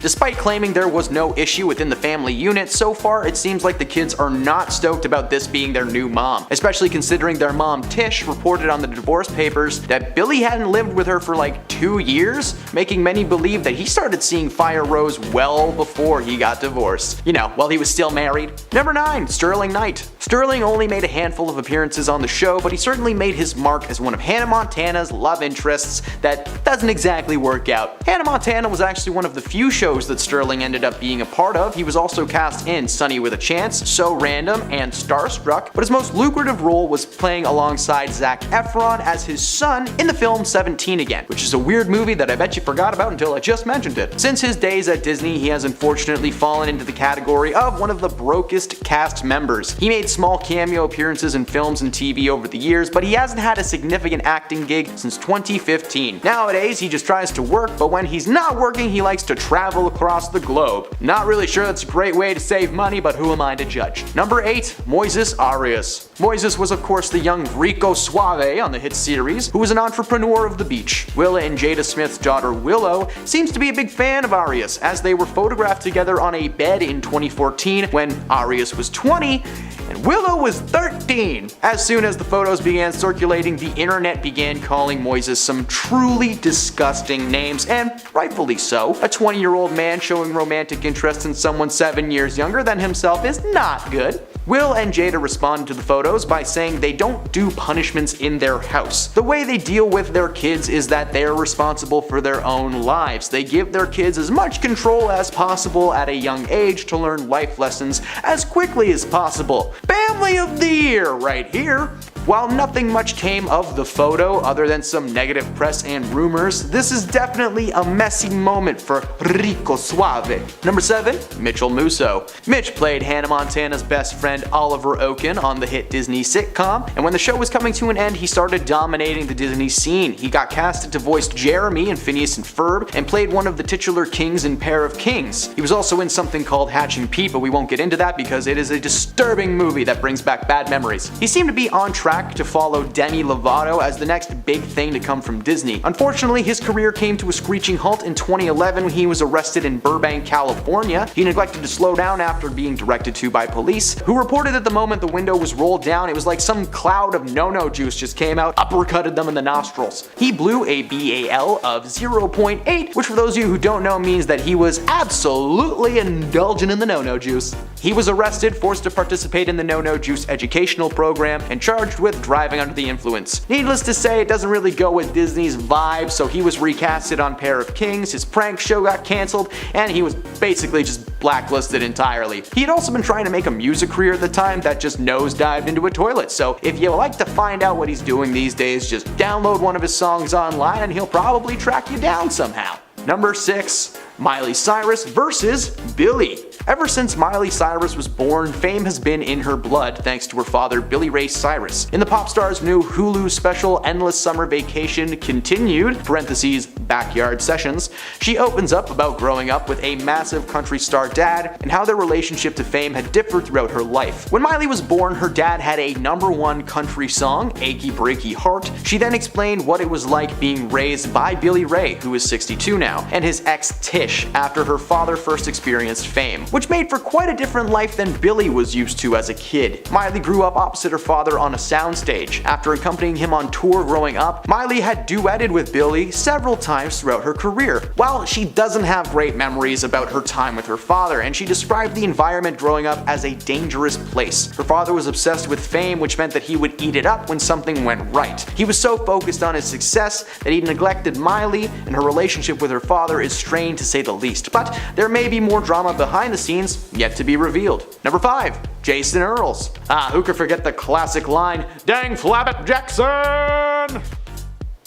Despite claiming there was no issue within the family unit, so far it seems like the kids are not stoked about this being their new mom, especially considering their mom Tish reported on the divorce papers that Billy hadn't lived with her for like 2 years, making many believe that he started seeing Fire Rose well before he got divorced. You know, while he was still married. Number 9, Sterling Knight. Sterling only made a handful of appearances on the show, but he certainly made his mark as one of Hannah Montana's love interests that doesn't exactly work out. Hannah Montana was actually one of the few shows that Sterling ended up being a part of. He was also cast in Sunny with a Chance, So Random, and Starstruck, but his most lucrative role was playing alongside Zac Efron as his son in the film 17 Again, which is a weird movie that I bet you forgot about until I just mentioned it. Since his days at Disney, he has unfortunately fallen into the category of one of the brokest cast members. He made small cameo appearances in films and TV over the years, but he hasn't had a significant acting gig since 2015. Nowadays, he just tries to work, but when he's not working, he likes to travel across the globe. Not really sure that's a great way to save money, but who am I to judge? Number 8, Moises Arias. Moises was of course the young Rico Suave on the hit series, who was an entrepreneur of the beach. Willa and Jada Smith's daughter Willow seems to be a big fan of Arias, as they were photographed together on a bed in 2014 when Arias was 20 and Willow was 13. As soon as the photos began circulating, the internet began calling Moises some truly disgusting names, and rightfully so. A 20-year-old man showing romantic interest in someone 7 years younger than himself is not good. Will and Jada responded to the photos by saying they don't do punishments in their house. The way they deal with their kids is that they're responsible for their own lives. They give their kids as much control as possible at a young age to learn life lessons as quickly as possible. Family of the Year right here! While nothing much came of the photo other than some negative press and rumors, this is definitely a messy moment for Rico Suave. Number 7, Mitchell Musso. Mitch played Hannah Montana's best friend Oliver Oaken on the hit Disney sitcom, and when the show was coming to an end, he started dominating the Disney scene. He got casted to voice Jeremy in Phineas and Ferb and played one of the titular kings in Pair of Kings. He was also in something called Hatching Pete, but we won't get into that because it is a disturbing movie that brings back bad memories. He seemed to be on track to follow Demi Lovato as the next big thing to come from Disney. Unfortunately, his career came to a screeching halt in 2011 when he was arrested in Burbank, California. He neglected to slow down after being directed to by police, who reported that the moment the window was rolled down, it was like some cloud of no-no juice just came out, uppercutted them in the nostrils. He blew a BAL of 0.8, which for those of you who don't know means that he was absolutely indulgent in the no-no juice. He was arrested, forced to participate in the no-no juice educational program, and charged with driving under the influence. Needless to say, it doesn't really go with Disney's vibe, so he was recasted on Pair of Kings, his prank show got cancelled, and he was basically just blacklisted entirely. He had also been trying to make a music career at the time that just nosedived into a toilet, so if you like to find out what he's doing these days, just download one of his songs online and he'll probably track you down somehow. Number 6, Miley Cyrus versus Billy. Ever since Miley Cyrus was born, fame has been in her blood thanks to her father Billy Ray Cyrus. In the pop star's new Hulu special Endless Summer Vacation Continued (Backyard Sessions), she opens up about growing up with a massive country star dad and how their relationship to fame had differed throughout her life. When Miley was born, her dad had a #1 country song, Achy Breaky Heart. She then explained what it was like being raised by Billy Ray, who is 62 now, and his ex Tish after her father first experienced fame, which made for quite a different life than Billy was used to as a kid. Miley grew up opposite her father on a soundstage. After accompanying him on tour growing up, Miley had duetted with Billy several times throughout her career. While she doesn't have great memories about her time with her father, and she described the environment growing up as a dangerous place. Her father was obsessed with fame, which meant that he would eat it up when something went right. He was so focused on his success that he neglected Miley, and her relationship with her father is strained to say the least. But there may be more drama behind the scenes yet to be revealed. Number 5. Jason Earls. Who could forget the classic line, "Dang Flabbit Jackson!"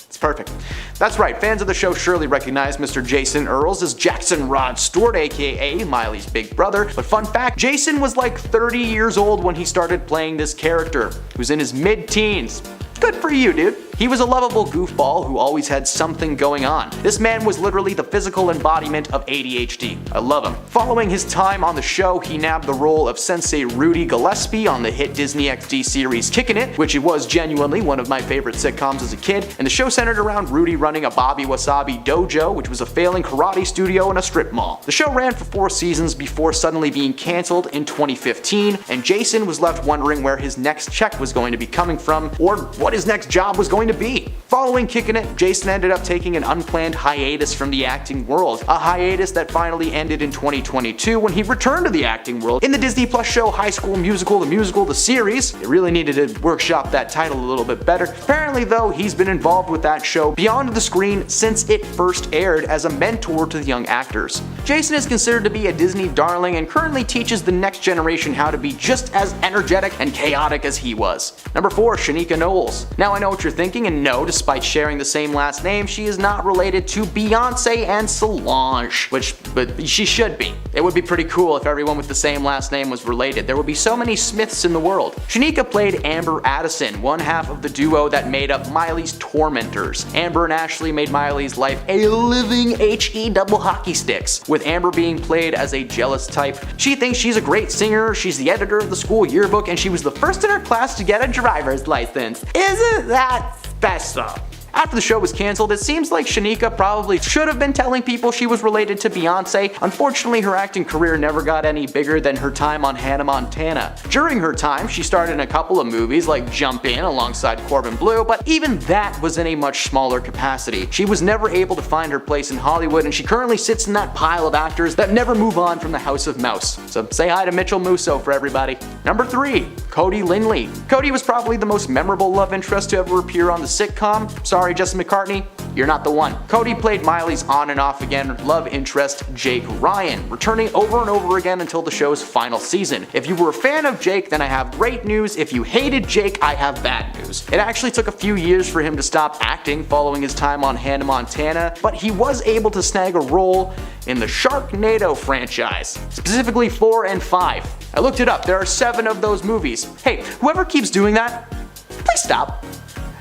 It's perfect. That's right, fans of the show surely recognize Mr. Jason Earls as Jackson Rod Stewart, aka Miley's big brother. But fun fact, Jason was like 30 years old when he started playing this character, who's in his mid-teens. Good for you, dude. He was a lovable goofball who always had something going on. This man was literally the physical embodiment of ADHD. I love him. Following his time on the show, he nabbed the role of Sensei Rudy Gillespie on the hit Disney XD series Kickin' It, which it was genuinely one of my favorite sitcoms as a kid, and the show centered around Rudy running a Bobby Wasabi dojo, which was a failing karate studio in a strip mall. The show ran for 4 seasons before suddenly being cancelled in 2015, and Jason was left wondering where his next check was going to be coming from, or what his next job was going to be. Following Kickin' It, Jason ended up taking an unplanned hiatus from the acting world, a hiatus that finally ended in 2022 when he returned to the acting world in the Disney Plus show High School Musical, the series. It really needed to workshop that title a little bit better. Apparently though, he's been involved with that show beyond the screen since it first aired as a mentor to the young actors. Jason is considered to be a Disney darling and currently teaches the next generation how to be just as energetic and chaotic as he was. Number 4, Shanika Knowles. Now I know what you're thinking, and no, despite sharing the same last name, she is not related to Beyonce and Solange, but she should be. It would be pretty cool if everyone with the same last name was related. There would be so many Smiths in the world. Shanika played Amber Addison, one half of the duo that made up Miley's tormentors. Amber and Ashley made Miley's life a living HE double hockey sticks, with Amber being played as a jealous type. She thinks she's a great singer, she's the editor of the school yearbook, and she was the first in her class to get a driver's license. Isn't that special? After the show was cancelled, it seems like Shanika probably should have been telling people she was related to Beyonce. Unfortunately, her acting career never got any bigger than her time on Hannah Montana. During her time, she starred in a couple of movies like Jump In alongside Corbin Bleu, but even that was in a much smaller capacity. She was never able to find her place in Hollywood, and she currently sits in that pile of actors that never move on from the House of Mouse. So say hi to Mitchell Musso for everybody. Number 3, Cody Lindley. Cody was probably the most memorable love interest to ever appear on the sitcom. Sorry, Justin McCartney, you're not the one. Cody played Miley's on and off again love interest, Jake Ryan, returning over and over again until the show's final season. If you were a fan of Jake, then I have great news. If you hated Jake, I have bad news. It actually took a few years for him to stop acting following his time on Hannah Montana, but he was able to snag a role in the Sharknado franchise, specifically 4 and 5. I looked it up, there are 7 of those movies. Hey, whoever keeps doing that, please stop.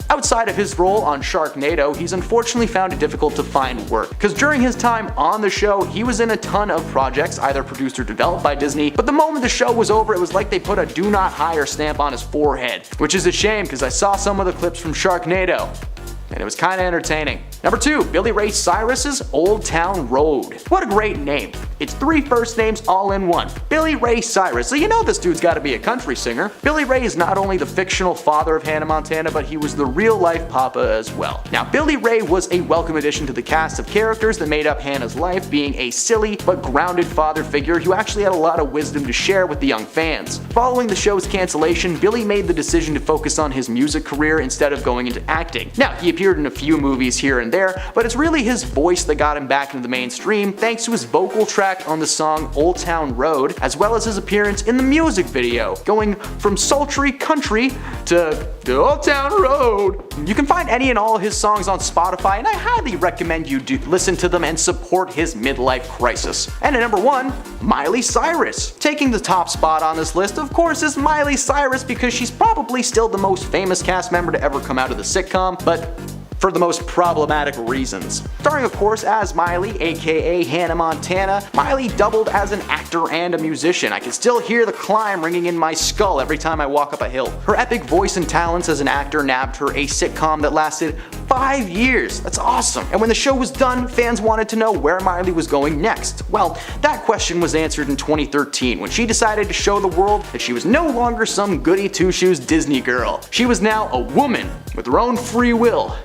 Outside of his role on Sharknado, he's unfortunately found it difficult to find work, because during his time on the show, he was in a ton of projects, either produced or developed by Disney, but the moment the show was over, it was like they put a do not hire stamp on his forehead, which is a shame because I saw some of the clips from Sharknado, and it was kinda entertaining. Number 2, Billy Ray Cyrus's Old Town Road. What a great name. It's 3 first names all in one. Billy Ray Cyrus, so you know this dude's gotta be a country singer. Billy Ray is not only the fictional father of Hannah Montana, but he was the real life papa as well. Now, Billy Ray was a welcome addition to the cast of characters that made up Hannah's life, being a silly but grounded father figure who actually had a lot of wisdom to share with the young fans. Following the show's cancellation, Billy made the decision to focus on his music career instead of going into acting. Now, he appeared appeared in a few movies here and there, but it's really his voice that got him back into the mainstream thanks to his vocal track on the song Old Town Road, as well as his appearance in the music video, going from sultry country to Old Town Road. You can find any and all of his songs on Spotify, and I highly recommend you do listen to them and support his midlife crisis. And at number 1, Miley Cyrus. Taking the top spot on this list, of course, is Miley Cyrus because she's probably still the most famous cast member to ever come out of the sitcom, but for the most problematic reasons. Starring of course as Miley, aka Hannah Montana, Miley doubled as an actor and a musician. I can still hear the climb ringing in my skull every time I walk up a hill. Her epic voice and talents as an actor nabbed her a sitcom that lasted 5 years. That's awesome. And when the show was done, fans wanted to know where Miley was going next. Well, that question was answered in 2013 when she decided to show the world that she was no longer some goody two-shoes Disney girl. She was now a woman with her own free will.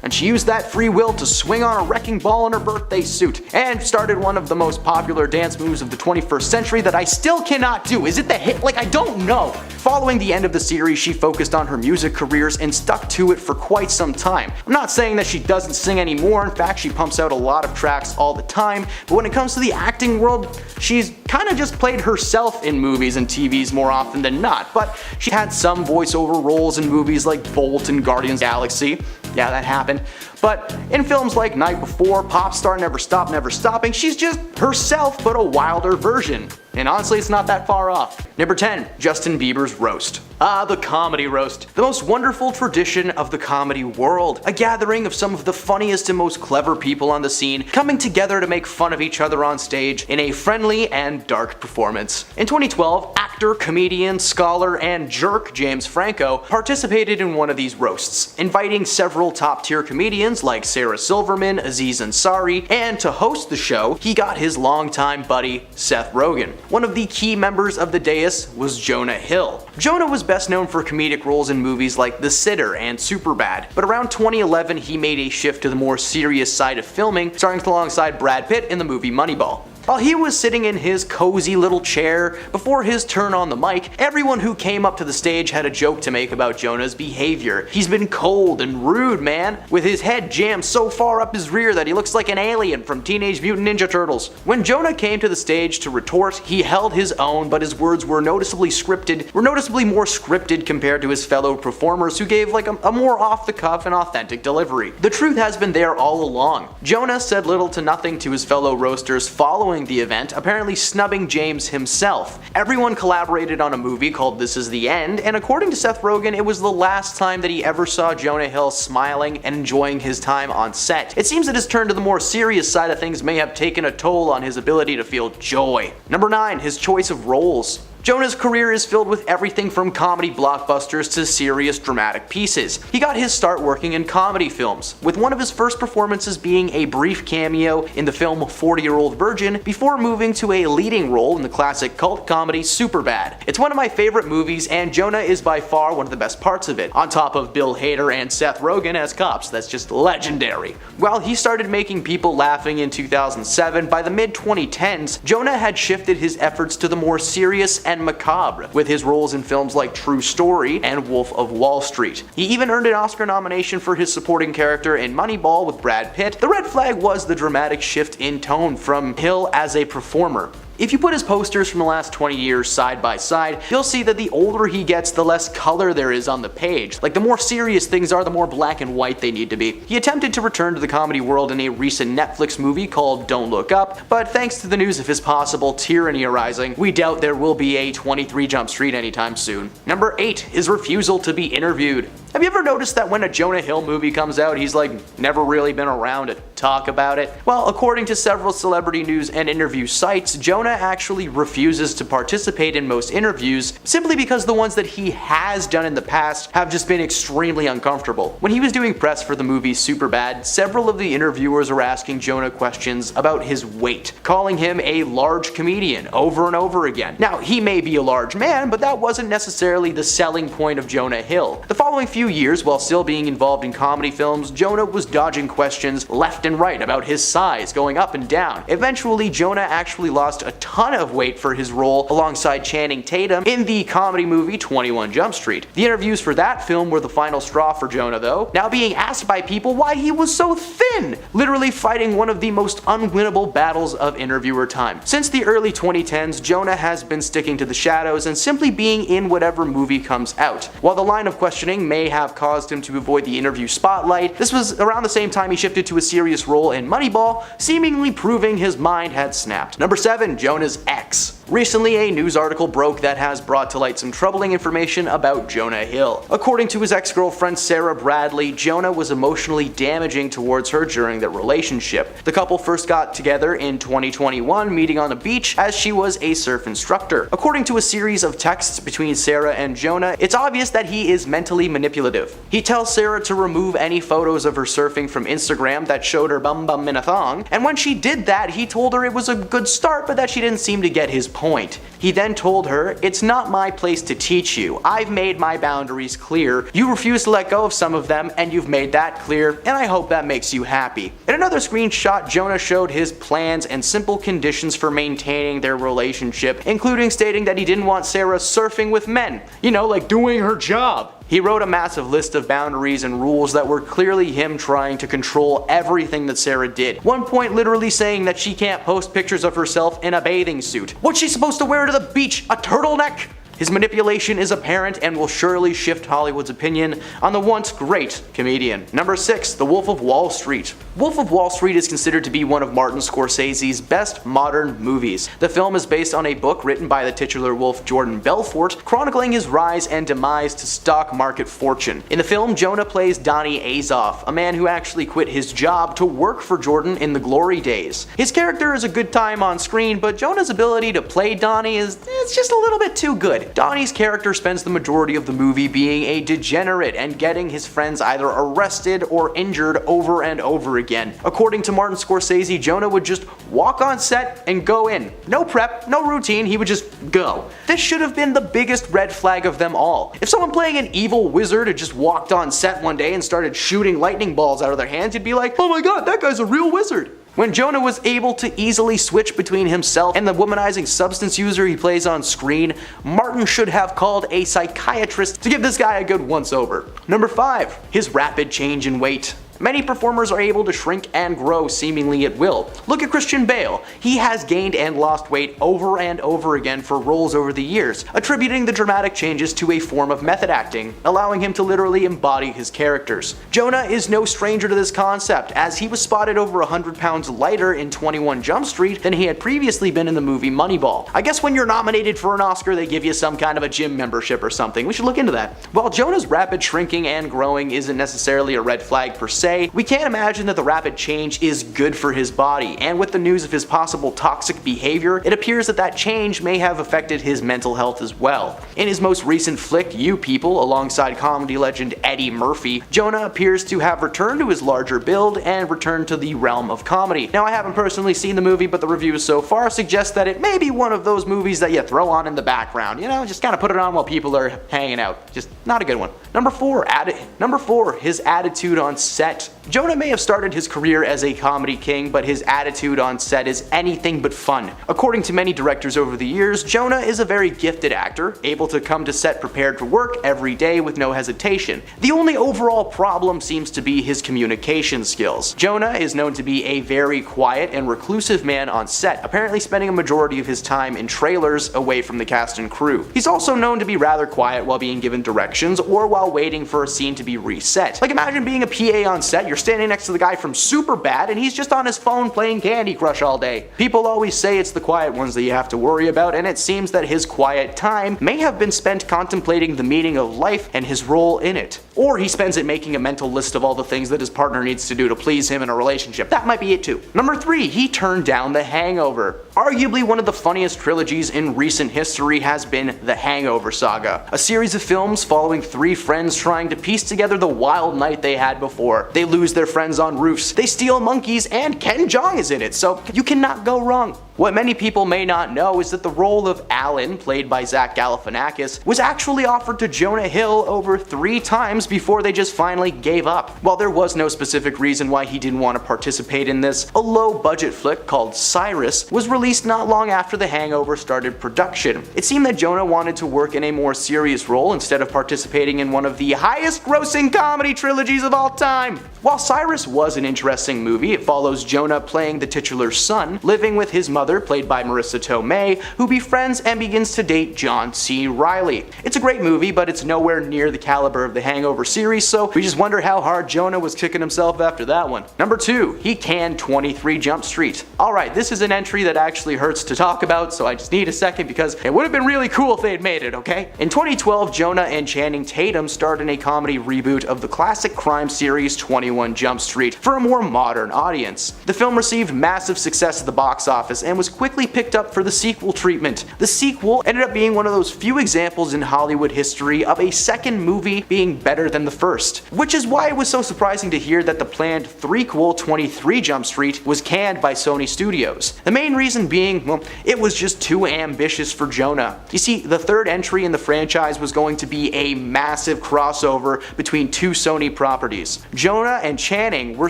And she used that free will to swing on a wrecking ball in her birthday suit, and started one of the most popular dance moves of the 21st century that I still cannot do. Is it the hit? Like, I don't know. Following the end of the series, she focused on her music careers and stuck to it for quite some time. I'm not saying that she doesn't sing anymore, in fact she pumps out a lot of tracks all the time, but when it comes to the acting world, she's kinda just played herself in movies and TVs more often than not, but she had some voiceover roles in movies like Bolt and Guardians of the Galaxy. Yeah, that happened. But in films like Night Before, Pop Star, Never Stop, Never Stopping, she's just herself but a wilder version. And honestly, it's not that far off. Number 10, Justin Bieber's roast. Ah, the comedy roast. The most wonderful tradition of the comedy world. A gathering of some of the funniest and most clever people on the scene coming together to make fun of each other on stage in a friendly and dark performance. In 2012, actor, comedian, scholar, and jerk James Franco participated in one of these roasts, inviting several top-tier comedians like Sarah Silverman, Aziz Ansari, and to host the show, he got his longtime buddy, Seth Rogen. One of the key members of the dais was Jonah Hill. Jonah was best known for comedic roles in movies like The Sitter and Superbad, but around 2011 he made a shift to the more serious side of filming, starring alongside Brad Pitt in the movie Moneyball. While he was sitting in his cozy little chair before his turn on the mic, everyone who came up to the stage had a joke to make about Jonah's behavior. He's been cold and rude, man, with his head jammed so far up his rear that he looks like an alien from Teenage Mutant Ninja Turtles. When Jonah came to the stage to retort, he held his own, but his words were noticeably more scripted compared to his fellow performers who gave like a more off-the-cuff and authentic delivery. The truth has been there all along. Jonah said little to nothing to his fellow roasters following the event, apparently snubbing James himself. Everyone collaborated on a movie called This Is the End, and according to Seth Rogen, it was the last time that he ever saw Jonah Hill smiling and enjoying his time on set. It seems that his turn to the more serious side of things may have taken a toll on his ability to feel joy. Number 9, his choice of roles. Jonah's career is filled with everything from comedy blockbusters to serious dramatic pieces. He got his start working in comedy films, with one of his first performances being a brief cameo in the film 40-Year-Old Virgin before moving to a leading role in the classic cult comedy Superbad. It's one of my favorite movies, and Jonah is by far one of the best parts of it, on top of Bill Hader and Seth Rogen as cops. That's just legendary. While he started making people laughing in 2007, by the mid-2010s, Jonah had shifted his efforts to the more serious and macabre, with his roles in films like True Story and Wolf of Wall Street. He even earned an Oscar nomination for his supporting character in Moneyball with Brad Pitt. The red flag was the dramatic shift in tone from Hill as a performer. If you put his posters from the last 20 years side by side, you'll see that the older he gets, the less color there is on the page. Like, the more serious things are, the more black and white they need to be. He attempted to return to the comedy world in a recent Netflix movie called Don't Look Up, but thanks to the news of his possible tyranny arising, we doubt there will be a 23 Jump Street anytime soon. Number 8, his refusal to be interviewed. Have you ever noticed that when a Jonah Hill movie comes out, he's like never really been around to talk about it? Well, according to several celebrity news and interview sites, Jonah actually refuses to participate in most interviews simply because the ones that he has done in the past have just been extremely uncomfortable. When he was doing press for the movie Superbad, several of the interviewers were asking Jonah questions about his weight, calling him a large comedian over and over again. Now, he may be a large man, but that wasn't necessarily the selling point of Jonah Hill. The following few few years, while still being involved in comedy films, Jonah was dodging questions left and right about his size, going up and down. Eventually, Jonah actually lost a ton of weight for his role alongside Channing Tatum in the comedy movie 21 Jump Street. The interviews for that film were the final straw for Jonah though, now being asked by people why he was so thin, literally fighting one of the most unwinnable battles of interviewer time. Since the early 2010s, Jonah has been sticking to the shadows and simply being in whatever movie comes out. While the line of questioning may have caused him to avoid the interview spotlight, this was around the same time he shifted to a serious role in Moneyball, seemingly proving his mind had snapped. Number 7. Jonah's ex. Recently, a news article broke that has brought to light some troubling information about Jonah Hill. According to his ex-girlfriend Sarah Bradley, Jonah was emotionally damaging towards her during their relationship. The couple first got together in 2021, meeting on a beach as she was a surf instructor. According to a series of texts between Sarah and Jonah, it's obvious that he is mentally manipulative. He tells Sarah to remove any photos of her surfing from Instagram that showed her bum bum in a thong, and when she did that, he told her it was a good start but that she didn't seem to get his point. He then told her, "It's not my place to teach you. I've made my boundaries clear. You refuse to let go of some of them, and you've made that clear, and I hope that makes you happy." In another screenshot, Jonah showed his plans and simple conditions for maintaining their relationship, including stating that he didn't want Sarah surfing with men. You know, like doing her job. He wrote a massive list of boundaries and rules that were clearly him trying to control everything that Sarah did. One point literally saying that she can't post pictures of herself in a bathing suit. What's she supposed to wear to the beach? A turtleneck? His manipulation is apparent and will surely shift Hollywood's opinion on the once great comedian. Number 6. The Wolf of Wall Street. Wolf of Wall Street is considered to be one of Martin Scorsese's best modern movies. The film is based on a book written by the titular wolf Jordan Belfort, chronicling his rise and demise to stock market fortune. In the film, Jonah plays Donnie Azoff, a man who actually quit his job to work for Jordan in the glory days. His character is a good time on screen, but Jonah's ability to play Donnie is just a little bit too good. Donnie's character spends the majority of the movie being a degenerate and getting his friends either arrested or injured over and over again. According to Martin Scorsese, Jonah would just walk on set and go in. No prep, no routine, he would just go. This should have been the biggest red flag of them all. If someone playing an evil wizard had just walked on set one day and started shooting lightning balls out of their hands, you'd be like, "Oh my god, that guy's a real wizard." When Jonah was able to easily switch between himself and the womanizing substance user he plays on screen, Martin should have called a psychiatrist to give this guy a good once-over. Number 5. His rapid change in weight. Many performers are able to shrink and grow seemingly at will. Look at Christian Bale. He has gained and lost weight over and over again for roles over the years, attributing the dramatic changes to a form of method acting, allowing him to literally embody his characters. Jonah is no stranger to this concept, as he was spotted over 100 pounds lighter in 21 Jump Street than he had previously been in the movie Moneyball. I guess when you're nominated for an Oscar, they give you some kind of a gym membership or something. We should look into that. While Jonah's rapid shrinking and growing isn't necessarily a red flag per se, we can't imagine that the rapid change is good for his body, and with the news of his possible toxic behavior, it appears that that change may have affected his mental health as well. In his most recent flick, You People, alongside comedy legend Eddie Murphy, Jonah appears to have returned to his larger build and returned to the realm of comedy. Now, I haven't personally seen the movie, but the reviews so far suggest that it may be one of those movies that you throw on in the background, you know, just kind of put it on while people are hanging out. Just not a good one. Number 4, his attitude on set. Jonah may have started his career as a comedy king, but his attitude on set is anything but fun. According to many directors over the years, Jonah is a very gifted actor, able to come to set prepared for work every day with no hesitation. The only overall problem seems to be his communication skills. Jonah is known to be a very quiet and reclusive man on set, apparently spending a majority of his time in trailers away from the cast and crew. He's also known to be rather quiet while being given directions or while waiting for a scene to be reset. Like, imagine being a PA on set, you're standing next to the guy from Superbad and he's just on his phone playing Candy Crush all day. People always say it's the quiet ones that you have to worry about, and it seems that his quiet time may have been spent contemplating the meaning of life and his role in it. Or he spends it making a mental list of all the things that his partner needs to do to please him in a relationship. That might be it too. Number 3, he turned down The Hangover. Arguably one of the funniest trilogies in recent history has been The Hangover Saga, a series of films following 3 friends friends trying to piece together the wild night they had before. They lose their friends on roofs, they steal monkeys, and Ken Jeong is in it, so you cannot go wrong. What many people may not know is that the role of Alan, played by Zach Galifianakis, was actually offered to Jonah Hill over 3 times before they just finally gave up. While there was no specific reason why he didn't want to participate in this, a low-budget flick called Cyrus was released not long after The Hangover started production. It seemed that Jonah wanted to work in a more serious role instead of participating in one of the highest-grossing comedy trilogies of all time. While Cyrus was an interesting movie, it follows Jonah playing the titular son, living with his mother, played by Marissa Tomei, who befriends and begins to date John C. Reilly. It's a great movie, but it's nowhere near the caliber of the Hangover series, so we just wonder how hard Jonah was kicking himself after that one. Number 2, he canned 23 Jump Street. Alright, this is an entry that actually hurts to talk about, so I just need a second because it would have been really cool if they had made it, okay? In 2012, Jonah and Channing Tatum starred in a comedy reboot of the classic crime series 21 Jump Street for a more modern audience. The film received massive success at the box office and was quickly picked up for the sequel treatment. The sequel ended up being one of those few examples in Hollywood history of a second movie being better than the first, which is why it was so surprising to hear that the planned threequel 23 Jump Street was canned by Sony Studios. The main reason being, well, it was just too ambitious for Jonah. You see, the third entry in the franchise was going to be a massive crossover between 2 Sony properties. Jonah and Channing were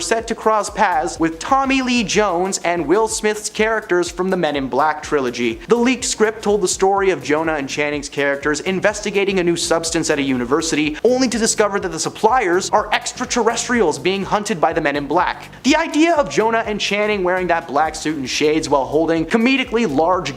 set to cross paths with Tommy Lee Jones and Will Smith's characters from the Men in Black trilogy. The leaked script told the story of Jonah and Channing's characters investigating a new substance at a university, only to discover that the suppliers are extraterrestrials being hunted by the Men in Black. The idea of Jonah and Channing wearing that black suit and shades while holding comedically large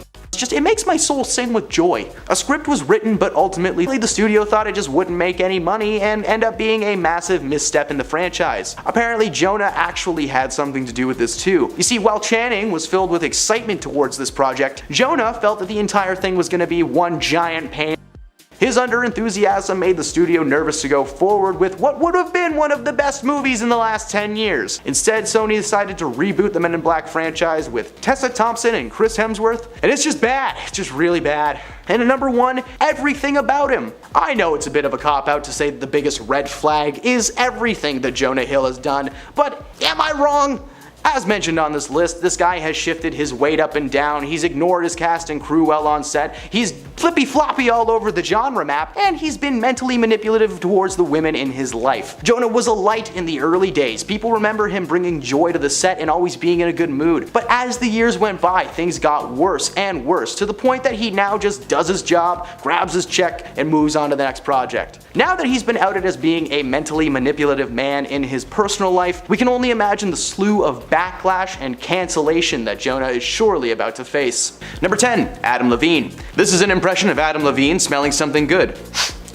it makes my soul sing with joy. A script was written, but ultimately the studio thought it just wouldn't make any money and end up being a massive misstep in the franchise. Apparently Jonah actually had something to do with this too. You see, while Channing was filled with excitement towards this project, Jonah felt that the entire thing was going to be one giant pain. His under-enthusiasm made the studio nervous to go forward with what would have been one of the best movies in the last 10 years. Instead, Sony decided to reboot the Men in Black franchise with Tessa Thompson and Chris Hemsworth, and it's just bad. It's just really bad. And at number 1, everything about him. I know it's a bit of a cop-out to say that the biggest red flag is everything that Jonah Hill has done, but am I wrong? As mentioned on this list, this guy has shifted his weight up and down, he's ignored his cast and crew well on set, he's flippy-floppy all over the genre map, and he's been mentally manipulative towards the women in his life. Jonah was a light in the early days. People remember him bringing joy to the set and always being in a good mood. But as the years went by, things got worse and worse, to the point that he now just does his job, grabs his check, and moves on to the next project. Now that he's been outed as being a mentally manipulative man in his personal life, we can only imagine the slew of backlash and cancellation that Jonah is surely about to face. Number 10, Adam Levine. This is an impression of Adam Levine smelling something good.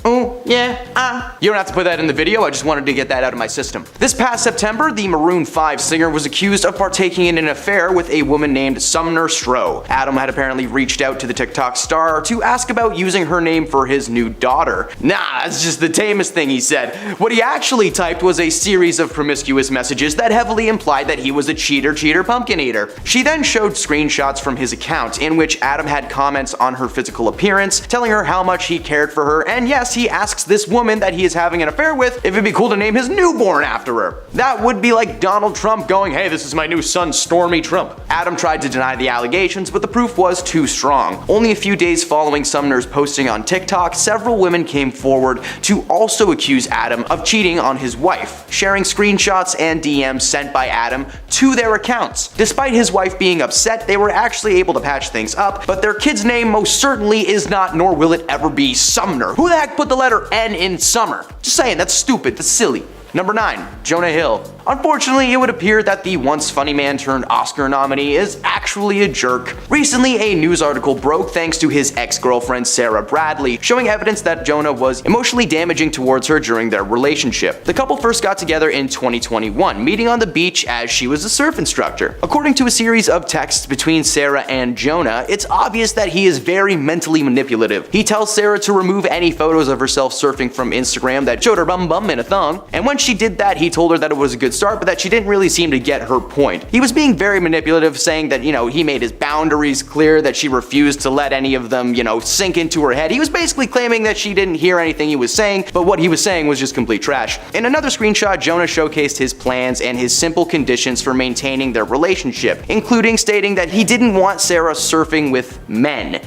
Oh, yeah, You don't have to put that in the video, I just wanted to get that out of my system. This past September, the Maroon 5 singer was accused of partaking in an affair with a woman named Sumner Stroh. Adam had apparently reached out to the TikTok star to ask about using her name for his new daughter. Nah, that's just the tamest thing he said. What he actually typed was a series of promiscuous messages that heavily implied that he was a cheater, pumpkin eater. She then showed screenshots from his account in which Adam had comments on her physical appearance, telling her how much he cared for her, and yes, he asks this woman that he is having an affair with if it'd be cool to name his newborn after her. That would be like Donald Trump going, "Hey, this is my new son, Stormy Trump." Adam tried to deny the allegations, but the proof was too strong. Only a few days following Sumner's posting on TikTok, several women came forward to also accuse Adam of cheating on his wife, sharing screenshots and DMs sent by Adam to their accounts. Despite his wife being upset, they were actually able to patch things up, but their kid's name most certainly is not, nor will it ever be, Sumner. Who the heck put the letter N in summer? Just saying, that's stupid, that's silly. Number 9, Jonah Hill. Unfortunately, it would appear that the once funny man turned Oscar nominee is actually a jerk. Recently, a news article broke thanks to his ex-girlfriend Sarah Bradley, showing evidence that Jonah was emotionally damaging towards her during their relationship. The couple first got together in 2021, meeting on the beach as she was a surf instructor. According to a series of texts between Sarah and Jonah, it's obvious that he is very mentally manipulative. He tells Sarah to remove any photos of herself surfing from Instagram that showed her bum in a thong, and when she did that, he told her that it was a good start, but that she didn't really seem to get her point. He was being very manipulative, saying that, he made his boundaries clear, that she refused to let any of them, sink into her head. He was basically claiming that she didn't hear anything he was saying, but what he was saying was just complete trash. In another screenshot, Jonah showcased his plans and his simple conditions for maintaining their relationship, including stating that he didn't want Sarah surfing with men,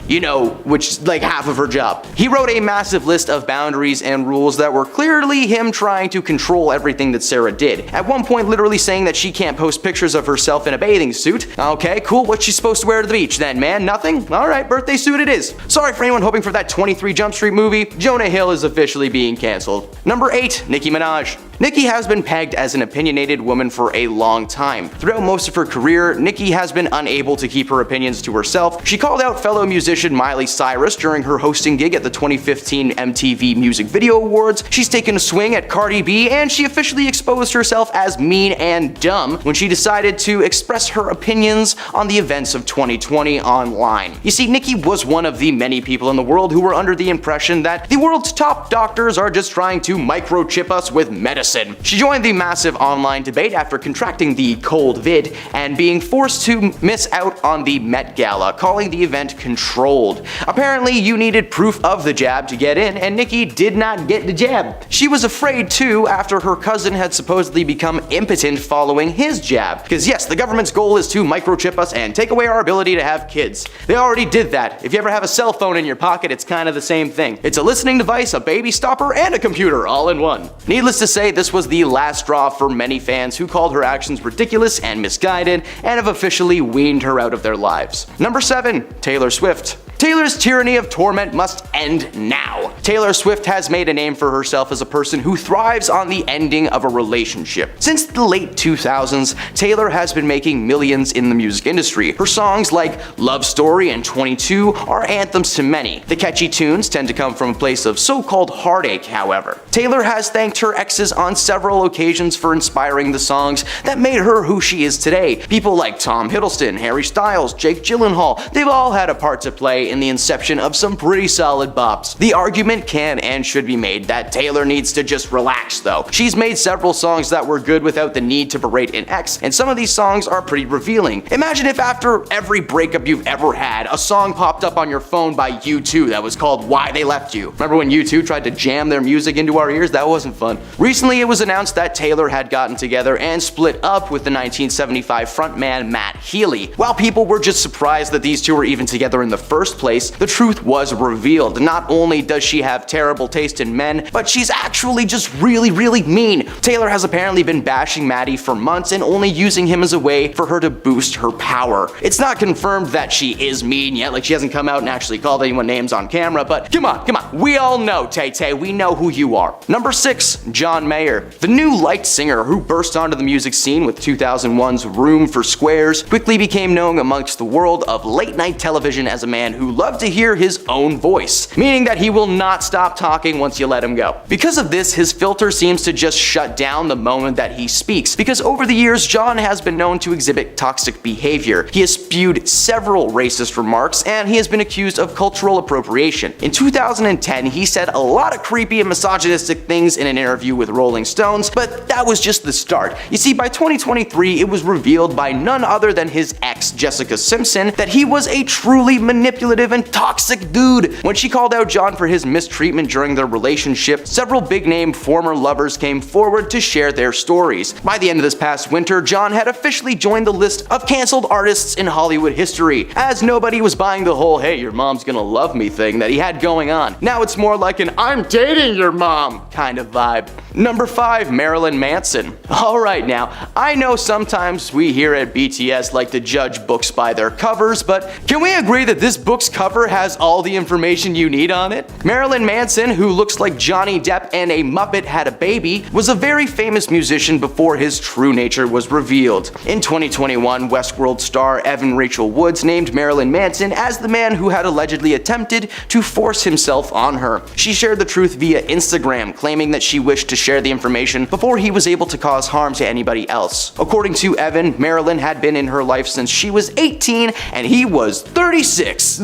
which is like half of her job. He wrote a massive list of boundaries and rules that were clearly him trying to control everything that Sarah did. At one point, literally saying that she can't post pictures of herself in a bathing suit. Okay, cool. What's she supposed to wear to the beach then, man? Nothing? Alright, birthday suit it is. Sorry for anyone hoping for that 23 Jump Street movie. Jonah Hill is officially being cancelled. Number 8. Nicki Minaj. Nicki has been pegged as an opinionated woman for a long time. Throughout most of her career, Nicki has been unable to keep her opinions to herself. She called out fellow musician Miley Cyrus during her hosting gig at the 2015 MTV Music Video Awards. She's taken a swing at Cardi B, and she officially exposed herself as mean and dumb when she decided to express her opinions on the events of 2020 online. You see, Nicki was one of the many people in the world who were under the impression that the world's top doctors are just trying to microchip us with medicine. She joined the massive online debate after contracting the cold vid and being forced to miss out on the Met Gala, calling the event controlled. Apparently, you needed proof of the jab to get in, and Nicki did not get the jab. She was afraid too after her cousin had supposedly become impotent following his jab. Because yes, the government's goal is to microchip us and take away our ability to have kids. They already did that. If you ever have a cell phone in your pocket, it's kind of the same thing. It's a listening device, a baby stopper, and a computer all in one. Needless to say, this was the last straw for many fans who called her actions ridiculous and misguided and have officially weaned her out of their lives. Number 7. Taylor Swift. Taylor's tyranny of torment must end now. Taylor Swift has made a name for herself as a person who thrives on the ending of a relationship. Since the late 2000s, Taylor has been making millions in the music industry. Her songs like Love Story and 22 are anthems to many. The catchy tunes tend to come from a place of so-called heartache, however. Taylor has thanked her exes on several occasions for inspiring the songs that made her who she is today. People like Tom Hiddleston, Harry Styles, Jake Gyllenhaal, they've all had a part to play in the inception of some pretty solid bops. The argument can and should be made that Taylor needs to just relax though. She's made several songs that were good without the need to berate an ex, and some of these songs are pretty revealing. Imagine if after every breakup you've ever had, a song popped up on your phone by U2 that was called Why They Left You. Remember when U2 tried to jam their music into our ears? That wasn't fun. Recently it was announced that Taylor had gotten together and split up with the 1975 frontman Matt Healy. While people were just surprised that these two were even together in the first place, the truth was revealed. Not only does she have terrible taste in men, but she's actually just really mean. Taylor has apparently been bashing Matty for months and only using him as a way for her to boost her power. It's not confirmed that she is mean yet, like she hasn't come out and actually called anyone names on camera, but come on, we all know, Tay-Tay, we know who you are. Number 6, John Mayer. The new light singer who burst onto the music scene with 2001's Room for Squares quickly became known amongst the world of late night television as a man who loved to hear his own voice, meaning that he will not stop talking once you let him go. Because of this, his filter seems to just shut down the moment that he speaks, because over the years, John has been known to exhibit toxic behavior. He has spewed several racist remarks, and he has been accused of cultural appropriation. In 2010, he said a lot of creepy and misogynistic things in an interview with Rolling Stones, but that was just the start. You see, by 2023, it was revealed by none other than his ex, Jessica Simpson, that he was a truly manipulative and toxic dude. When she called out John for his mistreatment during their relationship, several big-name former lovers came forward to share their stories. By the end of this past winter, John had officially joined the list of canceled artists in Hollywood history, as nobody was buying the whole "hey, your mom's gonna love me" thing that he had going on. Now it's more like an "I'm dating your mom" kind of vibe. Number 5, Marilyn Manson. Alright now, I know sometimes we here at BTS like to judge books by their covers, but can we agree that this book's cover has all the information you need on it? Marilyn Manson, who looks like Johnny Depp and a Muppet had a baby, was a very famous musician before his true nature was revealed. In 2021, Westworld star Evan Rachel Wood named Marilyn Manson as the man who had allegedly attempted to force himself on her. She shared the truth via Instagram, claiming that she wished to share the information before he was able to cause harm to anybody else. According to Evan, Marilyn had been in her life since she was 18 and he was 36.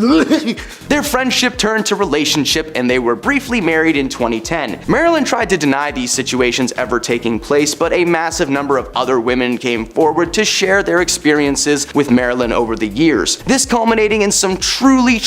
Their friendship turned to relationship and they were briefly married in 2010. Marilyn tried to deny these situations ever taking place, but a massive number of other women came forward to share their experiences with Marilyn over the years. This culminating in some truly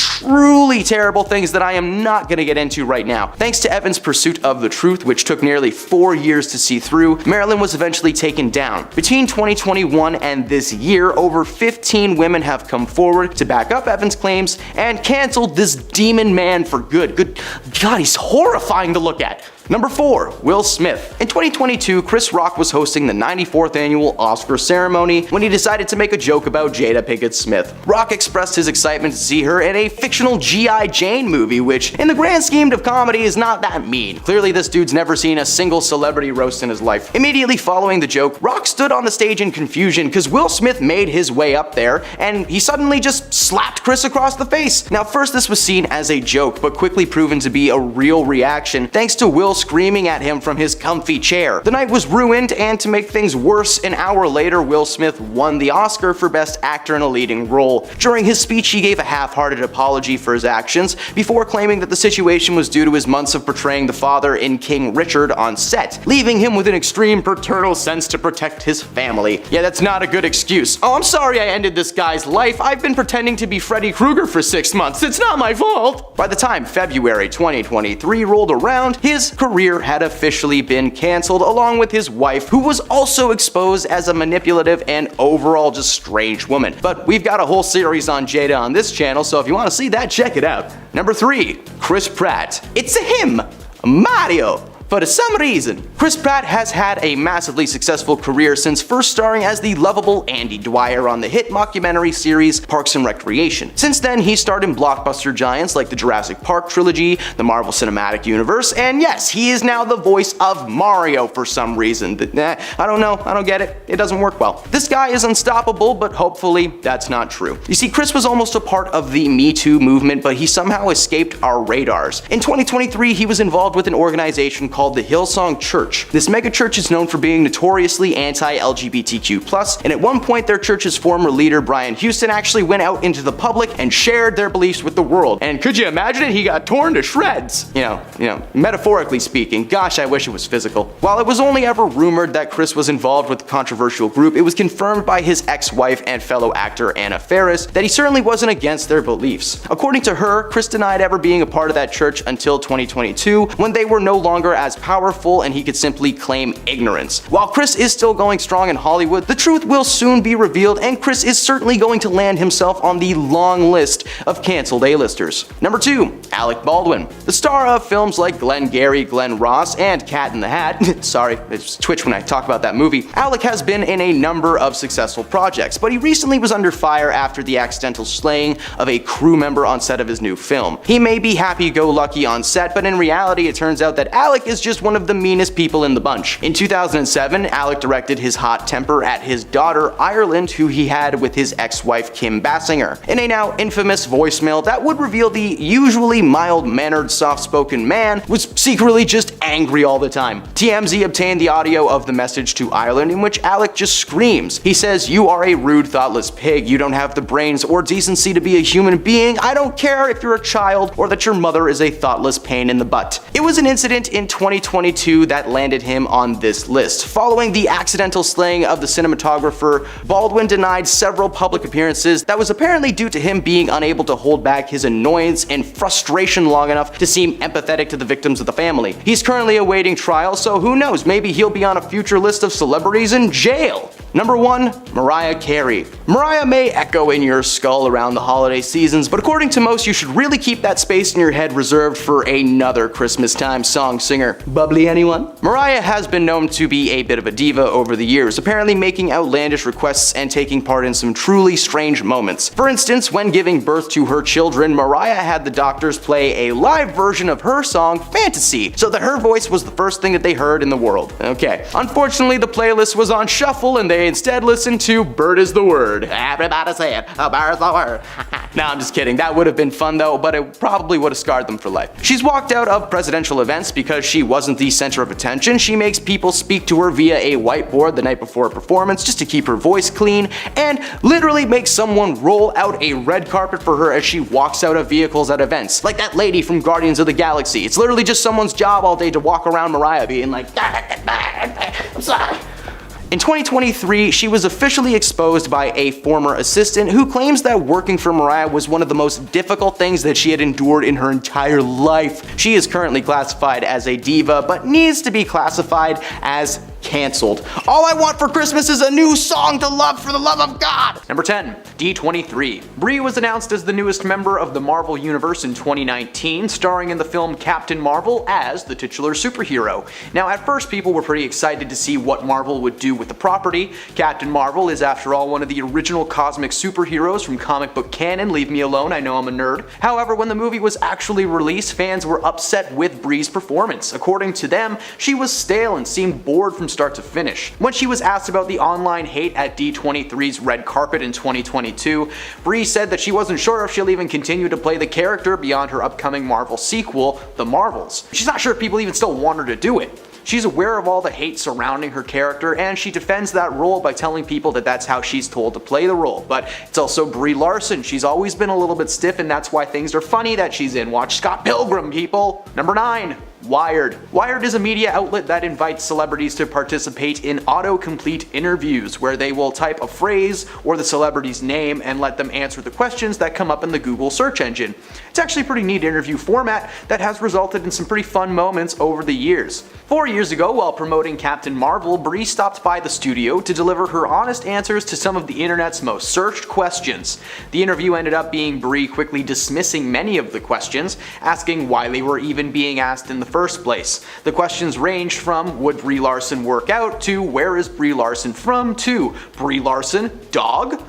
terrible things that I am not going to get into right now. Thanks to Evan's pursuit of the truth, which took nearly 4 years to see through, Marilyn was eventually taken down. Between 2021 and this year, over 15 women have come forward to back up Evan's claims and canceled this demon man for good. Good God, he's horrifying to look at. Number 4, Will Smith. In 2022, Chris Rock was hosting the 94th annual Oscar ceremony when he decided to make a joke about Jada Pinkett Smith. Rock expressed his excitement to see her in a fictional G.I. Jane movie, which, in the grand scheme of comedy, is not that mean. Clearly, this dude's never seen a single celebrity roast in his life. Immediately following the joke, Rock stood on the stage in confusion because Will Smith made his way up there and he suddenly just slapped Chris across the face. Now, first this was seen as a joke, but quickly proven to be a real reaction thanks to Will screaming at him from his comfy chair. The night was ruined, and to make things worse, an hour later, Will Smith won the Oscar for Best Actor in a Leading Role. During his speech, he gave a half-hearted apology for his actions, before claiming that the situation was due to his months of portraying the father in King Richard on set, leaving him with an extreme paternal sense to protect his family. Yeah, that's not a good excuse. Oh, I'm sorry I ended this guy's life. I've been pretending to be Freddy Krueger for 6 months. It's not my fault. By the time February 2023 rolled around, his career had officially been canceled, along with his wife, who was also exposed as a manipulative and overall just strange woman. But we've got a whole series on Jada on this channel, so if you want to see that, check it out. Number 3, Chris Pratt. It's him, Mario. For some reason, Chris Pratt has had a massively successful career since first starring as the lovable Andy Dwyer on the hit mockumentary series Parks and Recreation. Since then, he starred in blockbuster giants like the Jurassic Park trilogy, the Marvel Cinematic Universe, and yes, he is now the voice of Mario for some reason. I don't know, I don't get it, it doesn't work well. This guy is unstoppable, but hopefully that's not true. You see, Chris was almost a part of the Me Too movement, but he somehow escaped our radars. In 2023, he was involved with an organization called the Hillsong Church. This mega church is known for being notoriously anti-LGBTQ+, and at one point their church's former leader Brian Houston actually went out into the public and shared their beliefs with the world. And could you imagine it? He got torn to shreds. You know, metaphorically speaking. Gosh, I wish it was physical. While it was only ever rumored that Chris was involved with the controversial group, it was confirmed by his ex-wife and fellow actor Anna Faris that he certainly wasn't against their beliefs. According to her, Chris denied ever being a part of that church until 2022, when they were no longer as powerful and he could simply claim ignorance. While Chris is still going strong in Hollywood, the truth will soon be revealed, and Chris is certainly going to land himself on the long list of canceled A-listers. Number 2, Alec Baldwin. The star of films like Glengarry Glen Ross and Cat in the Hat, sorry, it's twitch when I talk about that movie, Alec has been in a number of successful projects, but he recently was under fire after the accidental slaying of a crew member on set of his new film. He may be happy-go-lucky on set, but in reality it turns out that Alec is just one of the meanest people in the bunch. In 2007, Alec directed his hot temper at his daughter Ireland, who he had with his ex-wife Kim Basinger. In a now infamous voicemail that would reveal the usually mild-mannered, soft-spoken man was secretly just angry all the time. TMZ obtained the audio of the message to Ireland in which Alec just screams. He says, "You are a rude, thoughtless pig. You don't have the brains or decency to be a human being. I don't care if you're a child or that your mother is a thoughtless pain in the butt." It was an incident in 2022 that landed him on this list. Following the accidental slaying of the cinematographer, Baldwin denied several public appearances that was apparently due to him being unable to hold back his annoyance and frustration long enough to seem empathetic to the victims of the family. He's currently awaiting trial, so who knows, maybe he'll be on a future list of celebrities in jail. Number 1, Mariah Carey. Mariah may echo in your skull around the holiday seasons, but according to most, you should really keep that space in your head reserved for another Christmas time song singer. Bubbly anyone? Mariah has been known to be a bit of a diva over the years, apparently making outlandish requests and taking part in some truly strange moments. For instance, when giving birth to her children, Mariah had the doctors play a live version of her song Fantasy, so that her voice was the first thing that they heard in the world. Okay. Unfortunately, the playlist was on shuffle and they instead listened to Bird is the Word. Everybody say it, a bird's the word. Nah, I'm just kidding. That would have been fun though, but it probably would have scarred them for life. She's walked out of presidential events because she wasn't the center of attention. She makes people speak to her via a whiteboard the night before a performance just to keep her voice clean, and literally makes someone roll out a red carpet for her as she walks out of vehicles at events. Like that lady from Guardians of the Galaxy. It's literally just someone's job all day to walk around Mariah being like, I'm sorry. In 2023, she was officially exposed by a former assistant who claims that working for Mariah was one of the most difficult things that she had endured in her entire life. She is currently classified as a diva, but needs to be classified as canceled. All I want for Christmas is a new song to love for the love of God! Number 10. D23. Brie was announced as the newest member of the Marvel Universe in 2019, starring in the film Captain Marvel as the titular superhero. Now, at first people were pretty excited to see what Marvel would do with the property. Captain Marvel is, after all, one of the original cosmic superheroes from comic book canon. Leave me alone, I know I'm a nerd. However, when the movie was actually released, fans were upset with Brie's performance. According to them, she was stale and seemed bored from start to finish. When she was asked about the online hate at D23's red carpet in 2022, Brie said that she wasn't sure if she'll even continue to play the character beyond her upcoming Marvel sequel, The Marvels. She's not sure if people even still want her to do it. She's aware of all the hate surrounding her character, and she defends that role by telling people that that's how she's told to play the role. But it's also Brie Larson. She's always been a little bit stiff, and that's why things are funny that she's in. Watch Scott Pilgrim, people! Number 9. Wired. Wired is a media outlet that invites celebrities to participate in autocomplete interviews, where they will type a phrase or the celebrity's name and let them answer the questions that come up in the Google search engine. It's actually a pretty neat interview format that has resulted in some pretty fun moments over the years. 4 years ago, while promoting Captain Marvel, Brie stopped by the studio to deliver her honest answers to some of the internet's most searched questions. The interview ended up being Brie quickly dismissing many of the questions, asking why they were even being asked in the first place. The questions ranged from would Brie Larson work out to where is Brie Larson from to Brie Larson, dog?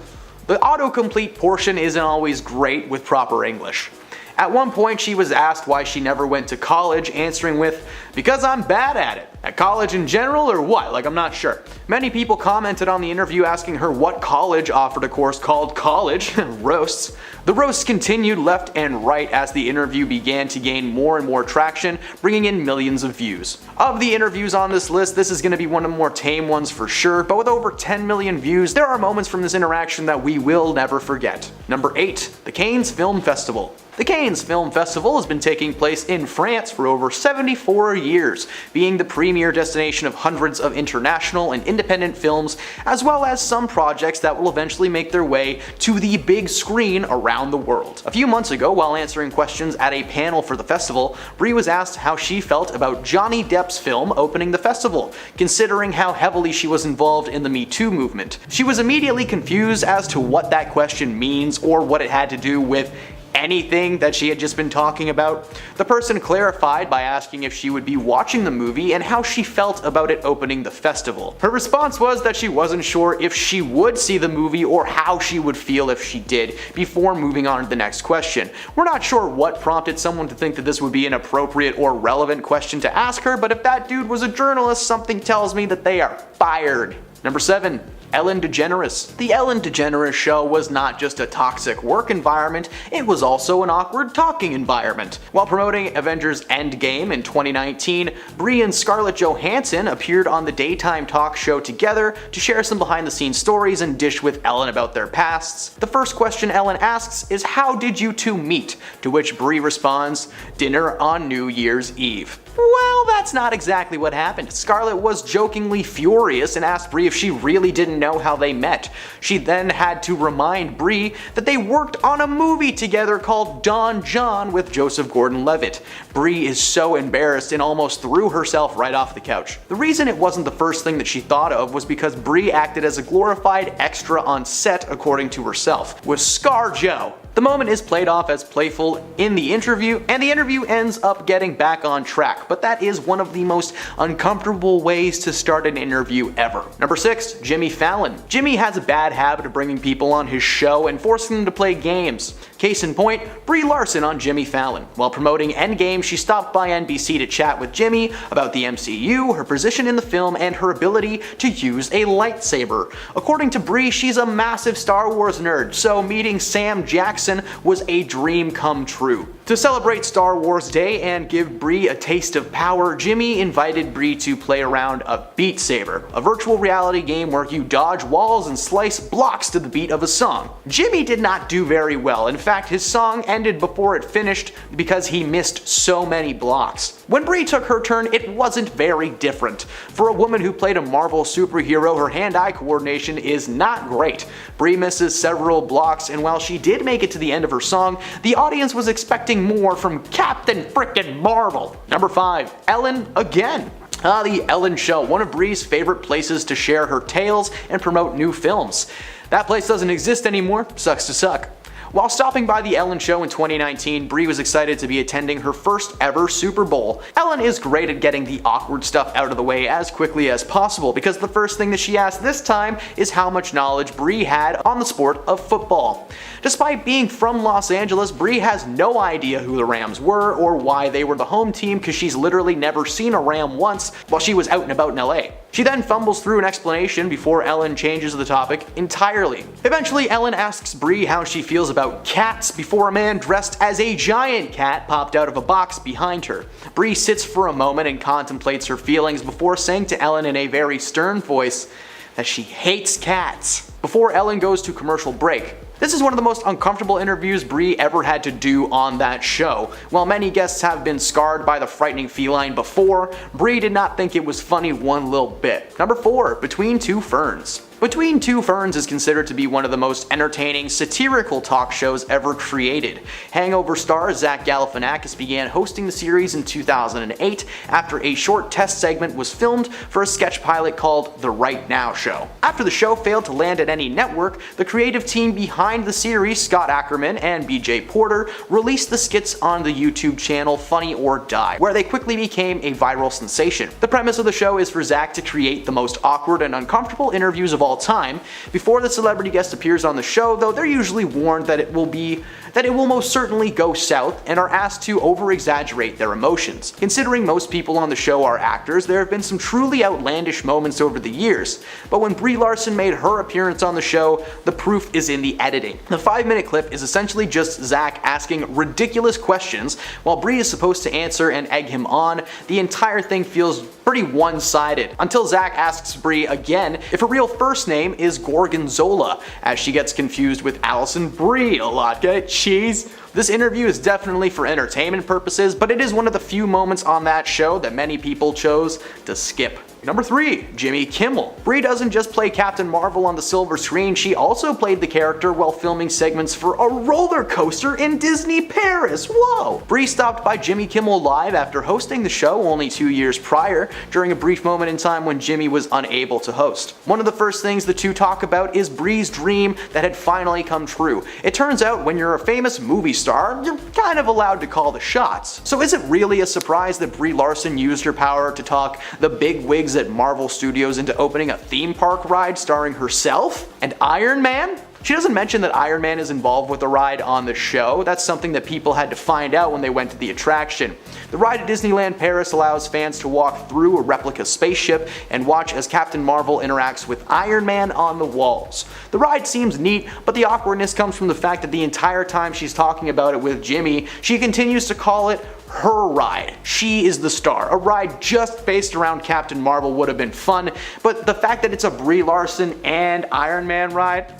The autocomplete portion isn't always great with proper English. At one point, she was asked why she never went to college, answering with, because I'm bad at it. At college in general or what? Like, I'm not sure. Many people commented on the interview asking her what college offered a course called college. Roasts. The roasts continued left and right as the interview began to gain more and more traction, bringing in millions of views. Of the interviews on this list, this is going to be one of the more tame ones for sure, but with over 10 million views, there are moments from this interaction that we will never forget. Number 8. The Cannes Film Festival. The Cannes Film Festival has been taking place in France for over 74 years, being the premier destination of hundreds of international and independent films, as well as some projects that will eventually make their way to the big screen around the world. A few months ago, while answering questions at a panel for the festival, Brie was asked how she felt about Johnny Depp's film opening the festival, considering how heavily she was involved in the Me Too movement. She was immediately confused as to what that question means or what it had to do with anything that she had just been talking about. The person clarified by asking if she would be watching the movie and how she felt about it opening the festival. Her response was that she wasn't sure if she would see the movie or how she would feel if she did, before moving on to the next question. We're not sure what prompted someone to think that this would be an appropriate or relevant question to ask her, but if that dude was a journalist, something tells me that they are fired. Number 7. Ellen DeGeneres. The Ellen DeGeneres Show was not just a toxic work environment, it was also an awkward talking environment. While promoting Avengers Endgame in 2019, Brie and Scarlett Johansson appeared on the daytime talk show together to share some behind-the-scenes stories and dish with Ellen about their pasts. The first question Ellen asks is, how did you two meet? To which Brie responds, dinner on New Year's Eve. Well, that's not exactly what happened. Scarlett was jokingly furious and asked Brie if she really didn't know how they met. She then had to remind Brie that they worked on a movie together called Don John with Joseph Gordon-Levitt. Brie is so embarrassed and almost threw herself right off the couch. The reason it wasn't the first thing that she thought of was because Brie acted as a glorified extra on set, according to herself, with ScarJo. The moment is played off as playful in the interview, and the interview ends up getting back on track. suck, but that is one of the most uncomfortable ways to start an interview ever. Number 6. Jimmy Fallon. Jimmy has a bad habit of bringing people on his show and forcing them to play games. Case in point, Brie Larson on Jimmy Fallon. While promoting Endgame, she stopped by NBC to chat with Jimmy about the MCU, her position in the film, and her ability to use a lightsaber. According to Brie, she's a massive Star Wars nerd, so meeting Sam Jackson was a dream come true. To celebrate Star Wars Day and give Brie a taste of power, Jimmy invited Brie to play around a Beat Saber, a virtual reality game where you dodge walls and slice blocks to the beat of a song. Jimmy did not do very well. In fact, his song ended before it finished because he missed so many blocks. When Brie took her turn, it wasn't very different. For a woman who played a Marvel superhero, her hand-eye coordination is not great. Brie misses several blocks, and while she did make it to the end of her song, the audience was expecting more from Captain Frickin' Marvel. Number 5. Ellen again. The Ellen Show, one of Brie's favorite places to share her tales and promote new films. That place doesn't exist anymore, sucks to suck. While stopping by the Ellen Show in 2019, Brie was excited to be attending her first ever Super Bowl. Ellen is great at getting the awkward stuff out of the way as quickly as possible, because the first thing that she asked this time is how much knowledge Brie had on the sport of football. Despite being from Los Angeles, Brie has no idea who the Rams were or why they were the home team, because she's literally never seen a Ram once while she was out and about in LA. She then fumbles through an explanation before Ellen changes the topic entirely. Eventually, Ellen asks Brie how she feels about cats before a man dressed as a giant cat popped out of a box behind her. Brie sits for a moment and contemplates her feelings before saying to Ellen in a very stern voice that she hates cats. Before Ellen goes to commercial break. This is one of the most uncomfortable interviews Brie ever had to do on that show. While many guests have been scarred by the frightening feline before, Brie did not think it was funny one little bit. Number 4. Between Two Ferns. Between Two Ferns is considered to be one of the most entertaining, satirical talk shows ever created. Hangover star Zach Galifianakis began hosting the series in 2008 after a short test segment was filmed for a sketch pilot called The Right Now Show. After the show failed to land at any network, the creative team behind the series, Scott Ackerman and BJ Porter, released the skits on the YouTube channel Funny or Die, where they quickly became a viral sensation. The premise of the show is for Zach to create the most awkward and uncomfortable interviews of all time. Before the celebrity guest appears on the show, though, they're usually warned that it will most certainly go south and are asked to over-exaggerate their emotions. Considering most people on the show are actors, there have been some truly outlandish moments over the years, but when Brie Larson made her appearance on the show, the proof is in the editing. The 5-minute clip is essentially just Zach asking ridiculous questions while Brie is supposed to answer and egg him on. The entire thing feels pretty one-sided, until Zach asks Brie again if her real first name is Gorgonzola, as she gets confused with Alison Brie a lot. Get it? Cheese? This interview is definitely for entertainment purposes, but it is one of the few moments on that show that many people chose to skip. Number 3. Jimmy Kimmel. Brie doesn't just play Captain Marvel on the silver screen, she also played the character while filming segments for a roller coaster in Disney Paris. Whoa! Brie stopped by Jimmy Kimmel Live after hosting the show only 2 years prior, during a brief moment in time when Jimmy was unable to host. One of the first things the two talk about is Brie's dream that had finally come true. It turns out when you're a famous movie star, you're kind of allowed to call the shots. So is it really a surprise that Brie Larson used her power to talk the big wigs at Marvel Studios into opening a theme park ride starring herself and Iron Man? She doesn't mention that Iron Man is involved with the ride on the show. That's something that people had to find out when they went to the attraction. The ride at Disneyland Paris allows fans to walk through a replica spaceship and watch as Captain Marvel interacts with Iron Man on the walls. The ride seems neat, but the awkwardness comes from the fact that the entire time she's talking about it with Jimmy, she continues to call it her ride. She is the star. A ride just based around Captain Marvel would have been fun, but the fact that it's a Brie Larson and Iron Man ride,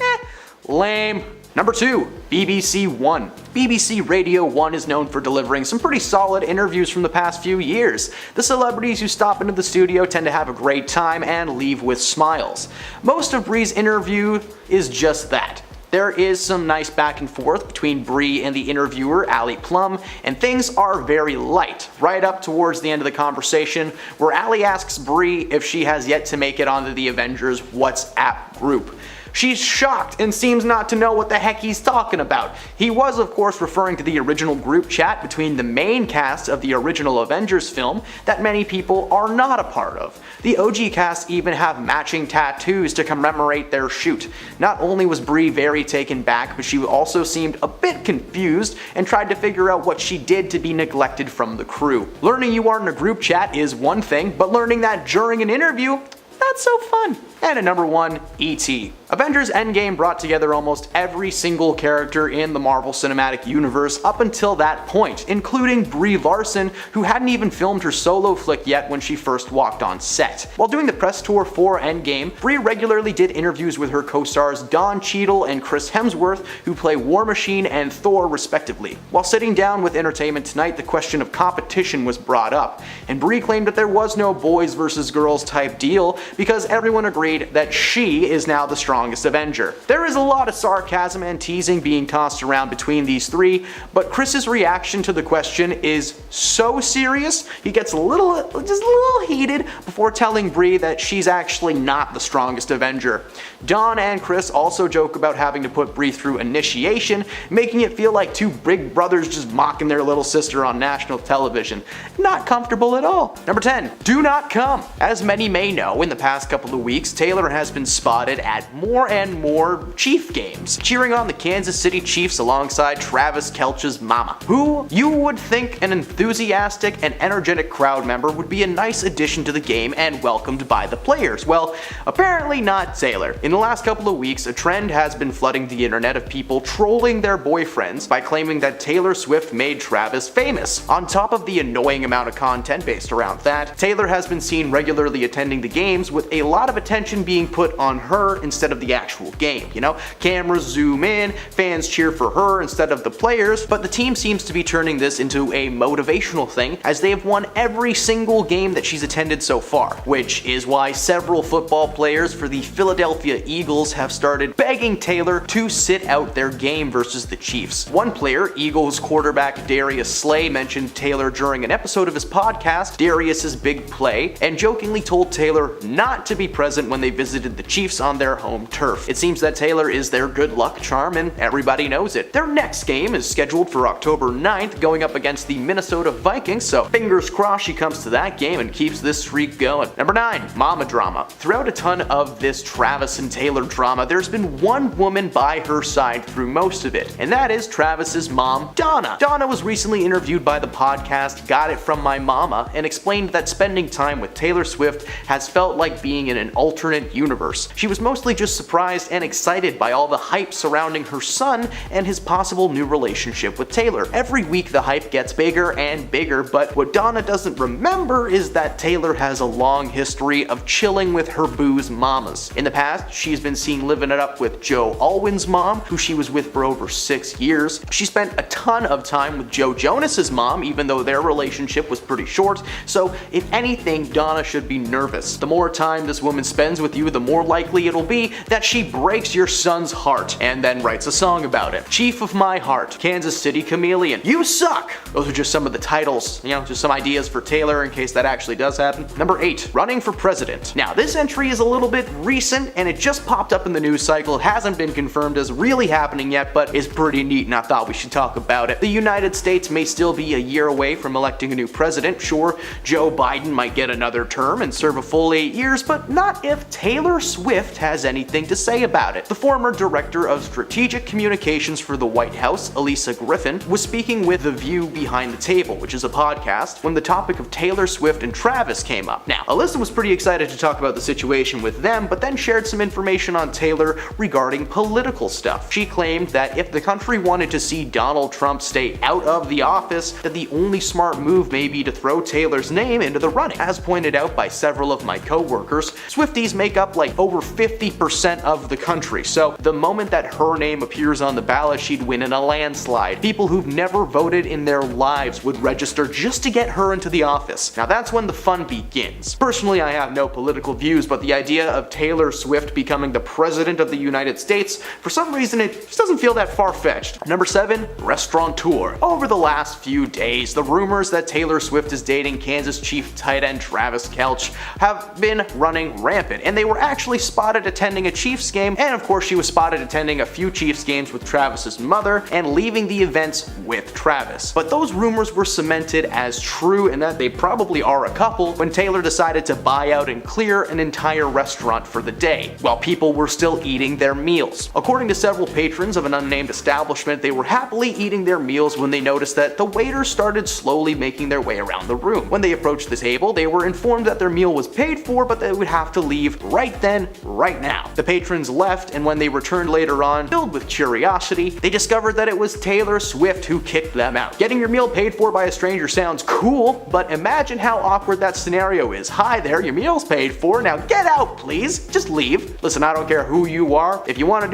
lame. Number 2. BBC One. BBC Radio 1 is known for delivering some pretty solid interviews from the past few years. The celebrities who stop into the studio tend to have a great time and leave with smiles. Most of Brie's interview is just that. There is some nice back and forth between Brie and the interviewer, Allie Plum, and things are very light, right up towards the end of the conversation, where Allie asks Brie if she has yet to make it onto the Avengers WhatsApp group. She's shocked and seems not to know what the heck he's talking about. He was, of course, referring to the original group chat between the main cast of the original Avengers film that many people are not a part of. The OG cast even have matching tattoos to commemorate their shoot. Not only was Brie very taken back, but she also seemed a bit confused and tried to figure out what she did to be neglected from the crew. Learning you aren't in a group chat is one thing, but learning that during an interview, not so fun. And at number 1, E.T. Avengers Endgame brought together almost every single character in the Marvel Cinematic Universe up until that point, including Brie Larson, who hadn't even filmed her solo flick yet when she first walked on set. While doing the press tour for Endgame, Brie regularly did interviews with her co-stars Don Cheadle and Chris Hemsworth, who play War Machine and Thor respectively. While sitting down with Entertainment Tonight, the question of competition was brought up, and Brie claimed that there was no boys versus girls type deal because everyone agreed that she is now the strongest Avenger. There is a lot of sarcasm and teasing being tossed around between these three, but Chris's reaction to the question is so serious, he gets just a little heated before telling Brie that she's actually not the strongest Avenger. Don and Chris also joke about having to put Brie through initiation, making it feel like two big brothers just mocking their little sister on national television. Not comfortable at all. Number 10, do not come. As many may know, in the past couple of weeks, Taylor has been spotted at more and more Chief games, cheering on the Kansas City Chiefs alongside Travis Kelce's mama, who you would think an enthusiastic and energetic crowd member would be a nice addition to the game and welcomed by the players. Well, apparently not Taylor. In the last couple of weeks, a trend has been flooding the internet of people trolling their boyfriends by claiming that Taylor Swift made Travis famous. On top of the annoying amount of content based around that, Taylor has been seen regularly attending the games with a lot of attention being put on her instead of the actual game. You know, cameras zoom in, fans cheer for her instead of the players, but the team seems to be turning this into a motivational thing as they have won every single game that she's attended so far, which is why several football players for the Philadelphia Eagles have started begging Taylor to sit out their game versus the Chiefs. One player, Eagles quarterback Darius Slay, mentioned Taylor during an episode of his podcast, Darius's Big Play, and jokingly told Taylor not to be present when they visited the Chiefs on their home turf. It seems that Taylor is their good luck charm and everybody knows it. Their next game is scheduled for October 9th, going up against the Minnesota Vikings, so fingers crossed she comes to that game and keeps this streak going. Number 9, mama drama. Throughout a ton of this Travis and Taylor drama, there's been one woman by her side through most of it, and that is Travis's mom, Donna. Donna was recently interviewed by the podcast Got It From My Mama and explained that spending time with Taylor Swift has felt like being in an alternate universe. She was mostly just surprised and excited by all the hype surrounding her son and his possible new relationship with Taylor. Every week the hype gets bigger and bigger, but what Donna doesn't remember is that Taylor has a long history of chilling with her boo's mamas. In the past, she's been seen living it up with Joe Alwyn's mom, who she was with for over 6 years. She spent a ton of time with Joe Jonas's mom, even though their relationship was pretty short, so if anything, Donna should be nervous. The more time this woman spends with you, the more likely it'll be that she breaks your son's heart and then writes a song about it. Chief of My Heart, Kansas City Chameleon, You Suck! Those are just some of the titles, just some ideas for Taylor in case that actually does happen. Number 8, running for president. Now, this entry is a little bit recent and it just popped up in the news cycle. It hasn't been confirmed as really happening yet, but is pretty neat and I thought we should talk about it. The United States may still be a year away from electing a new president. Sure, Joe Biden might get another term and serve a full 8 years, but not if Taylor Swift has anything to say about it. The former director of strategic communications for the White House, Elisa Griffin, was speaking with The View Behind the Table, which is a podcast, when the topic of Taylor Swift and Travis came up. Now, Elisa was pretty excited to talk about the situation with them, but then shared some information on Taylor regarding political stuff. She claimed that if the country wanted to see Donald Trump stay out of the office, that the only smart move may be to throw Taylor's name into the running. As pointed out by several of my co-workers, Swifties make up like over 50% of the country, so the moment that her name appears on the ballot, she'd win in a landslide. People who've never voted in their lives would register just to get her into the office. Now that's when the fun begins. Personally, I have no political views, but the idea of Taylor Swift becoming the president of the United States, for some reason it just doesn't feel that far-fetched. Number 7, restaurateur. Over the last few days, the rumors that Taylor Swift is dating Kansas Chief tight end Travis Kelce have been running rampant, and they were actually spotted attending a Chiefs game, and of course she was spotted attending a few Chiefs games with Travis's mother and leaving the events with Travis. But those rumors were cemented as true and that they probably are a couple when Taylor decided to buy out and clear an entire restaurant for the day, while people were still eating their meals. According to several patrons of an unnamed establishment, they were happily eating their meals when they noticed that the waiters started slowly making their way around the room. When they approached the table, they were informed that their meal was paid for, but they would have to leave right then, right now. The patrons left, and when they returned later on, filled with curiosity, they discovered that it was Taylor Swift who kicked them out. Getting your meal paid for by a stranger sounds cool, but imagine how awkward that scenario is. Hi there, your meal's paid for, now get out please, just leave. Listen, I don't care who you are, if you wanted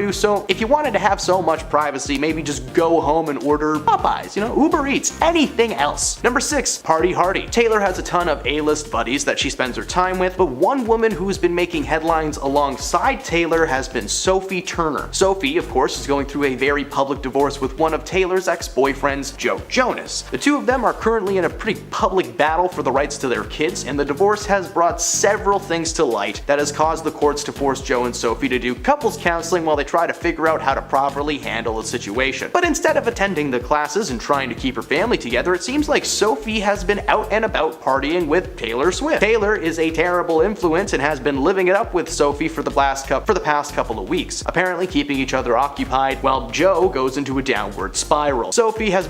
to have so much privacy, maybe just go home and order Popeyes, Uber Eats, anything else. Number 6, party hardy. Taylor has a ton of A-list buddies that she spends her time with, but one woman who's been making headlines alongside Taylor has been Sophie Turner. Sophie, of course, is going through a very public divorce with one of Taylor's ex-boyfriends, Joe Jonas. The two of them are currently in a pretty public battle for the rights to their kids, and the divorce has brought several things to light that has caused the courts to force Joe and Sophie to do couples counseling while they try to figure out how to properly handle the situation. But instead of attending the classes and trying to keep her family together, it seems like Sophie has been out and about partying with Taylor Swift. Taylor is a terrible influence and has been living it up with Sophie for the past couple of weeks, apparently keeping each other occupied while Joe goes into a downward spiral. Sophie has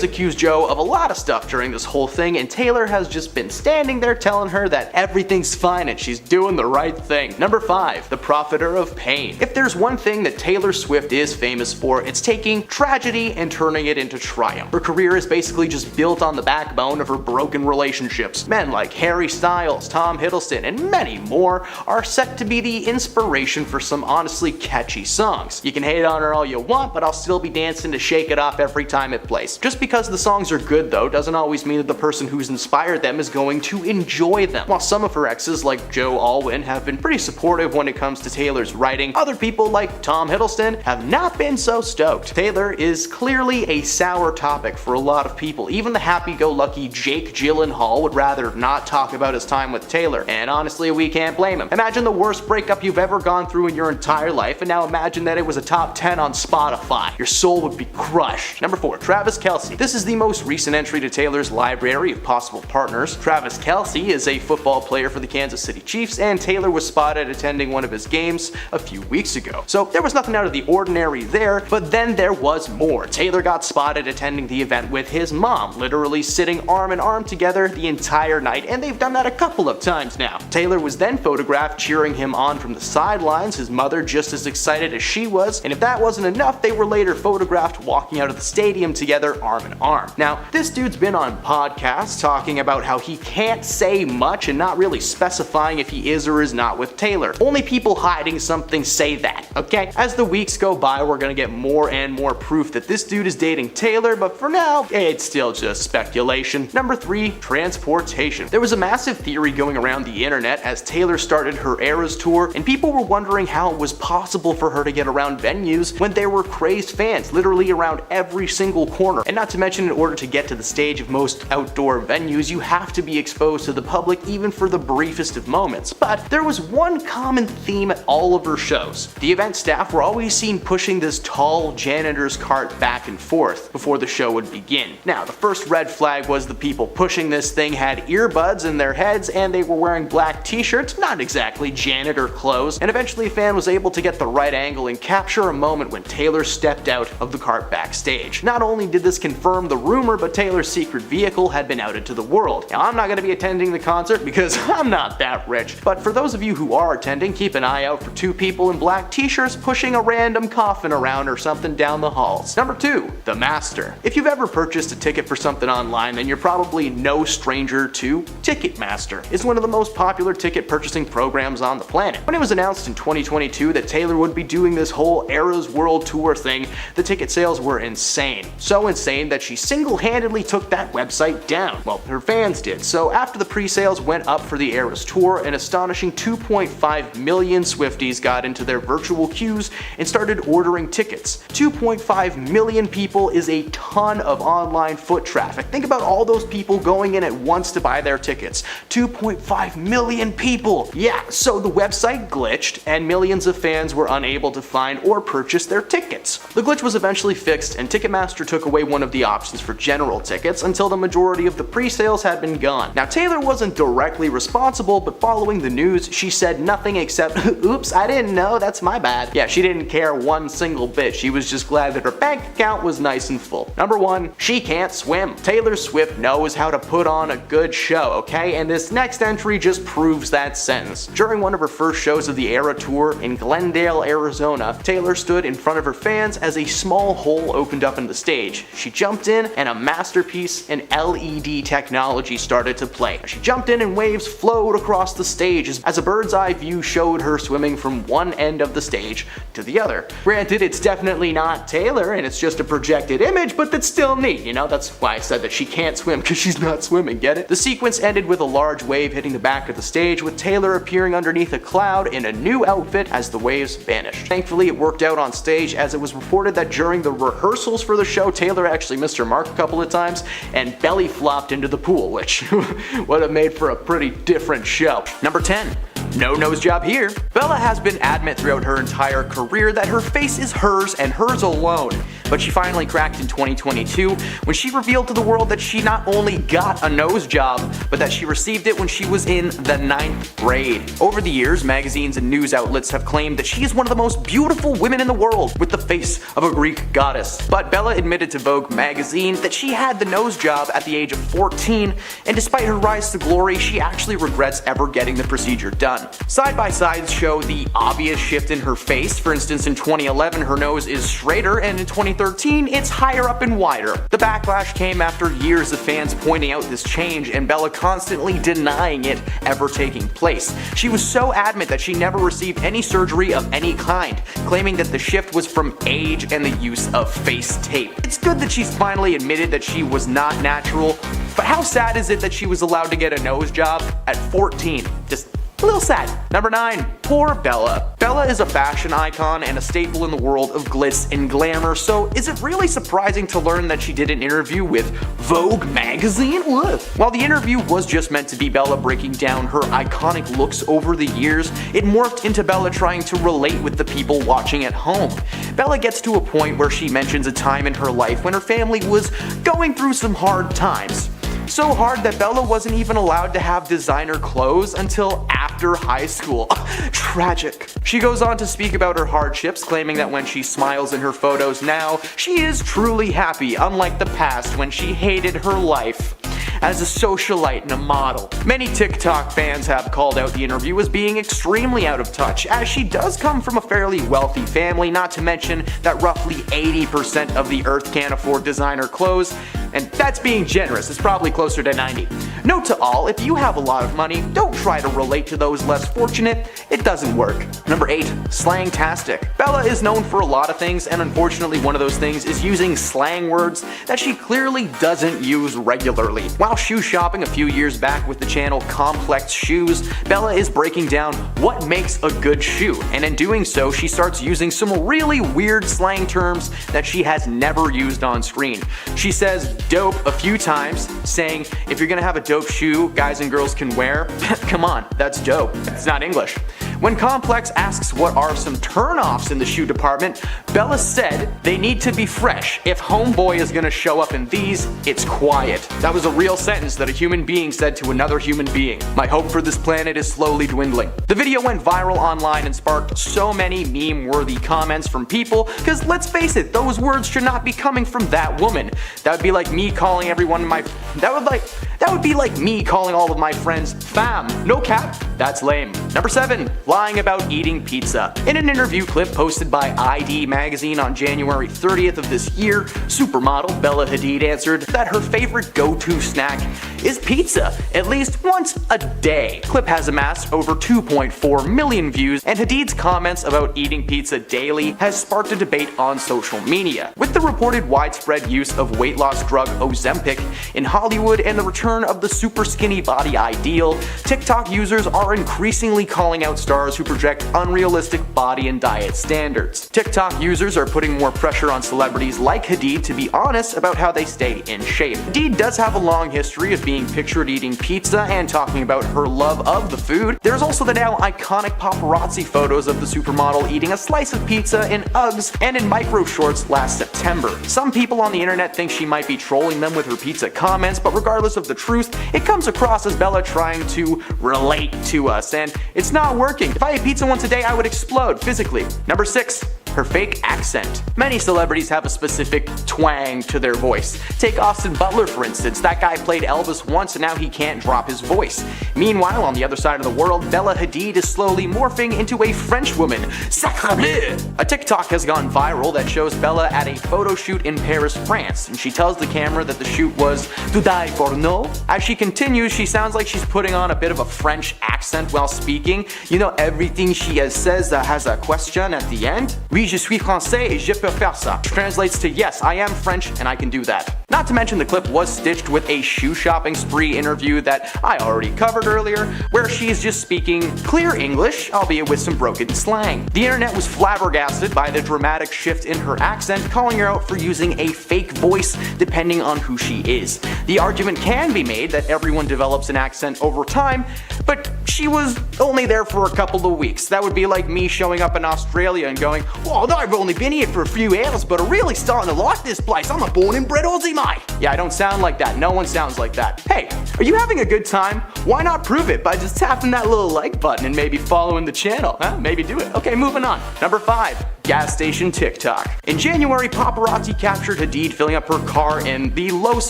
accused Joe of a lot of stuff during this whole thing, and Taylor has just been standing there telling her that everything's fine and she's doing the right thing. Number 5, the profiter of pain. If there's one thing that Taylor Swift is famous for, it's taking tragedy and turning it into triumph. Her career is basically just built on the backbone of her broken relationships. Men like Harry Styles, Tom Hiddleston, and many more are set to be the inspiration for some honestly catchy songs. You can hate on her all you want, but I'll still be dancing to Shake It Off every time it plays. Just because the songs are good though doesn't always mean that the person who's inspired them is going to enjoy them. While some of her exes like Joe Alwyn have been pretty supportive when it comes to Taylor's writing, other people like Tom Hiddleston have not been so stoked. Taylor is clearly a sour topic for a lot of people. Even the happy-go-lucky Jake Gyllenhaal would rather not talk about his time with Taylor, and honestly we can't blame him. Imagine the worst breakup you've ever gone through in your entire life, and now imagine that it was a top 10 on Spotify. Your soul would be crushed. Number 4, Travis Kelce. This is the most recent entry to Taylor's library of possible partners. Travis Kelce is a football player for the Kansas City Chiefs, and Taylor was spotted attending one of his games a few weeks ago. So there was nothing out of the ordinary there, but then there was more. Taylor got spotted attending the event with his mom, literally sitting arm in arm together the entire night, and they've done that a couple of times now. Taylor was then photographed cheering him on from the sidelines, his mother just as excited as she was, and if that wasn't enough, they were later photographed walking out of the stadium together arm in arm. Now, this dude's been on podcasts talking about how he can't say much and not really specifying if he is or is not with Taylor. Only people hiding something say that, okay? As the weeks go by, we're gonna get more and more proof that this dude is dating Taylor, but for now, it's still just speculation. Number 3, transportation. There was a massive theory going around the internet as Taylor started her Eras tour, and people were wondering how it was possible for her to get around venues when there were crazed fans literally around every single corner. And not to mention, in order to get to the stage of most outdoor venues, you have to be exposed to the public even for the briefest of moments. But there was one common theme at all of her shows. The event staff were always seen pushing this tall janitor's cart back and forth before the show would begin. Now, the first red flag was the people pushing this thing had earbuds in their heads and they were wearing black t-shirts, not exactly janitor clothes, and eventually a fan was able to get the right angle and capture a moment when Taylor stepped out of the cart backstage. Not only did this confirm the rumor, but Taylor's secret vehicle had been outed to the world. Now, I'm not going to be attending the concert because I'm not that rich, but for those of you who are attending, keep an eye out for 2 people in black t-shirts pushing a random coffin around or something down the halls. Number 2, The Master. If you've ever purchased a ticket for something online, then you're probably no stranger to Ticketmaster. It's one of the most popular ticket purchasing programs on the planet. When it was announced in 2022 that Taylor would be doing this whole Eras World Tour thing, the ticket sales were insane. So insane that she single-handedly took that website down. Well, her fans did. So after the pre-sales went up for the Eras Tour, an astonishing 2.5 million Swifties got into their virtual queues and started ordering tickets. 2.5 million people is a ton of online foot traffic. Think about all those people going in at once to buy their tickets. 2.5 million people! cool. Yeah, so the website glitched and millions of fans were unable to find or purchase their tickets. The glitch was eventually fixed and Ticketmaster took away one of the options for general tickets until the majority of the pre-sales had been gone. Now Taylor wasn't directly responsible, but following the news, she said nothing except, oops, I didn't know, that's my bad. Yeah, she didn't care one single bit. She was just glad that her bank account was nice and full. Number 1, she can't swim. Taylor Swift knows how to put on a good show, okay? And this next entry just proves that sentence. During one of her first shows of the Era Tour in Glendale, Arizona, Taylor stood in front of her fans as a small hole opened up in the stage. She jumped in and a masterpiece in LED technology started to play. She jumped in and waves flowed across the stage as a bird's eye view showed her swimming from one end of the stage to the other. Granted, it's definitely not Taylor and it's just a projected image, but that's still neat, you know? That's why I said that she can't swim, because she's not swimming, get it? The sequence ended with a large wave hitting the back of the stage, with Taylor appearing underneath a cloud in a new outfit as the waves vanished. Thankfully, it worked out on stage, as it was reported that during the rehearsals for the show, Taylor actually missed her mark a couple of times and belly flopped into the pool, which would have made for a pretty different show. Number 10. No nose job here. Bella has been adamant throughout her entire career that her face is hers and hers alone, but she finally cracked in 2022 when she revealed to the world that she not only got a nose job, but that she received it when she was in the 9th grade. Over the years, magazines and news outlets have claimed that she is one of the most beautiful women in the world, with the face of a Greek goddess. But Bella admitted to Vogue magazine that she had the nose job at the age of 14, and despite her rise to glory, she actually regrets ever getting the procedure done. Side-by-sides show the obvious shift in her face. For instance, in 2011 her nose is straighter, and in 2013 it's higher up and wider. The backlash came after years of fans pointing out this change and Bella constantly denying it ever taking place. She was so adamant that she never received any surgery of any kind, claiming that the shift was from age and the use of face tape. It's good that she's finally admitted that she was not natural, but how sad is it that she was allowed to get a nose job at 14? Just a little sad. Number 9. Poor Bella. Bella is a fashion icon and a staple in the world of glitz and glamour, so is it really surprising to learn that she did an interview with Vogue magazine? Ugh. While the interview was just meant to be Bella breaking down her iconic looks over the years, it morphed into Bella trying to relate with the people watching at home. Bella gets to a point where she mentions a time in her life when her family was going through some hard times. So hard that Bella wasn't even allowed to have designer clothes until after high school. Tragic. She goes on to speak about her hardships, claiming that when she smiles in her photos now, she is truly happy, unlike the past when she hated her life as a socialite and a model. Many TikTok fans have called out the interview as being extremely out of touch, as she does come from a fairly wealthy family, not to mention that roughly 80% of the earth can't afford designer clothes, and that's being generous, it's probably closer to 90. Note to all, if you have a lot of money, don't try to relate to those less fortunate, it doesn't work. Number 8. Slangtastic. Bella is known for a lot of things, and unfortunately one of those things is using slang words that she clearly doesn't use regularly. While shoe shopping a few years back with the channel Complex Shoes, Bella is breaking down what makes a good shoe, and in doing so she starts using some really weird slang terms that she has never used on screen. She says dope a few times, saying if you're gonna have a dope shoe guys and girls can wear, come on, that's dope. It's not English. When Complex asks what are some turn-offs in the shoe department, Bella said they need to be fresh. If homeboy is gonna show up in these, it's quiet. That was a real sentence that a human being said to another human being. My hope for this planet is slowly dwindling. The video went viral online and sparked so many meme-worthy comments from people, because let's face it, those words should not be coming from that woman. That would be like me calling everyone that would be like me calling all of my friends fam. No cap, that's lame. Number 7. Lying about eating pizza. In an interview clip posted by ID magazine on January 30th of this year, supermodel Bella Hadid answered that her favorite go-to snack is pizza, at least once a day. The clip has amassed over 2.4 million views, and Hadid's comments about eating pizza daily has sparked a debate on social media. With the reported widespread use of weight loss drug Ozempic in Hollywood and the return return of the super skinny body ideal, TikTok users are increasingly calling out stars who project unrealistic body and diet standards. TikTok users are putting more pressure on celebrities like Hadid to be honest about how they stay in shape. Hadid does have a long history of being pictured eating pizza and talking about her love of the food. There's also the now iconic paparazzi photos of the supermodel eating a slice of pizza in Uggs and in micro shorts last September. Some people on the internet think she might be trolling them with her pizza comments, but regardless of the truth, it comes across as Bella trying to relate to us, and it's not working. If I ate pizza once a day, I would explode physically. Number 6. Her fake accent. Many celebrities have a specific twang to their voice. Take Austin Butler for instance. That guy played Elvis once and now he can't drop his voice. Meanwhile, on the other side of the world, Bella Hadid is slowly morphing into a French woman. Sacre bleu! A TikTok has gone viral that shows Bella at a photo shoot in Paris, France, and she tells the camera that the shoot was to die for no. As she continues, she sounds like she's putting on a bit of a French accent while speaking. You know, everything she says has a question at the end. Oui, je suis français et je peux faire ça. Translates to yes, I am French and I can do that. Not to mention the clip was stitched with a shoe shopping spree interview that I already covered earlier, where she is just speaking clear English, albeit with some broken slang. The internet was flabbergasted by the dramatic shift in her accent, calling her out for using a fake voice depending on who she is. The argument can be made that everyone develops an accent over time, but she was only there for a couple of weeks. That would be like me showing up in Australia and going, well, I've only been here for a few hours, but I'm really starting to like this place. I'm a born and bred Aussie, mate. Yeah, I don't sound like that. No one sounds like that. Hey, are you having a good time? Why not prove it by just tapping that little like button and maybe following the channel? Huh? Maybe do it. Okay, moving on. Number 5. Gas station TikTok. In January, paparazzi captured Hadid filling up her car in the Los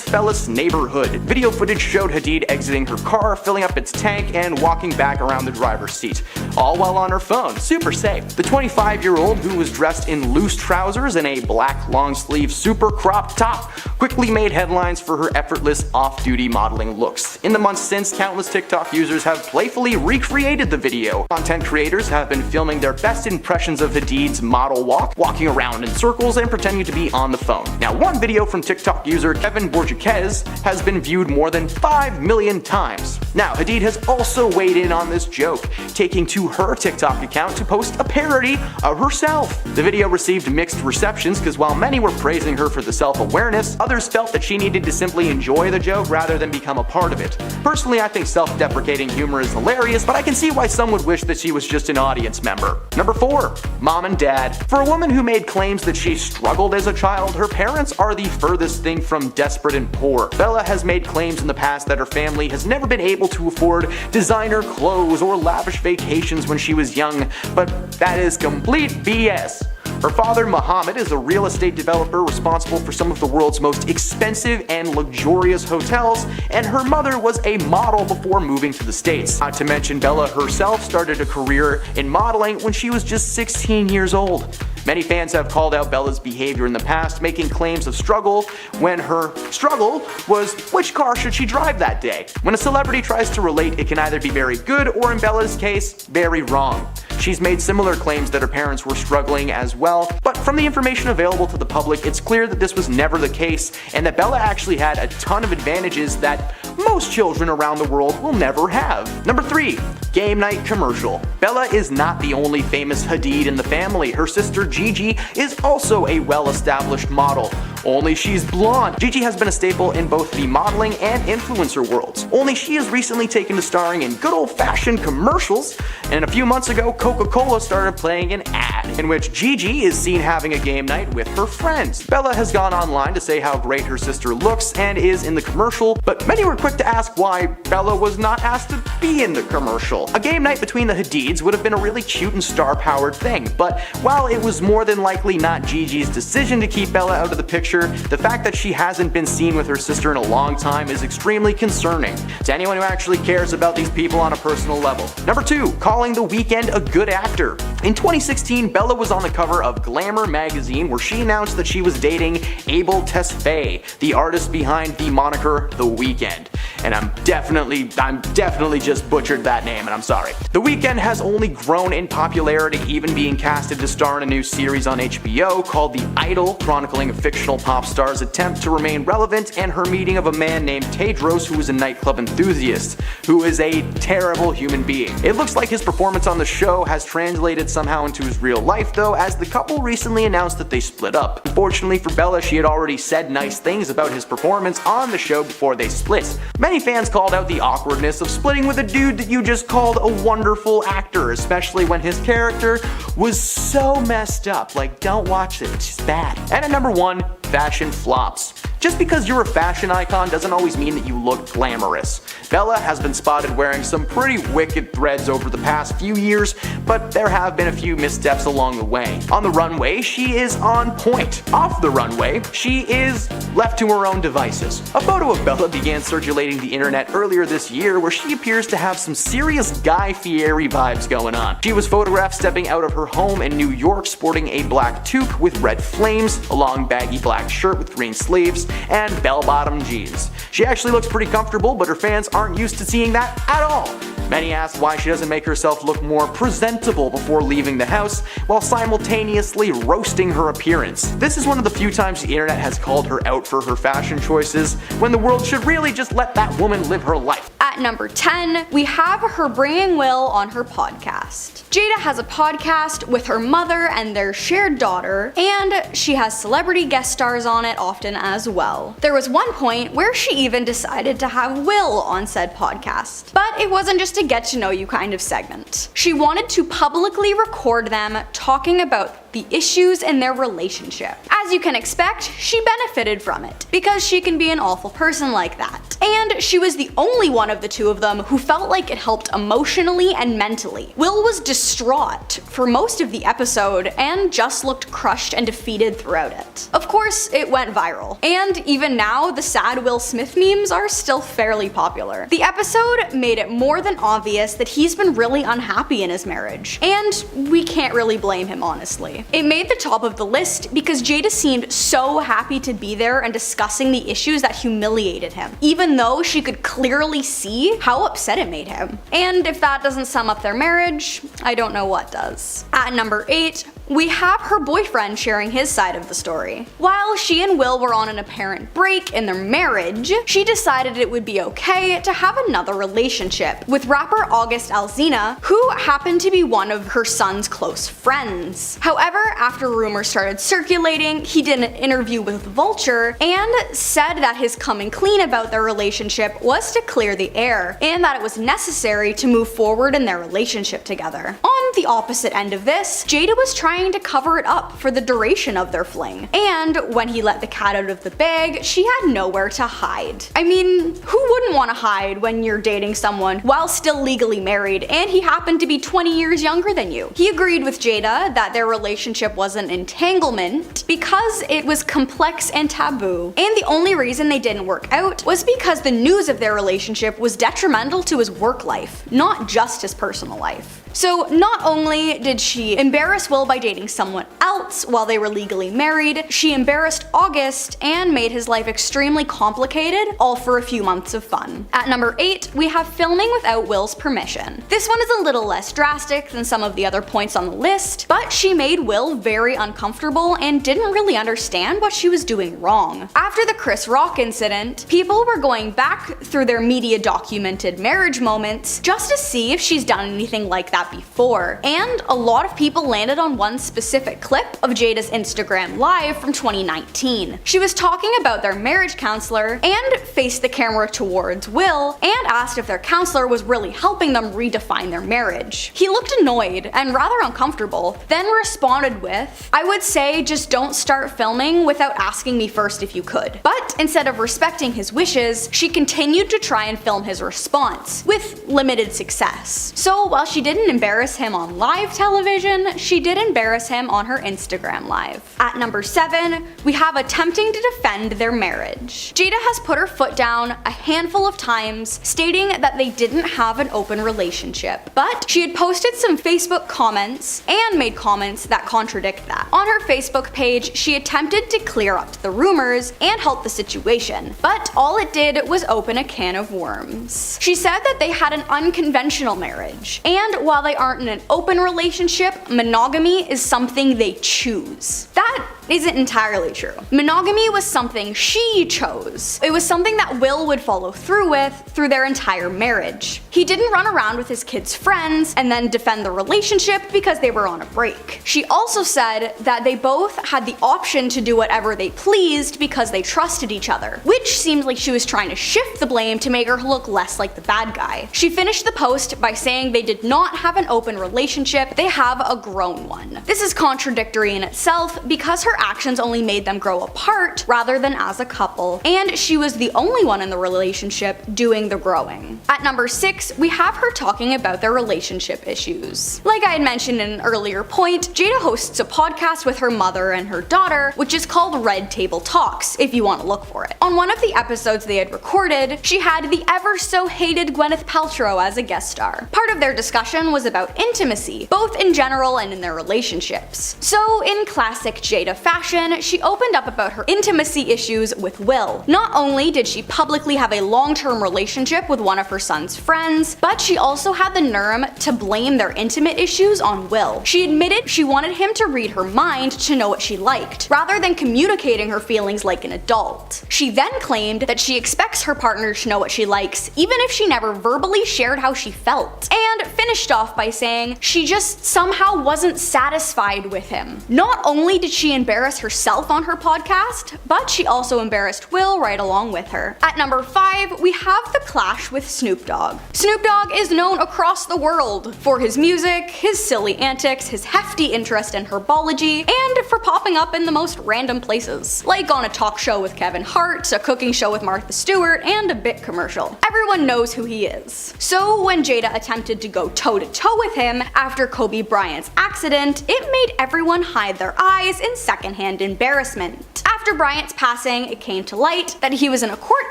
Feliz neighborhood. Video footage showed Hadid exiting her car, filling up its tank, and walking back around the driver's seat, all while on her phone. Super safe. The 25-year-old, who was dressed in loose trousers and a black long-sleeve super cropped top, quickly made headlines for her effortless off-duty modeling looks. In the months since, countless TikTok users have playfully recreated the video. Content creators have been filming their best impressions of Hadid's model walk, walking around in circles and pretending to be on the phone. Now, one video from TikTok user Kevin Borjaquez has been viewed more than 5 million times. Now, Hadid has also weighed in on this joke, taking to her TikTok account to post a parody of herself. The video received mixed receptions because while many were praising her for the self-awareness, others felt that she needed to simply enjoy the joke rather than become a part of it. Personally, I think self-deprecating humor is hilarious, but I can see why some would wish that she was just an audience member. Number 4. Mom and Dad. For a woman who made claims that she struggled as a child, her parents are the furthest thing from desperate and poor. Bella has made claims in the past that her family has never been able to afford designer clothes or lavish vacations when she was young, but that is complete BS. Her father, Muhammad, is a real estate developer responsible for some of the world's most expensive and luxurious hotels, and her mother was a model before moving to the States. Not to mention, Bella herself started a career in modeling when she was just 16 years old. Many fans have called out Bella's behavior in the past, making claims of struggle when her struggle was which car should she drive that day. When a celebrity tries to relate, it can either be very good or, in Bella's case, very wrong. She's made similar claims that her parents were struggling as well, but from the information available to the public, it's clear that this was never the case, and that Bella actually had a ton of advantages that most children around the world will never have. Number 3. Game night commercial. Bella is not the only famous Hadid in the family. Her sister Gigi is also a well-established model. Only she's blonde. Gigi has been a staple in both the modeling and influencer worlds. Only she has recently taken to starring in good old-fashioned commercials, and a few months ago, Coca-Cola started playing an ad in which Gigi is seen having a game night with her friends. Bella has gone online to say how great her sister looks and is in the commercial, but many were quick to ask why Bella was not asked to be in the commercial. A game night between the Hadids would have been a really cute and star-powered thing, but while it was more than likely not Gigi's decision to keep Bella out of the picture, the fact that she hasn't been seen with her sister in a long time is extremely concerning to anyone who actually cares about these people on a personal level. Number 2. Calling The Weeknd a good actor. In 2016, Bella was on the cover of Glamour magazine where she announced that she was dating Abel Tesfaye, the artist behind the moniker The Weeknd. and I'm definitely just butchered that name, and I'm sorry. The Weeknd has only grown in popularity, even being casted to star in a new series on HBO called The Idol, chronicling a fictional pop star's attempt to remain relevant and her meeting of a man named Tedros, who is a nightclub enthusiast, who is a terrible human being. It looks like his performance on the show has translated somehow into his real life though, as the couple recently announced that they split up. Unfortunately for Bella, she had already said nice things about his performance on the show before they split. Many fans called out the awkwardness of splitting with a dude that you just called a wonderful actor, especially when his character was so messed up. Like, don't watch it, it's just bad. And at number 1, fashion flops. Just because you're a fashion icon doesn't always mean that you look glamorous. Bella has been spotted wearing some pretty wicked threads over the past few years, but there have been a few missteps along the way. On the runway, she is on point. Off the runway, she is left to her own devices. A photo of Bella began circulating the internet earlier this year where she appears to have some serious Guy Fieri vibes going on. She was photographed stepping out of her home in New York sporting a black toque with red flames, a long baggy black shirt with green sleeves, and bell-bottom jeans. She actually looks pretty comfortable, but her fans aren't used to seeing that at all. Many asked why she doesn't make herself look more presentable before leaving the house, while simultaneously roasting her appearance. This is one of the few times the internet has called her out for her fashion choices, when the world should really just let that woman live her life. At number 10, we have her bringing Will on her podcast. Jada has a podcast with her mother and their shared daughter, and she has celebrity guest stars on it often as well. There was one point where she even decided to have Will on said podcast, but it wasn't just a get to know you kind of segment. She wanted to publicly record them talking about the issues in their relationship. As you can expect, she benefited from it, because she can be an awful person like that. And she was the only one of the two of them who felt like it helped emotionally and mentally. Will was distraught for most of the episode and just looked crushed and defeated throughout it. Of course, it went viral, and even now, the sad Will Smith memes are still fairly popular. The episode made it more than obvious that he's been really unhappy in his marriage, and we can't really blame him, honestly. It made the top of the list because Jada seemed so happy to be there and discussing the issues that humiliated him, even though she could clearly see how upset it made him. And if that doesn't sum up their marriage, I don't know what does. At number 8, we have her boyfriend sharing his side of the story. While she and Will were on an apparent break in their marriage, she decided it would be okay to have another relationship with rapper August Alsina, who happened to be one of her son's close friends. However, after rumors started circulating, he did an interview with Vulture and said that his coming clean about their relationship was to clear the air, and that it was necessary to move forward in their relationship together. On the opposite end of this, Jada was trying to cover it up for the duration of their fling, and when he let the cat out of the bag, she had nowhere to hide. I mean, who wouldn't want to hide when you're dating someone while still legally married and he happened to be 20 years younger than you? He agreed with Jada that their relationship was an entanglement because it was complex and taboo, and the only reason they didn't work out was because the news of their relationship was detrimental to his work life, not just his personal life. So not only did she embarrass Will by dating someone else while they were legally married, she embarrassed August and made his life extremely complicated, all for a few months of fun. At number 8, we have filming without Will's permission. This one is a little less drastic than some of the other points on the list, but she made Will very uncomfortable and didn't really understand what she was doing wrong. After the Chris Rock incident, people were going back through their media documented marriage moments just to see if she's done anything like that before, and a lot of people landed on one specific clip of Jada's Instagram Live from 2019. She was talking about their marriage counselor and faced the camera towards Will and asked if their counselor was really helping them redefine their marriage. He looked annoyed and rather uncomfortable, then responded with, "I would say just don't start filming without asking me first if you could." But instead of respecting his wishes, she continued to try and film his response, with limited success. So while she didn't embarrass him on live television, she did embarrass him on her Instagram live. At number 7, we have attempting to defend their marriage. Jada has put her foot down a handful of times, stating that they didn't have an open relationship, but she had posted some Facebook comments and made comments that contradict that. On her Facebook page, she attempted to clear up the rumors and help the situation, but all it did was open a can of worms. She said that they had an unconventional marriage, and while they aren't in an open relationship, monogamy is something they choose. That isn't entirely true. Monogamy was something she chose. It was something that Will would follow through with through their entire marriage. He didn't run around with his kids' friends and then defend the relationship because they were on a break. She also said that they both had the option to do whatever they pleased because they trusted each other, which seemed like she was trying to shift the blame to make her look less like the bad guy. She finished the post by saying they did not have an open relationship, they have a grown one. This is contradictory in itself because her actions only made them grow apart rather than as a couple, and she was the only one in the relationship doing the growing. At number 6, we have her talking about their relationship issues. Like I had mentioned in an earlier point, Jada hosts a podcast with her mother and her daughter, which is called Red Table Talks, if you want to look for it. On one of the episodes they had recorded, she had the ever so hated Gwyneth Paltrow as a guest star. Part of their discussion was about intimacy, both in general and in their relationships. So in classic Jada fashion, she opened up about her intimacy issues with Will. Not only did she publicly have a long-term relationship with one of her son's friends, but she also had the nerve to blame their intimate issues on Will. She admitted she wanted him to read her mind to know what she liked, rather than communicating her feelings like an adult. She then claimed that she expects her partner to know what she likes, even if she never verbally shared how she felt, and finished off by saying she just somehow wasn't satisfied with him. Not only did she embarrass herself on her podcast, but she also embarrassed Will right along with her. At number 5, we have the clash with Snoop Dogg. Snoop Dogg is known across the world for his music, his silly antics, his hefty interest in herbology, and for popping up in the most random places, like on a talk show with Kevin Hart, a cooking show with Martha Stewart, and a Bit commercial. Everyone knows who he is. So when Jada attempted to go toe-to-toe with him after Kobe Bryant's accident, it made everyone hide their eyes in secondhand embarrassment. After Bryant's passing, it came to light that he was in a court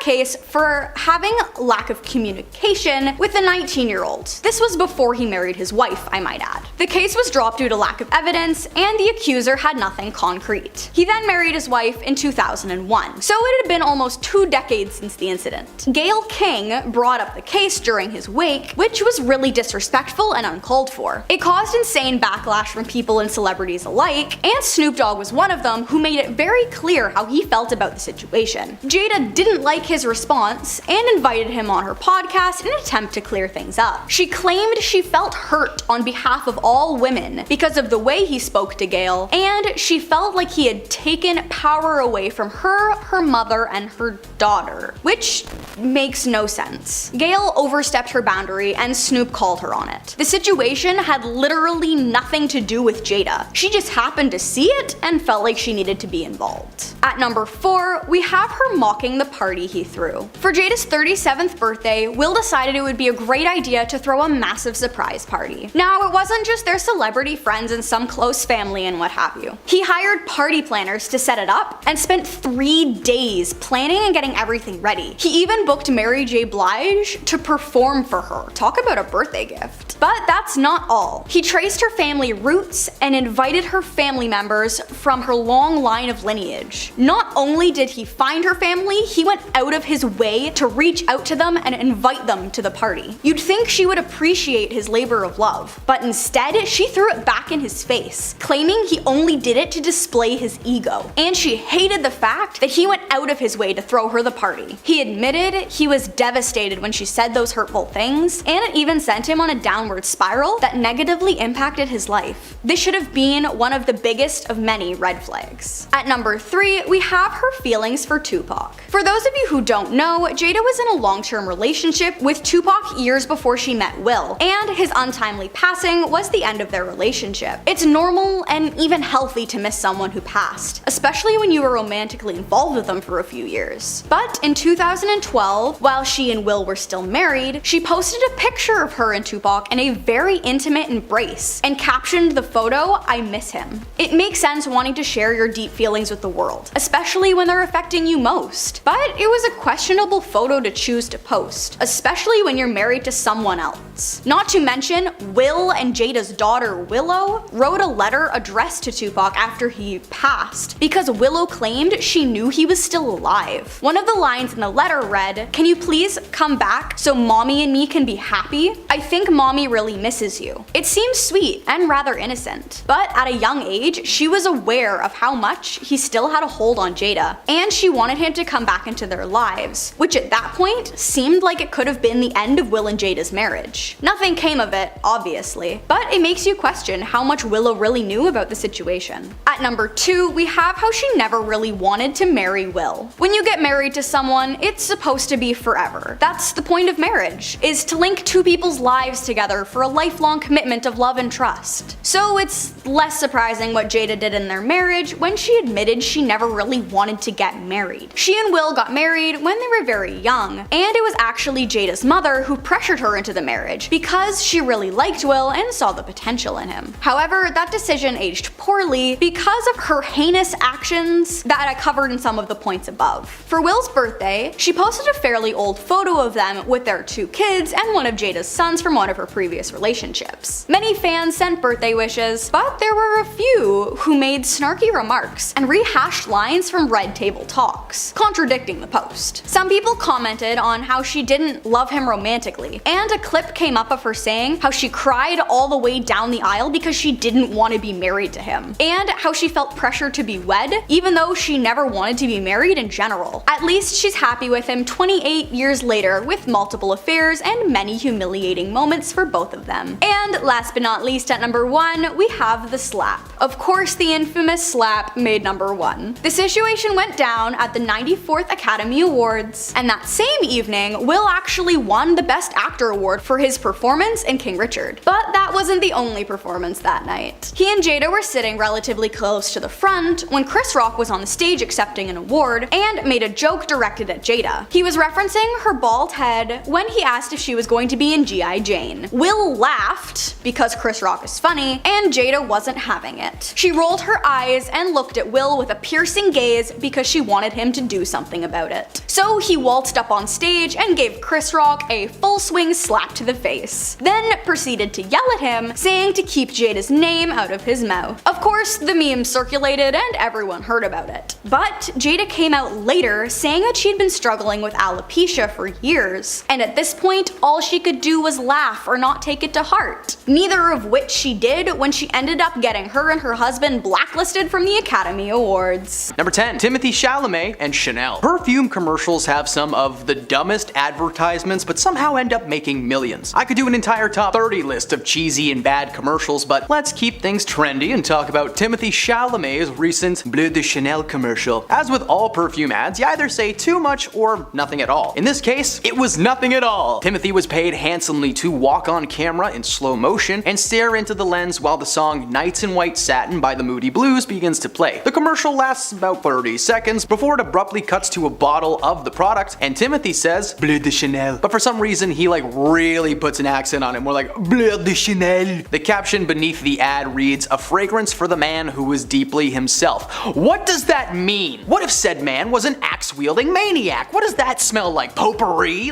case for having lack of communication with a 19-year-old. This was before he married his wife, I might add. The case was dropped due to lack of evidence, and the accuser had nothing concrete. He then married his wife in 2001, so it had been almost 2 decades since the incident. Gayle King brought up the case during his wake, which was really disrespectful and uncalled for. It caused insane backlash from people and celebrities alike, and Snoop Dogg was one of them who made it very clear how he felt about the situation. Jada didn't like his response and invited him on her podcast in an attempt to clear things up. She claimed she felt hurt on behalf of all women because of the way he spoke to Gayle, and she felt like he had taken power away from her, her mother, and her daughter, which makes no sense. Gayle overstepped her boundary and Snoop called her on it. The situation had literally nothing to do with Jada. She just happened to see it and felt like she needed to be involved. At number 4, we have her mocking the party he threw. For Jada's 37th birthday, Will decided it would be a great idea to throw a massive surprise party. Now, it wasn't just their celebrity friends and some close family and what have you. He hired party planners to set it up and spent 3 days planning and getting everything ready. He even booked Mary J. Blige to perform for her. Talk about a birthday gift. But that's not all. He traced her family roots and invited her family members from her long line of lineage. Not only did he find her family, he went out of his way to reach out to them and invite them to the party. You'd think she would appreciate his labor of love, but instead she threw it back in his face, claiming he only did it to display his ego. And she hated the fact that he went out of his way to throw her the party. He admitted he was devastated when she said those hurtful things, and it even sent him on a downward spiral that negatively impacted his life. This should have been one of the biggest of many red flags. At number 3, 3, we have her feelings for Tupac. For those of you who don't know, Jada was in a long-term relationship with Tupac years before she met Will, and his untimely passing was the end of their relationship. It's normal and even healthy to miss someone who passed, especially when you were romantically involved with them for a few years. But in 2012, while she and Will were still married, she posted a picture of her and Tupac in a very intimate embrace and captioned the photo, "I miss him." It makes sense wanting to share your deep feelings with the world, especially when they're affecting you most. But it was a questionable photo to choose to post, especially when you're married to someone else. Not to mention, Will and Jada's daughter Willow wrote a letter addressed to Tupac after he passed because Willow claimed she knew he was still alive. One of the lines in the letter read, "Can you please come back so mommy and me can be happy? I think mommy really misses you." It seems sweet and rather innocent, but at a young age, she was aware of how much he still had a hold on Jada, and she wanted him to come back into their lives, which at that point seemed like it could have been the end of Will and Jada's marriage. Nothing came of it, obviously, but it makes you question how much Willow really knew about the situation. At number 2, we have how she never really wanted to marry Will. When you get married to someone, it's supposed to be forever. That's the point of marriage, is to link two people's lives together for a lifelong commitment of love and trust. So it's less surprising what Jada did in their marriage when she admitted she never really wanted to get married. She and Will got married when they were very young, and it was actually Jada's mother who pressured her into the marriage because she really liked Will and saw the potential in him. However, that decision aged poorly because of her heinous actions that I covered in some of the points above. For Will's birthday, she posted a fairly old photo of them with their 2 kids and one of Jada's sons from one of her previous relationships. Many fans sent birthday wishes, but there were a few who made snarky remarks and rehashed lines from Red Table Talks, contradicting the post. Some people commented on how she didn't love him romantically, and a clip came up of her saying how she cried all the way down the aisle because she didn't want to be married to him, and how she felt pressure to be wed, even though she never wanted to be married in general. At least she's happy with him 28 years later, with multiple affairs and many humiliating moments for both of them. And last but not least, at number 1, we have the slap. Of course, the infamous slap made number 1. The situation went down at the 94th Academy Awards, and that same evening, Will actually won the Best Actor award for his performance in King Richard. But that wasn't the only performance that night. He and Jada were sitting relatively close to the front when Chris Rock was on the stage accepting an award and made a joke directed at Jada. He was referencing her bald head when he asked if she was going to be in G.I. Jane. Will laughed because Chris Rock is funny, and Jada wasn't having it. She rolled her eyes and looked at Will with a piercing gaze because she wanted him to do something about it. So he waltzed up on stage and gave Chris Rock a full swing slap to the face, then proceeded to yell at him, saying to keep Jada's name out of his mouth. Of course, the meme circulated and everyone heard about it. But Jada came out later saying that she'd been struggling with alopecia for years, and at this point, all she could do was laugh or not take it to heart. Neither of which she did when she ended up getting her and her husband blacklisted from the Academy Awards. Number 10. Timothée Chalamet and Chanel. Perfume commercials have some of the dumbest advertisements, but somehow end up making millions. I could do an entire top 30 list of cheesy and bad commercials, but let's keep things trendy and talk about Timothée Chalamet's recent Bleu de Chanel commercial. As with all perfume ads, you either say too much or nothing at all. In this case, it was nothing at all. Timothy was paid handsomely to walk on camera in slow motion and stare into the lens while the song Nights in White Satin by the Moody Blues begins to play. The commercial lasts about 30 seconds before it abruptly cuts to a bottle of the product, and Timothy says, Bleu de Chanel. But for some reason, he really puts an accent on it, more like, Bleu de Chanel. The caption beneath the ad reads, a fragrance for the man who is deeply himself. What does that mean? What if said man was an axe-wielding maniac? What does that smell like? Potpourri?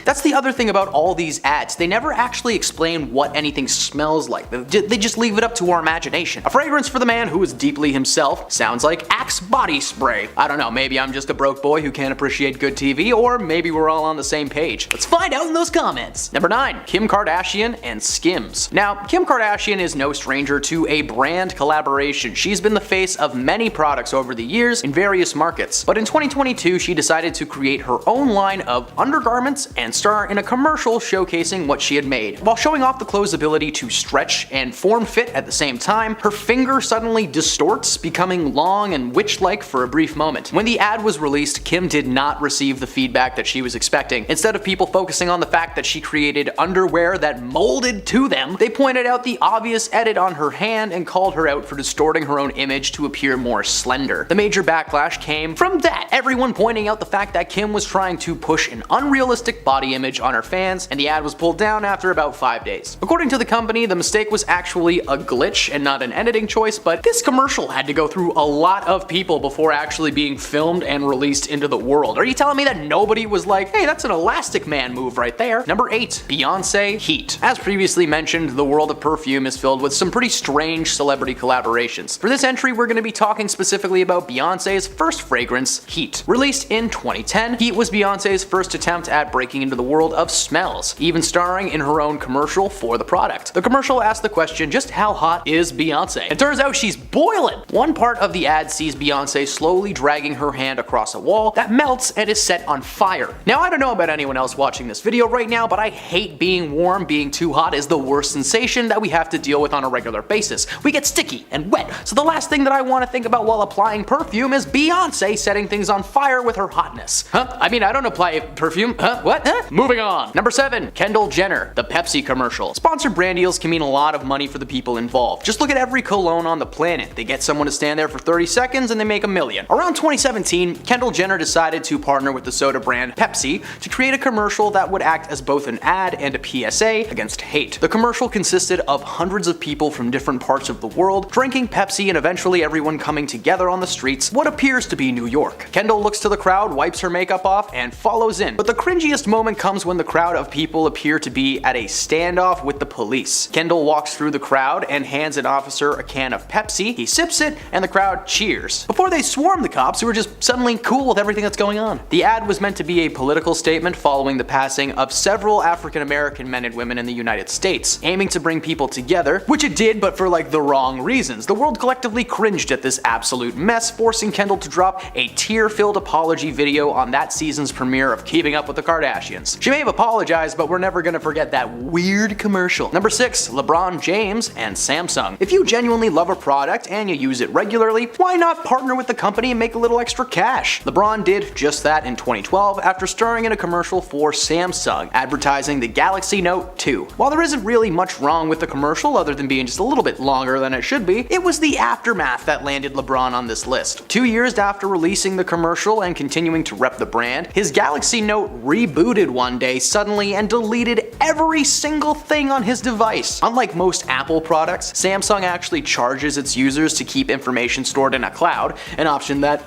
That's the other thing about all these ads. They never actually explain what anything smells like. They just leave it up to our imagination. A fragrance for the man who is deeply himself sounds like Axe body spray. I don't know, maybe I'm just a broke boy who can't appreciate good TV, or maybe we're all on the same page. Let's find out in those comments. Number 9. Kim Kardashian and Skims. Now, Kim Kardashian is no stranger to a brand collaboration. She's been the face of many products over the years in various markets. But in 2022, she decided to create her own line of undergarments and star in a commercial showcasing what she had made. While showing off the clothes' ability to stretch and form fit at the same time, her finger suddenly distorts, becoming long and witch-like for a brief moment. When the ad was released, Kim did not receive the feedback that she was expecting. Instead of people focusing on the fact that she created underwear that molded to them, they pointed out the obvious edit on her hand and called her out for distorting her own image to appear more slender. The major backlash came from that, everyone pointing out the fact that Kim was trying to push an unrealistic body image on her fans, and the ad was pulled down after about 5 days. According to the company, the mistake was actually a glitch and not an editing choice, but this commercial had to go through a lot of people before actually being filmed and released into the world. Are you telling me that nobody was like, hey, that's an Elastic Man move right there? Number 8. Beyonce Heat. As previously mentioned, the world of perfume is filled with some pretty strange celebrity collaborations. For this entry, we're going to be talking specifically about Beyonce's first fragrance, Heat. Released in 2010, Heat was Beyonce's first attempt at breaking into the world of smells, even starring in her own commercial for the product. The commercial asked the question, just how hot is Beyonce? It turns out she's boiling! One part of the ad sees Beyonce slowly dragging her hand across a wall that melts and is set on fire. Now, I don't know about anyone else watching this video right now, but I hate being warm. Being too hot is the worst sensation that we have to deal with on a regular basis. We get sticky and wet, so the last thing that I want to think about while applying perfume is Beyonce setting things on fire with her hotness. I mean, I don't apply perfume. What? Moving on. Number 7. Kendall Jenner, the Pepsi commercial. Sponsored brand deals can mean a lot of money for the people involved. Just look at every cologne on the planet. They get someone to stand there for 30 seconds and they make $1 million. Around 2017, Kendall Jenner decided to partner with the soda brand Pepsi to create a commercial that would act as both an ad and a PSA against hate. The commercial consisted of hundreds of people from different parts of the world drinking Pepsi and eventually everyone coming together on the streets, what appears to be New York. Kendall looks to the crowd, wipes her makeup off, and follows in. But the cringiest moment comes when the crowd of people appear to be at a standoff with the police. Kendall walks through the crowd and hands an officer a can of Pepsi. He sips it, and the crowd cheers. Before they swarm the cops who are just suddenly cool with everything that's going on. The ad was meant to be a political statement following the passing of several African American men and women in the United States, aiming to bring people together, which it did, but for like the wrong reasons. The world collectively cringed at this absolute mess, forcing Kendall to drop a tear-filled apology video on that season's premiere of Keeping Up with the Kardashians. She may have apologized, but we're never gonna forget that weird commercial. Number 6. LeBron James and Samsung. If you genuinely love a product and you use it regularly, why not partner with the company and make a little extra cash? LeBron did just that in 2012 after starring in a commercial for Samsung, advertising the Galaxy Note 2. While there isn't really much wrong with the commercial other than being just a little bit longer than it should be, it was the aftermath that landed LeBron on this list. 2 years after releasing the commercial and continuing to rep the brand, his Galaxy Note rebooted one day suddenly and deleted every single thing on his device. Unlike most Apple products, Samsung actually charges its users to keep information stored in a cloud, an option that,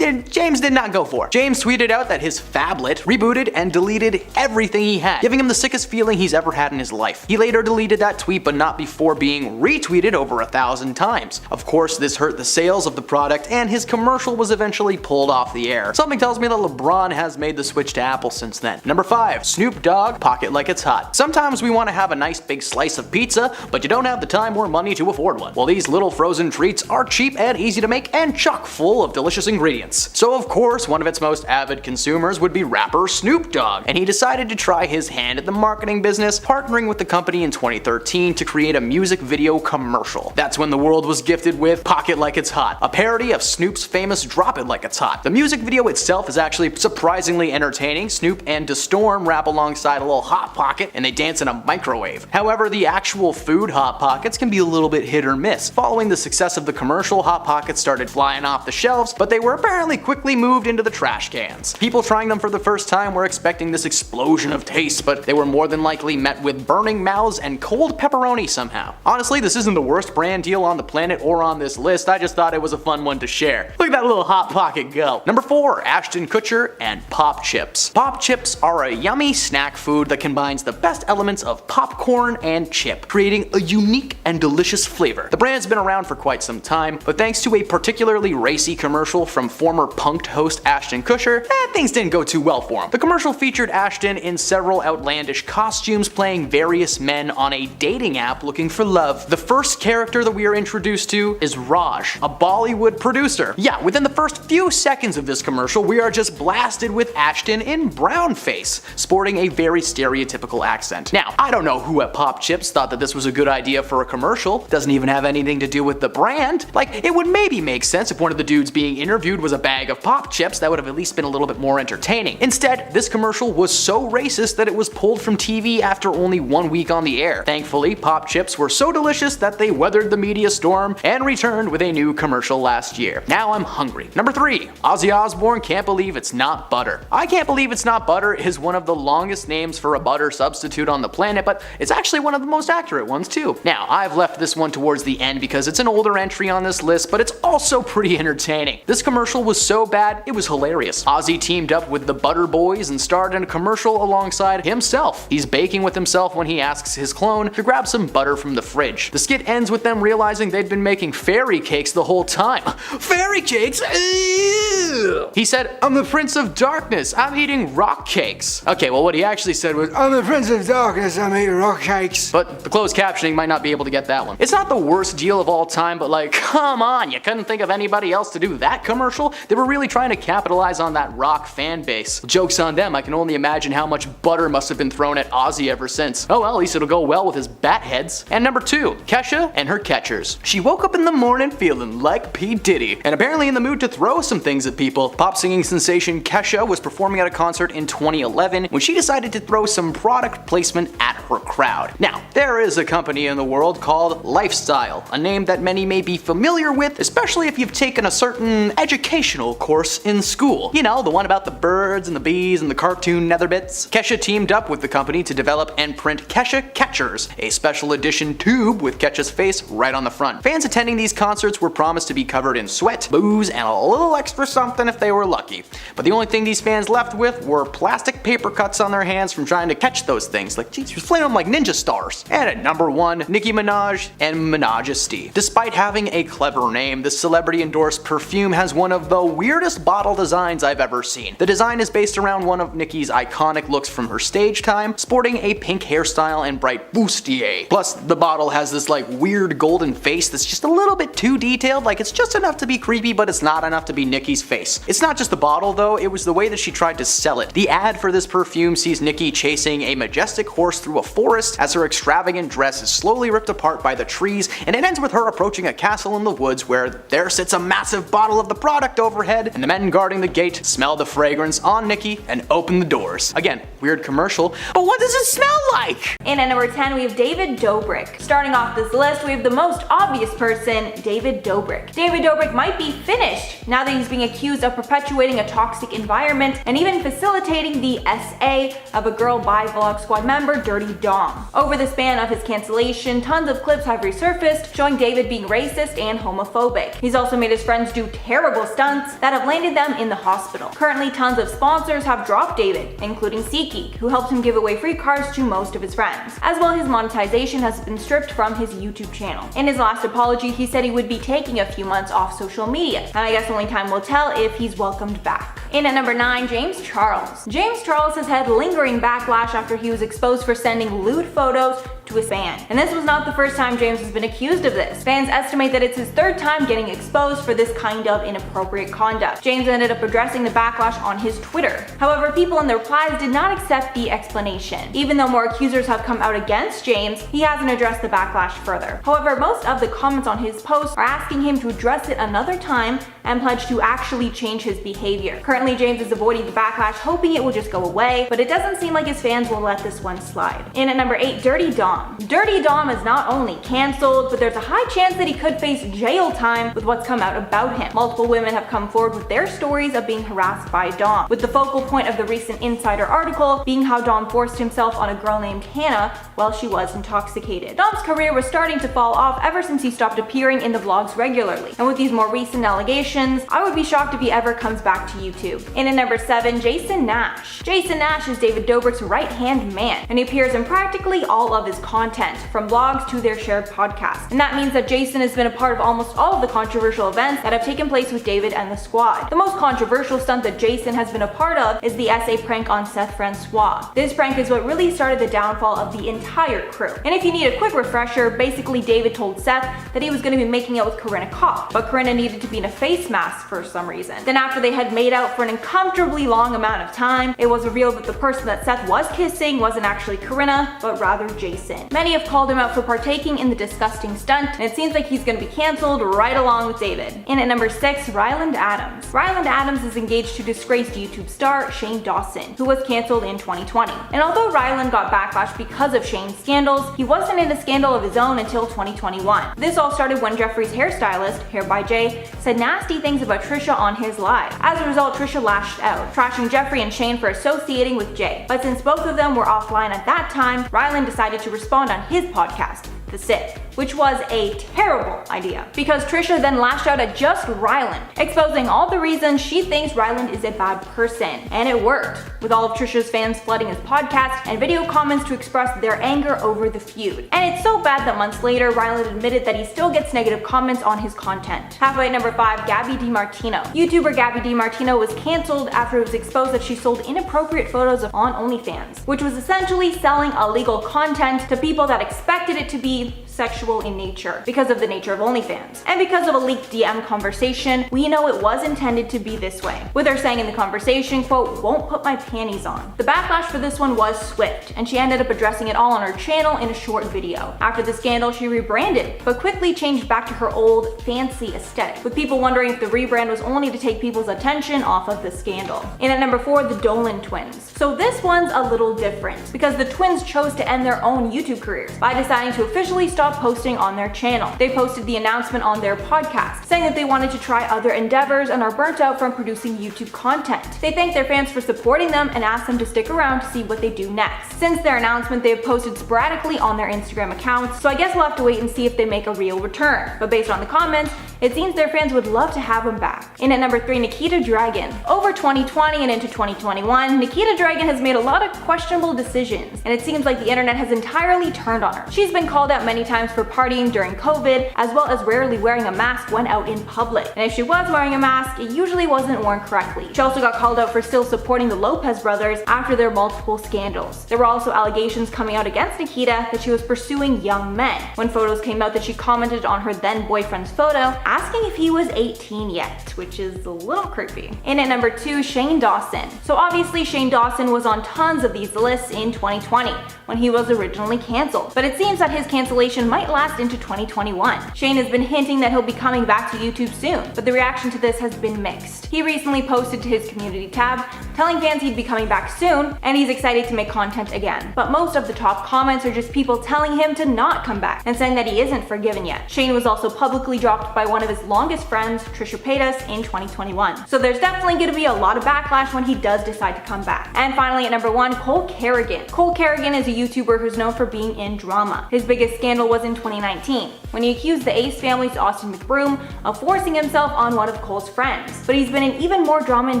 James did not go for. James tweeted out that his phablet rebooted and deleted everything he had, giving him the sickest feeling he's ever had in his life. He later deleted that tweet, but not before being retweeted over 1,000 times. Of course, this hurt the sales of the product, and his commercial was eventually pulled off the air. Something tells me that LeBron has made the switch to Apple since then. Number 5. Snoop Dogg, Pocket Like It's Hot. Sometimes we want to have a nice big slice of pizza, but you don't have the time or money to afford one. Well, these little frozen treats are cheap and easy to make and chock full of delicious ingredients. So of course, one of its most avid consumers would be rapper Snoop Dogg, and he decided to try his hand at the marketing business, partnering with the company in 2013 to create a music video commercial. That's when the world was gifted with Pocket Like It's Hot, a parody of Snoop's famous Drop It Like It's Hot. The music video itself is actually surprisingly entertaining. Snoop and DeStorm rap alongside a little Hot Pocket and they dance in a microwave. However, the actual food Hot Pockets can be a little bit hit or miss. Following the success of the commercial, Hot Pockets started flying off the shelves, but they were apparently quickly moved into the trash cans. People trying them for the first time were expecting this explosion of taste, but they were more than likely met with burning mouths and cold pepperoni somehow. Honestly, this isn't the worst brand deal on the planet or on this list, I just thought it was a fun one to share. Look at that little Hot Pocket go. Number 4. Ashton Kutcher and Pop Chips. Pop Chips are a yummy snack food that combines the best elements of popcorn and chip, creating a unique and delicious flavor. The brand's been around for quite some time, but thanks to a particularly racy commercial from former Punk'd host Ashton Kutcher, things didn't go too well for him. The commercial featured Ashton in several outlandish costumes playing various men on a dating app looking for love. The first character that we are introduced to is Raj, a Bollywood producer. Yeah, within the first few seconds of this commercial, we are just blasted with Ashton in brown face, sporting a very stereotypical accent. Now, I don't know who at Pop Chips thought that this was a good idea for a commercial. Doesn't even have anything to do with the brand. Like, it would maybe make sense if one of the dudes being interviewed was a bag of Pop Chips. That would have at least been a little bit more entertaining. Instead, this commercial was so racist that it was pulled from TV after only 1 week on the air. Thankfully, Pop Chips were so delicious that they weathered the media storm and returned with a new commercial last year. Now I'm hungry. Number 3. Ozzy Osbourne can't believe it's not butter. I Can't Believe It's Not Butter is one of the longest names for a butter substitute on the planet, but it's actually one of the most accurate ones too. Now, I've left this one towards the end because it's an older entry on this list, but it's also pretty entertaining. This commercial was so bad, it was hilarious. Ozzy teamed up with the Butter Boys and starred in a commercial alongside himself. He's baking with himself when he asks his clone to grab some butter from the fridge. The skit ends with them realizing they'd been making fairy cakes the whole time. Fairy cakes? Ew. He said, "I'm the Prince of Darkness, I'm eating rock cakes." Okay, well what he actually said was, "I'm the Prince of Darkness, I'm eating rock cakes." But the closed captioning might not be able to get that one. It's not the worst deal of all time, but like, come on, you couldn't think of anybody else to do that commercial? They were really trying to capitalize on that rock fan base. Joke's on them, I can only imagine how much butter must have been thrown at Ozzy ever since. Oh well, at least it'll go well with his bat heads. And number 2, Kesha and her catchers. She woke up in the morning feeling like P. Diddy, and apparently in the mood to throw some things at people. Pop singing sensation Kesha was performing at a concert in 2011 when she decided to throw some product placement at her crowd. Now, there is a company in the world called Lifestyle, a name that many may be familiar with, especially if you've taken a certain educational course in school. You know, the one about the birds and the bees and the cartoon nether bits. Kesha teamed up with the company to develop and print Kesha Catchers, a special edition tube with Kesha's face right on the front. Fans attending these concerts were promised to be covered in sweat, booze, and a little extra something if they were lucky. But the only thing these fans left with were plastic paper cuts on their hands from trying to catch those things. Like, geez, you're flaming them like ninja stars. And at number 1, Nicki Minaj and Majesty. Despite having a clever name, this celebrity-endorsed perfume has one of the weirdest bottle designs I've ever seen. The design is based around one of Nicki's iconic looks from her stage time, sporting a pink hairstyle and bright bustier. Plus, the bottle has this like weird golden face that's just a little bit too detailed, like it's just enough to be creepy, but it's not enough to be Nicki's face. It's not just the bottle though, it was the way that she tried to sell it. The ad for this perfume sees Nicki chasing a majestic horse through a forest as her extravagant dress is slowly ripped apart by the trees, and it ends with her approaching a castle in the woods where there sits a massive bottle of the product overhead, and the men guarding the gate smell the fragrance on Nicki and open the doors. Again, weird commercial, but what does it smell like? And at number 10, we have David Dobrik. Starting off this list, we have the most obvious person, David Dobrik. David Dobrik might be finished now that he's being accused of perpetuating a toxic environment and even facilitating the SA of a girl bi Vlog Squad member, Dirty Dom. Over the span of his cancellation, tons of clips have resurfaced showing David being racist and homophobic. He's also made his friends do terrible stunts that have landed them in the hospital. Currently, tons of sponsors have dropped David, including SeatGeek, who helped him give away free cars to most of his friends. As well, his monetization has been stripped from his YouTube channel. In his last apology, he said he would be taking a few months off social media, and I guess only time will tell if he's welcomed back. In at number 9, James Charles. James Charles has had lingering backlash after he was exposed for sending lewd photos to his fan. And this was not the first time James has been accused of this. Fans estimate that it's his 3rd time getting exposed for this kind of inappropriate conduct. James ended up addressing the backlash on his Twitter. However, people in the replies did not accept the explanation. Even though more accusers have come out against James, he hasn't addressed the backlash further. However, most of the comments on his post are asking him to address it another time and pledge to actually change his behavior. Currently, James is avoiding the backlash, hoping it will just go away, but it doesn't seem like his fans will let this one slide. In at number 8, Dirty Dom. Dirty Dom is not only cancelled, but there's a high chance that he could face jail time with what's come out about him. Multiple women have come forward with their stories of being harassed by Dom, with the focal point of the recent Insider article being how Dom forced himself on a girl named Hannah while she was intoxicated. Dom's career was starting to fall off ever since he stopped appearing in the vlogs regularly, and with these more recent allegations, I would be shocked if he ever comes back to YouTube. YouTube. In at number 7, Jason Nash. Jason Nash is David Dobrik's right-hand man, and he appears in practically all of his content, from vlogs to their shared podcast. And that means that Jason has been a part of almost all of the controversial events that have taken place with David and the squad. The most controversial stunt that Jason has been a part of is the essay prank on Seth Francois. This prank is what really started the downfall of the entire crew. And if you need a quick refresher, basically David told Seth that he was going to be making out with Corinna Kopp, but Corinna needed to be in a face mask for some reason. Then after they had made out for an uncomfortably long amount of time, it was revealed that the person that Seth was kissing wasn't actually Corinna, but rather Jason. Many have called him out for partaking in the disgusting stunt, and it seems like he's going to be cancelled right along with David. In at number 6, Ryland Adams. Ryland Adams is engaged to disgraced YouTube star Shane Dawson, who was cancelled in 2020. And although Ryland got backlash because of Shane's scandals, he wasn't in a scandal of his own until 2021. This all started when Jeffrey's hairstylist, Hair by Jay, said nasty things about Trisha on his live. As a result, Trisha lashed out, trashing Jeffrey and Shane for associating with Jay. But since both of them were offline at that time, Ryland decided to respond on his podcast, The Sip, which was a terrible idea, because Trisha then lashed out at just Ryland, exposing all the reasons she thinks Ryland is a bad person. And it worked, with all of Trisha's fans flooding his podcast and video comments to express their anger over the feud. And it's so bad that months later, Ryland admitted that he still gets negative comments on his content. Halfway at number 5, Gabby DiMartino. YouTuber Gabby DiMartino was cancelled after it was exposed that she sold inappropriate photos on OnlyFans, which was essentially selling illegal content to people that expected it to be sexual in nature because of the nature of OnlyFans. And because of a leaked DM conversation, we know it was intended to be this way, with her saying in the conversation, quote, "won't put my panties on." The backlash for this one was swift, and she ended up addressing it all on her channel in a short video. After the scandal, she rebranded, but quickly changed back to her old, fancy aesthetic, with people wondering if the rebrand was only to take people's attention off of the scandal. In at number 4, the Dolan twins. So this one's a little different, because the twins chose to end their own YouTube careers by deciding to officially stop posting on their channel. They posted the announcement on their podcast, saying that they wanted to try other endeavors and are burnt out from producing YouTube content. They thanked their fans for supporting them and asked them to stick around to see what they do next. Since their announcement, they have posted sporadically on their Instagram accounts, so I guess we'll have to wait and see if they make a real return. But based on the comments, it seems their fans would love to have them back. In at number 3, Nikita Dragon. Over 2020 and into 2021, Nikita Dragon has made a lot of questionable decisions, and it seems like the internet has entirely turned on her. She's been called out many times for partying during COVID, as well as rarely wearing a mask when out in public. And if she was wearing a mask, it usually wasn't worn correctly. She also got called out for still supporting the Lopez brothers after their multiple scandals. There were also allegations coming out against Nikita that she was pursuing young men, when photos came out that she commented on her then boyfriend's photo, asking if he was 18 yet, which is a little creepy. In at number 2, Shane Dawson. So obviously Shane Dawson was on tons of these lists in 2020, when he was originally cancelled. But it seems that his cancellation might last into 2021. Shane has been hinting that he'll be coming back to YouTube soon, but the reaction to this has been mixed. He recently posted to his community tab, telling fans he'd be coming back soon, and he's excited to make content again. But most of the top comments are just people telling him to not come back, and saying that he isn't forgiven yet. Shane was also publicly dropped by one of his longest friends, Trisha Paytas, in 2021. So there's definitely going to be a lot of backlash when he does decide to come back. And finally at number 1, Cole Kerrigan. Cole Kerrigan is a YouTuber who's known for being in drama. His biggest scandal was in 2019, when he accused the Ace family's Austin McBroom of forcing himself on one of Cole's friends. But he's been in even more drama in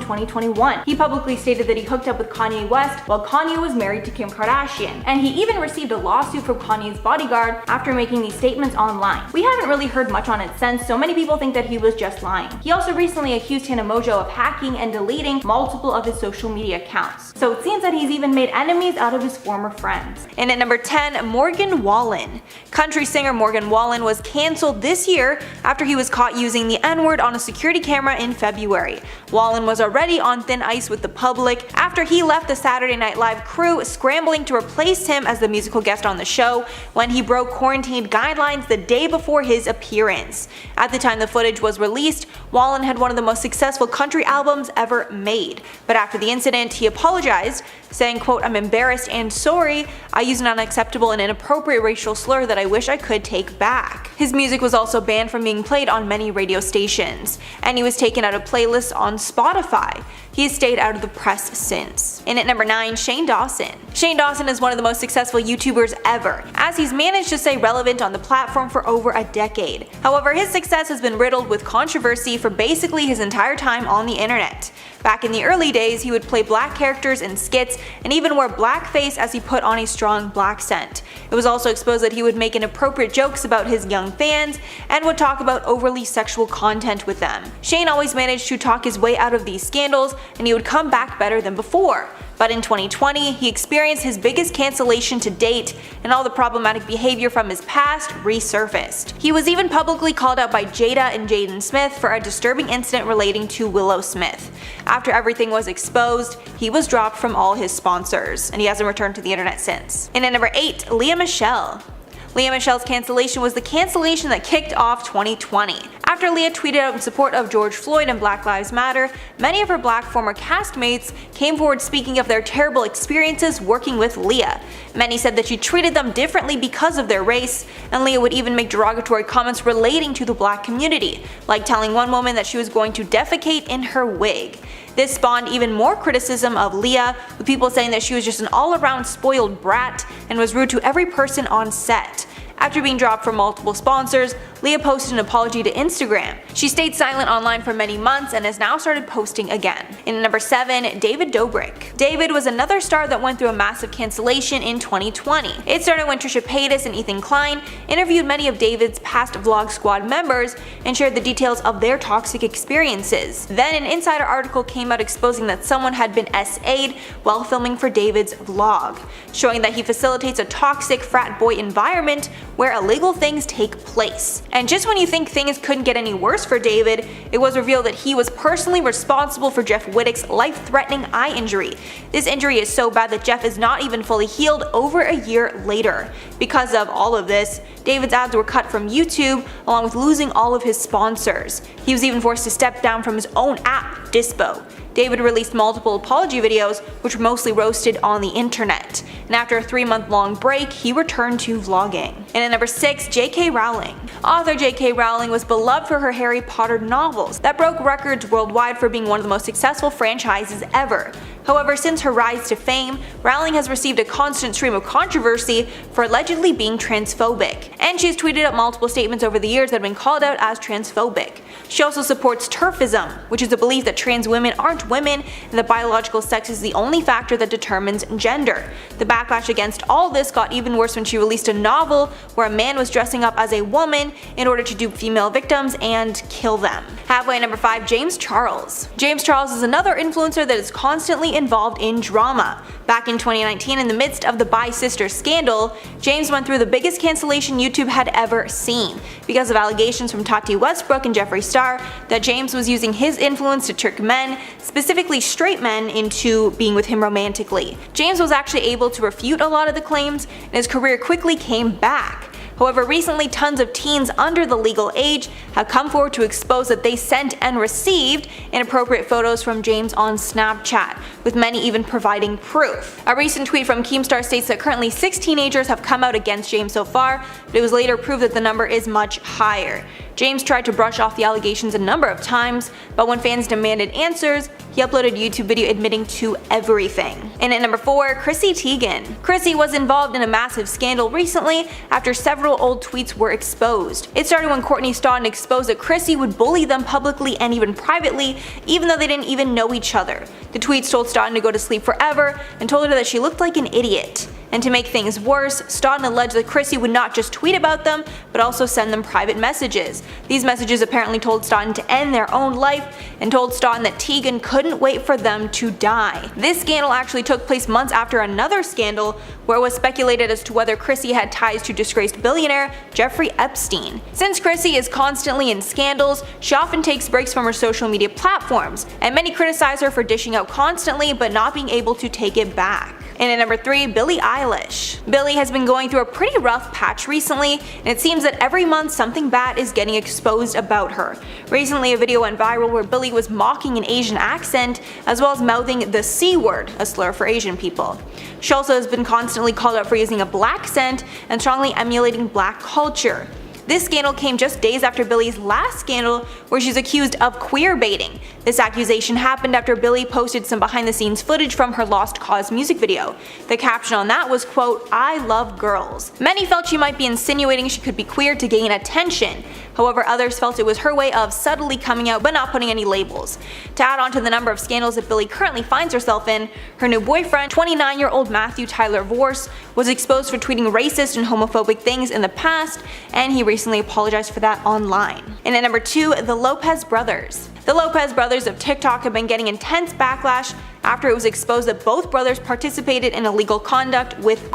2021. He publicly stated that he hooked up with Kanye West while Kanye was married to Kim Kardashian, and he even received a lawsuit from Kanye's bodyguard after making these statements online. We haven't really heard much on it since, so many people think that he was just lying. He also recently accused Hannah Mojo of hacking and deleting multiple of his social media accounts. So it seems that he's even made enemies out of his former friends. And at number 10, Morgan Wallen. Country singer Morgan Wallen was cancelled this year after he was caught using the N-word on a security camera in February. Wallen was already on thin ice with the public after he left the Saturday Night Live crew scrambling to replace him as the musical guest on the show when he broke quarantine guidelines the day before his appearance. At the time the footage was released, Wallen had one of the most successful country albums ever made. But after the incident, he apologized, saying, quote, "I'm embarrassed and sorry. I used an unacceptable and inappropriate racial slur that I wish I could take back." His music was also banned from being played on many radio stations, and he was taken out of playlists on Spotify. He has stayed out of the press since. In at number 9, Shane Dawson. Shane Dawson is one of the most successful YouTubers ever, as he's managed to stay relevant on the platform for over a decade. However, his success has been riddled with controversy for basically his entire time on the internet. Back in the early days, he would play black characters in skits and even wear blackface as he put on a strong black scent. It was also exposed that he would make inappropriate jokes about his young fans and would talk about overly sexual content with them. Shane always managed to talk his way out of these scandals, and he would come back better than before. But in 2020, he experienced his biggest cancellation to date, and all the problematic behavior from his past resurfaced. He was even publicly called out by Jada and Jaden Smith for a disturbing incident relating to Willow Smith. After everything was exposed, he was dropped from all his sponsors, and he hasn't returned to the internet since. And at number 8, Lea Michele. Lea Michele's cancellation was the cancellation that kicked off 2020. After Lea tweeted out in support of George Floyd and Black Lives Matter, many of her black former castmates came forward speaking of their terrible experiences working with Lea. Many said that she treated them differently because of their race, and Lea would even make derogatory comments relating to the black community, like telling one woman that she was going to defecate in her wig. This spawned even more criticism of Lea, with people saying that she was just an all-around spoiled brat and was rude to every person on set. After being dropped from multiple sponsors, Lea posted an apology to Instagram. She stayed silent online for many months and has now started posting again. In number 7, David Dobrik. David was another star that went through a massive cancellation in 2020. It started when Trisha Paytas and Ethan Klein interviewed many of David's past Vlog Squad members and shared the details of their toxic experiences. Then an insider article came out exposing that someone had been SA'd while filming for David's vlog, showing that he facilitates a toxic frat boy environment where illegal things take place. And just when you think things couldn't get any worse for David, it was revealed that he was personally responsible for Jeff Wittick's life-threatening eye injury. This injury is so bad that Jeff is not even fully healed over a year later. Because of all of this, David's ads were cut from YouTube, along with losing all of his sponsors. He was even forced to step down from his own app, Dispo. David released multiple apology videos, which were mostly roasted on the internet. And after a 3-month-long break, he returned to vlogging. And at number 6, J.K. Rowling. Author J.K. Rowling was beloved for her Harry Potter novels that broke records worldwide for being one of the most successful franchises ever. However, since her rise to fame, Rowling has received a constant stream of controversy for allegedly being transphobic, and she has tweeted out multiple statements over the years that have been called out as transphobic. She also supports TERFism, which is a belief that trans women aren't women and that biological sex is the only factor that determines gender. The backlash against all this got even worse when she released a novel where a man was dressing up as a woman in order to dupe female victims and kill them. Halfway at number 5, James Charles. James Charles is another influencer that is constantly involved in drama. Back in 2019, in the midst of the Bi Sister scandal, James went through the biggest cancellation YouTube had ever seen because of allegations from Tati Westbrook and Jeffree Star that James was using his influence to trick men, specifically straight men, into being with him romantically. James was actually able to refute a lot of the claims, and his career quickly came back. However, recently tons of teens under the legal age have come forward to expose that they sent and received inappropriate photos from James on Snapchat, with many even providing proof. A recent tweet from Keemstar states that currently 6 teenagers have come out against James so far, but it was later proved that the number is much higher. James tried to brush off the allegations a number of times, but when fans demanded answers, he uploaded a YouTube video admitting to everything. And at number 4, Chrissy Teigen. Chrissy was involved in a massive scandal recently after several old tweets were exposed. It started when Courtney Stodden exposed that Chrissy would bully them publicly and even privately, even though they didn't even know each other. The tweets told Stodden to go to sleep forever and told her that she looked like an idiot. And to make things worse, Stodden alleged that Chrissy would not just tweet about them, but also send them private messages. These messages apparently told Stodden to end their own life and told Stodden that Teigen couldn't wait for them to die. This scandal actually took place months after another scandal where it was speculated as to whether Chrissy had ties to disgraced billionaire Jeffrey Epstein. Since Chrissy is constantly in scandals, she often takes breaks from her social media platforms, and many criticize her for dishing out constantly but not being able to take it back. And at number 3, Billie Eilish. Billie has been going through a pretty rough patch recently, and it seems that every month something bad is getting exposed about her. Recently, a video went viral where Billie was mocking an Asian accent, as well as mouthing the C word, a slur for Asian people. She also has been constantly called out for using a black scent and strongly emulating black culture. This scandal came just days after Billie's last scandal, where she's accused of queer baiting. This accusation happened after Billie posted some behind the scenes footage from her Lost Cause music video. The caption on that was, quote, "I love girls." Many felt she might be insinuating she could be queer to gain attention. However, others felt it was her way of subtly coming out but not putting any labels. To add on to the number of scandals that Billie currently finds herself in, her new boyfriend, 29-year-old Matthew Tyler Vorse, was exposed for tweeting racist and homophobic things in the past, and he recently apologized for that online. And at number 2, the Lopez brothers. The Lopez brothers of TikTok have been getting intense backlash after it was exposed that both brothers participated in illegal conduct with.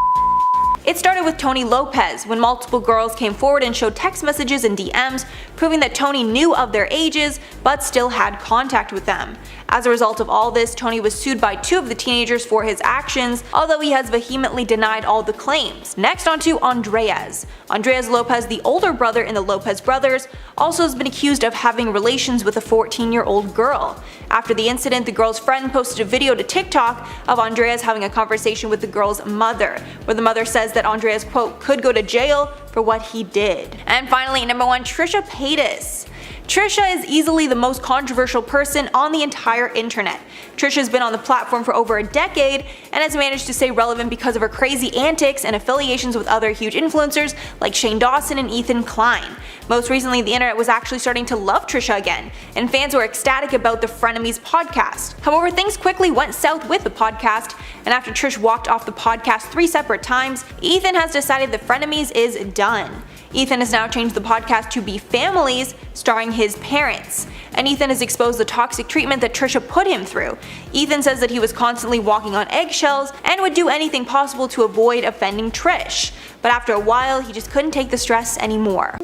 It started with Tony Lopez, when multiple girls came forward and showed text messages and DMs proving that Tony knew of their ages but still had contact with them. As a result of all this, Tony was sued by 2 of the teenagers for his actions, although he has vehemently denied all the claims. Next on to Andreas. Andreas Lopez, the older brother in the Lopez brothers, also has been accused of having relations with a 14-year-old girl. After the incident, the girl's friend posted a video to TikTok of Andreas having a conversation with the girl's mother, where the mother says that Andreas, quote, could go to jail for what he did. And finally, number 1, Trisha Paytas. Trisha is easily the most controversial person on the entire internet. Trisha has been on the platform for over a decade and has managed to stay relevant because of her crazy antics and affiliations with other huge influencers like Shane Dawson and Ethan Klein. Most recently, the internet was actually starting to love Trisha again, and fans were ecstatic about the Frenemies podcast. However, things quickly went south with the podcast, and after Trish walked off the podcast 3 separate times, Ethan has decided that Frenemies is done. Ethan has now changed the podcast to Be Families, starring his parents. And Ethan has exposed the toxic treatment that Trisha put him through. Ethan says that he was constantly walking on eggshells and would do anything possible to avoid offending Trish. But after a while, he just couldn't take the stress anymore.